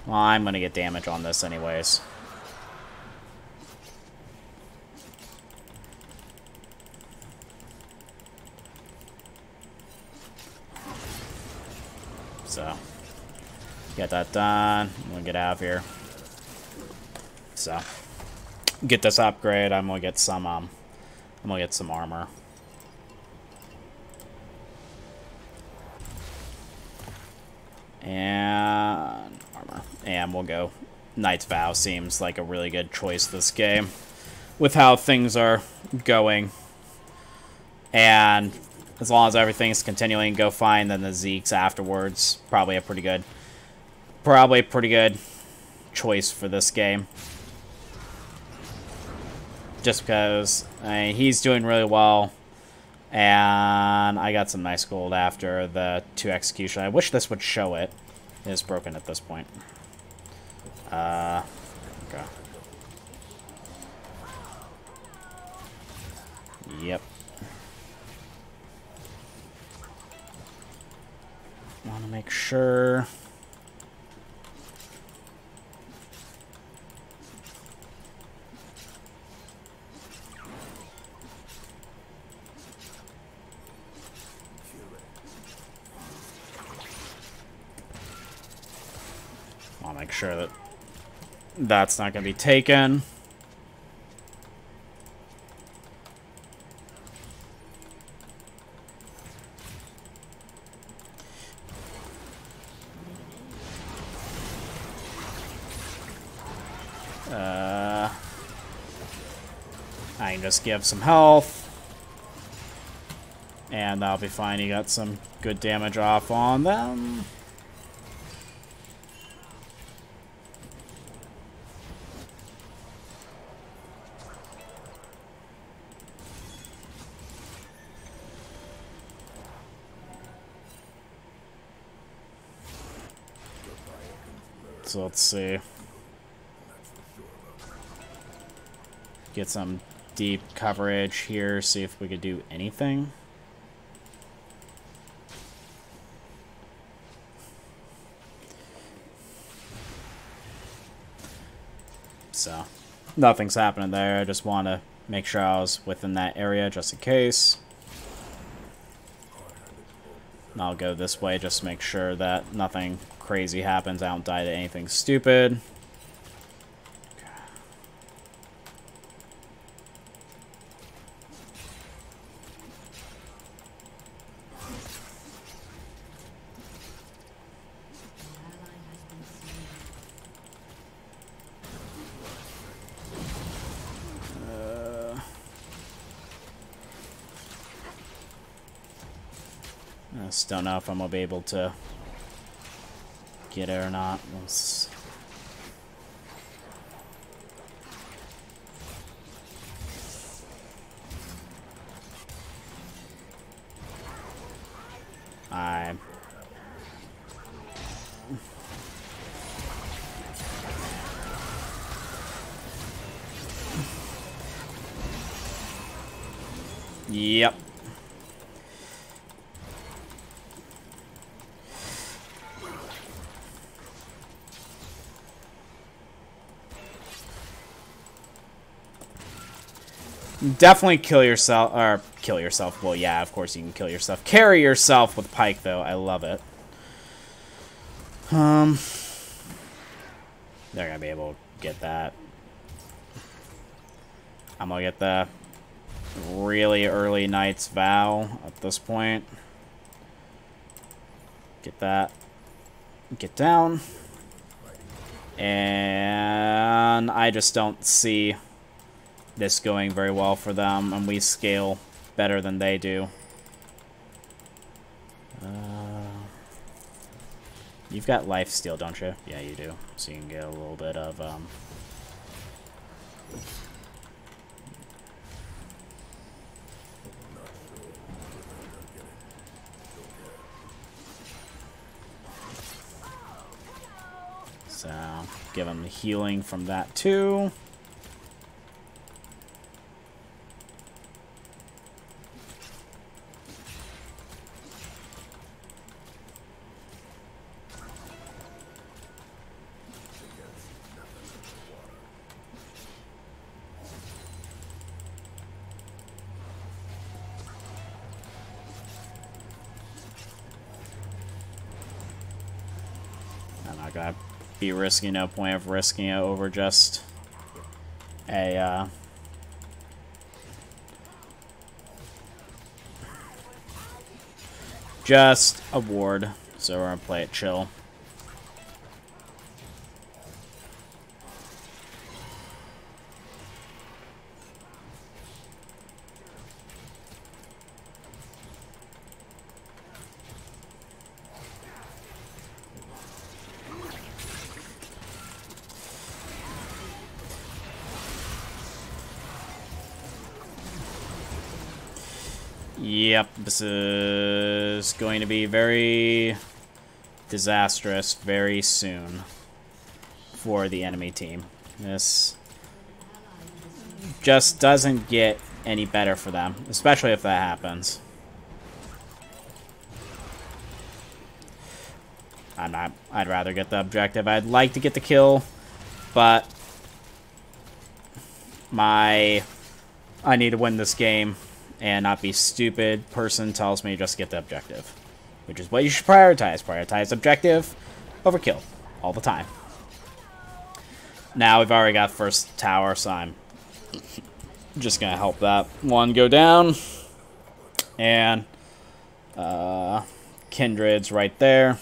A: Well, I'm gonna get damage on this anyways. So... Get that done. I'm gonna get out of here. So, get this upgrade. I'm gonna get some armor. And armor. And we'll go. Knight's Vow seems like a really good choice this game, with how things are going. And as long as everything's continuing to go fine, then the Zeke's afterwards probably a pretty good choice for this game. Just because he's doing really well, and I got some nice gold after the 2 execution. I wish this would show it. It is broken at this point. Okay. Yep. Want to make sure. Want to make sure that that's not going to be taken. I can just give some health. And that'll be fine. He got some good damage off on them. So let's see. Get some deep coverage here, see if we could do anything. So, nothing's happening there. I just want to make sure I was within that area just in case. And I'll go this way just to make sure that nothing crazy happens. I don't die to anything stupid. I just don't know if I'm going to be able to get it or not. Yep. Definitely kill yourself, or kill yourself. Well, yeah, of course you can kill yourself. Carry yourself with Pyke, though. I love it. They're gonna be able to get that. I'm gonna get the really early Knight's Vow at this point. Get that. Get down. And I just don't see this going very well for them, and we scale better than they do. You've got lifesteal, don't you? Yeah, you do. So you can get a little bit of so give them the healing from that too. I'm not gonna be risking, no point of risking it over just a just a ward, so we're gonna play it chill. Yep, this is going to be very disastrous very soon for the enemy team. This just doesn't get any better for them, especially if that happens. I'd rather get the objective. I'd like to get the kill, but I need to win this game. And not be stupid person tells me just get the objective. Which is what you should prioritize. Prioritize objective over kill. All the time. Now we've already got first tower, so I'm just going to help that one go down. And Kindred's right there.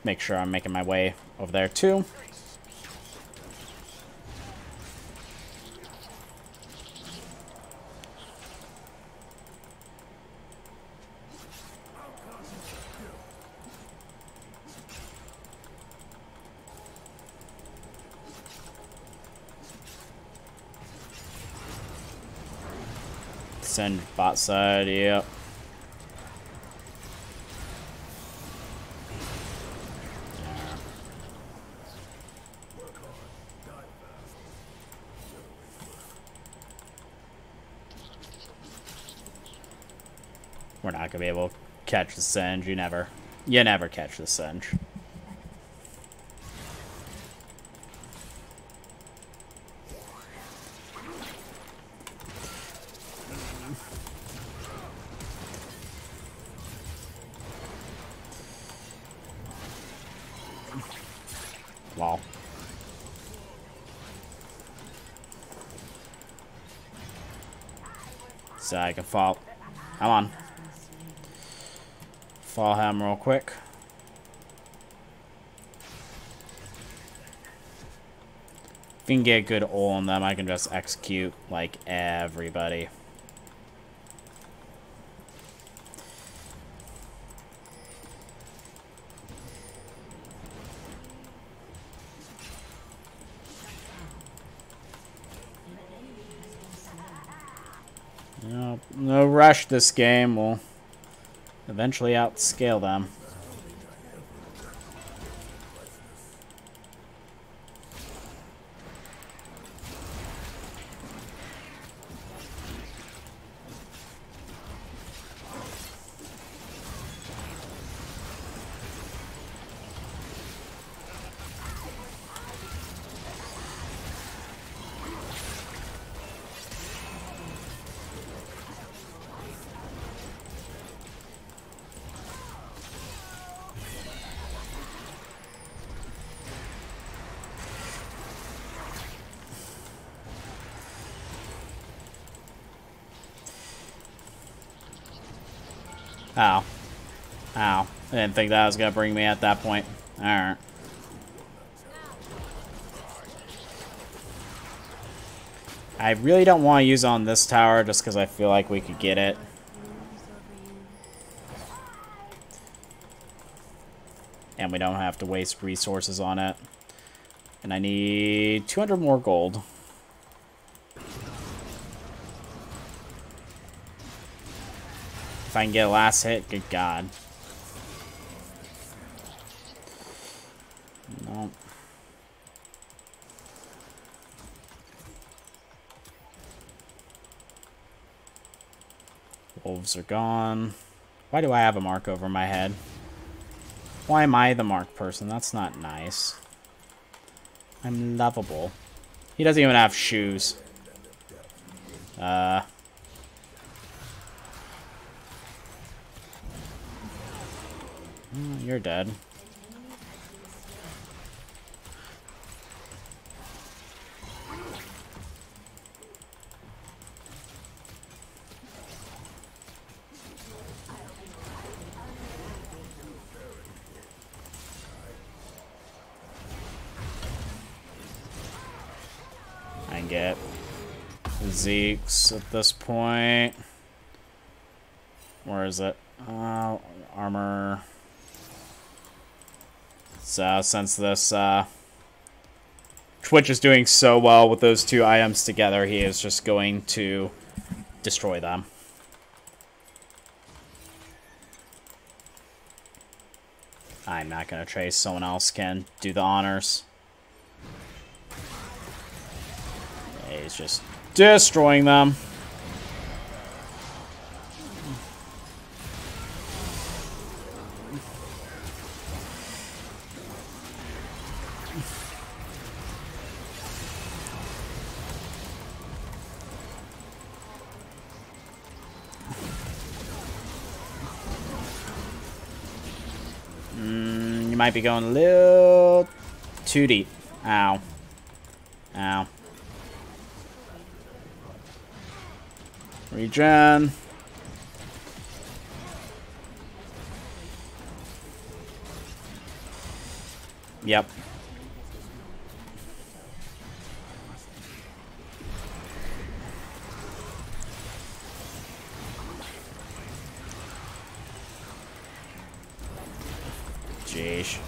A: Make sure I'm making my way over there too. Send bot side, yep. We're not gonna be able to catch the Singe. You never catch the Singe. Lol. So I can fall. Come on. Fall him real quick. If we can get a good ult on them, I can just execute like everybody. No rush this game. We'll eventually outscale them. Ow. Ow. I didn't think that was going to bring me at that point. Alright. I really don't want to use on this tower just because I feel like we could get it. And we don't have to waste resources on it. And I need 200 more gold. If I can get a last hit, good God. Nope. Wolves are gone. Why do I have a mark over my head? Why am I the mark person? That's not nice. I'm lovable. He doesn't even have shoes. You're dead. I can get Zeke's at this point. Where is it? Armor. So since this Twitch is doing so well with those two items together, he is just going to destroy them. I'm not going to chase. Someone else can do the honors. Yeah, he's just destroying them. Might be going a little too deep. Ow. Ow. Regen. Yep. Jeez.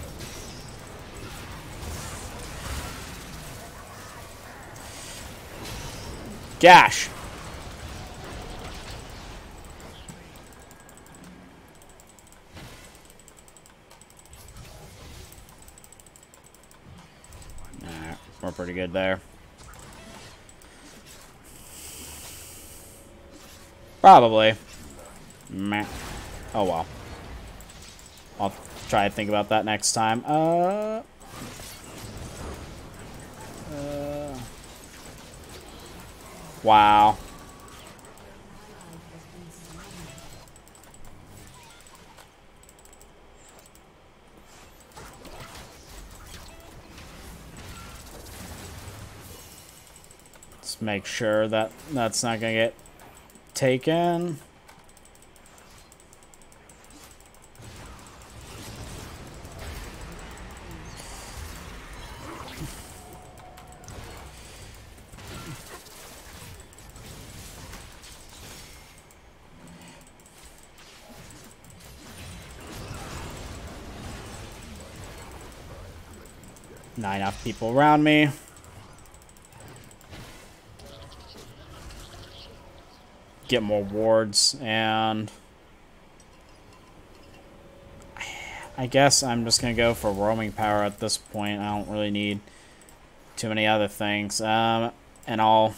A: Gash. We're pretty good there. Probably. Meh. Oh well. I'll try to think about that next time. Wow. Let's make sure that that's not gonna get taken. Not enough people around me. Get more wards, and I guess I'm just gonna go for roaming power at this point. I don't really need too many other things. And I'll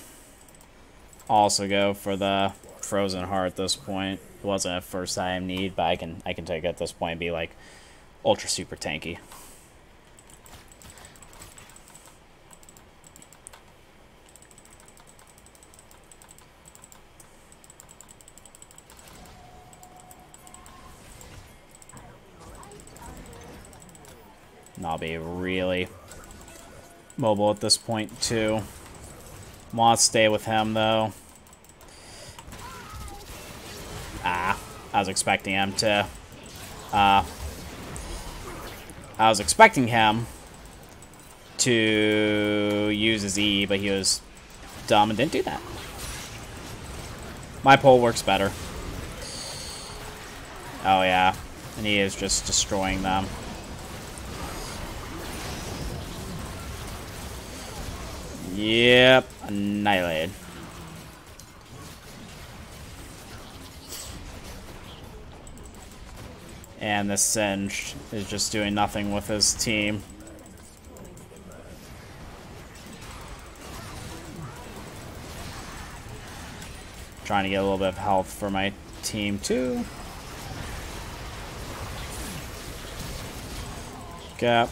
A: also go for the frozen heart at this point. It wasn't a first time need, but I can take it at this point and be like ultra super tanky. And I'll be really mobile at this point too. Want to stay with him though. I was expecting him to. I was expecting him to use his E, but he was dumb and didn't do that. My pull works better. Oh yeah, and he is just destroying them. Yep, annihilated. And this Singed is just doing nothing with his team. Trying to get a little bit of health for my team too. Gap.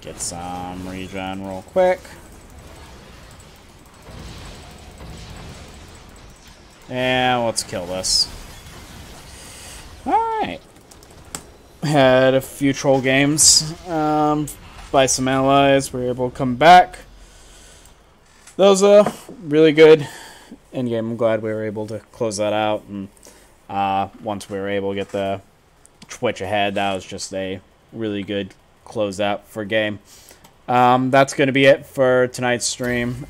A: Get some regen real quick. And let's kill this. Alright. Had a few troll games by some allies. We were able to come back. That was a really good endgame. I'm glad we were able to close that out. And once we were able to get the Twitch ahead, that was just a really good closeout for game. That's going to be it for tonight's stream.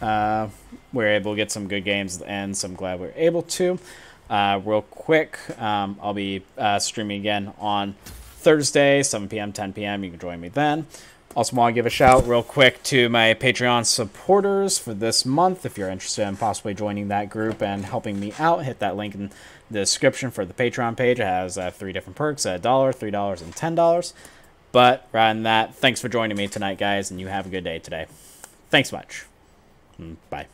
A: We were able to get some good games at the end, so I'm glad we were able to. Real quick, I'll be streaming again on Thursday, 7 p.m., 10 p.m. You can join me then. Also want to give a shout real quick to my Patreon supporters for this month. If you're interested in possibly joining that group and helping me out, hit that link in the description for the Patreon page. It has 3 different perks at $1, $3, and $10. But rather than that, thanks for joining me tonight, guys, and you have a good day today. Thanks much. Bye.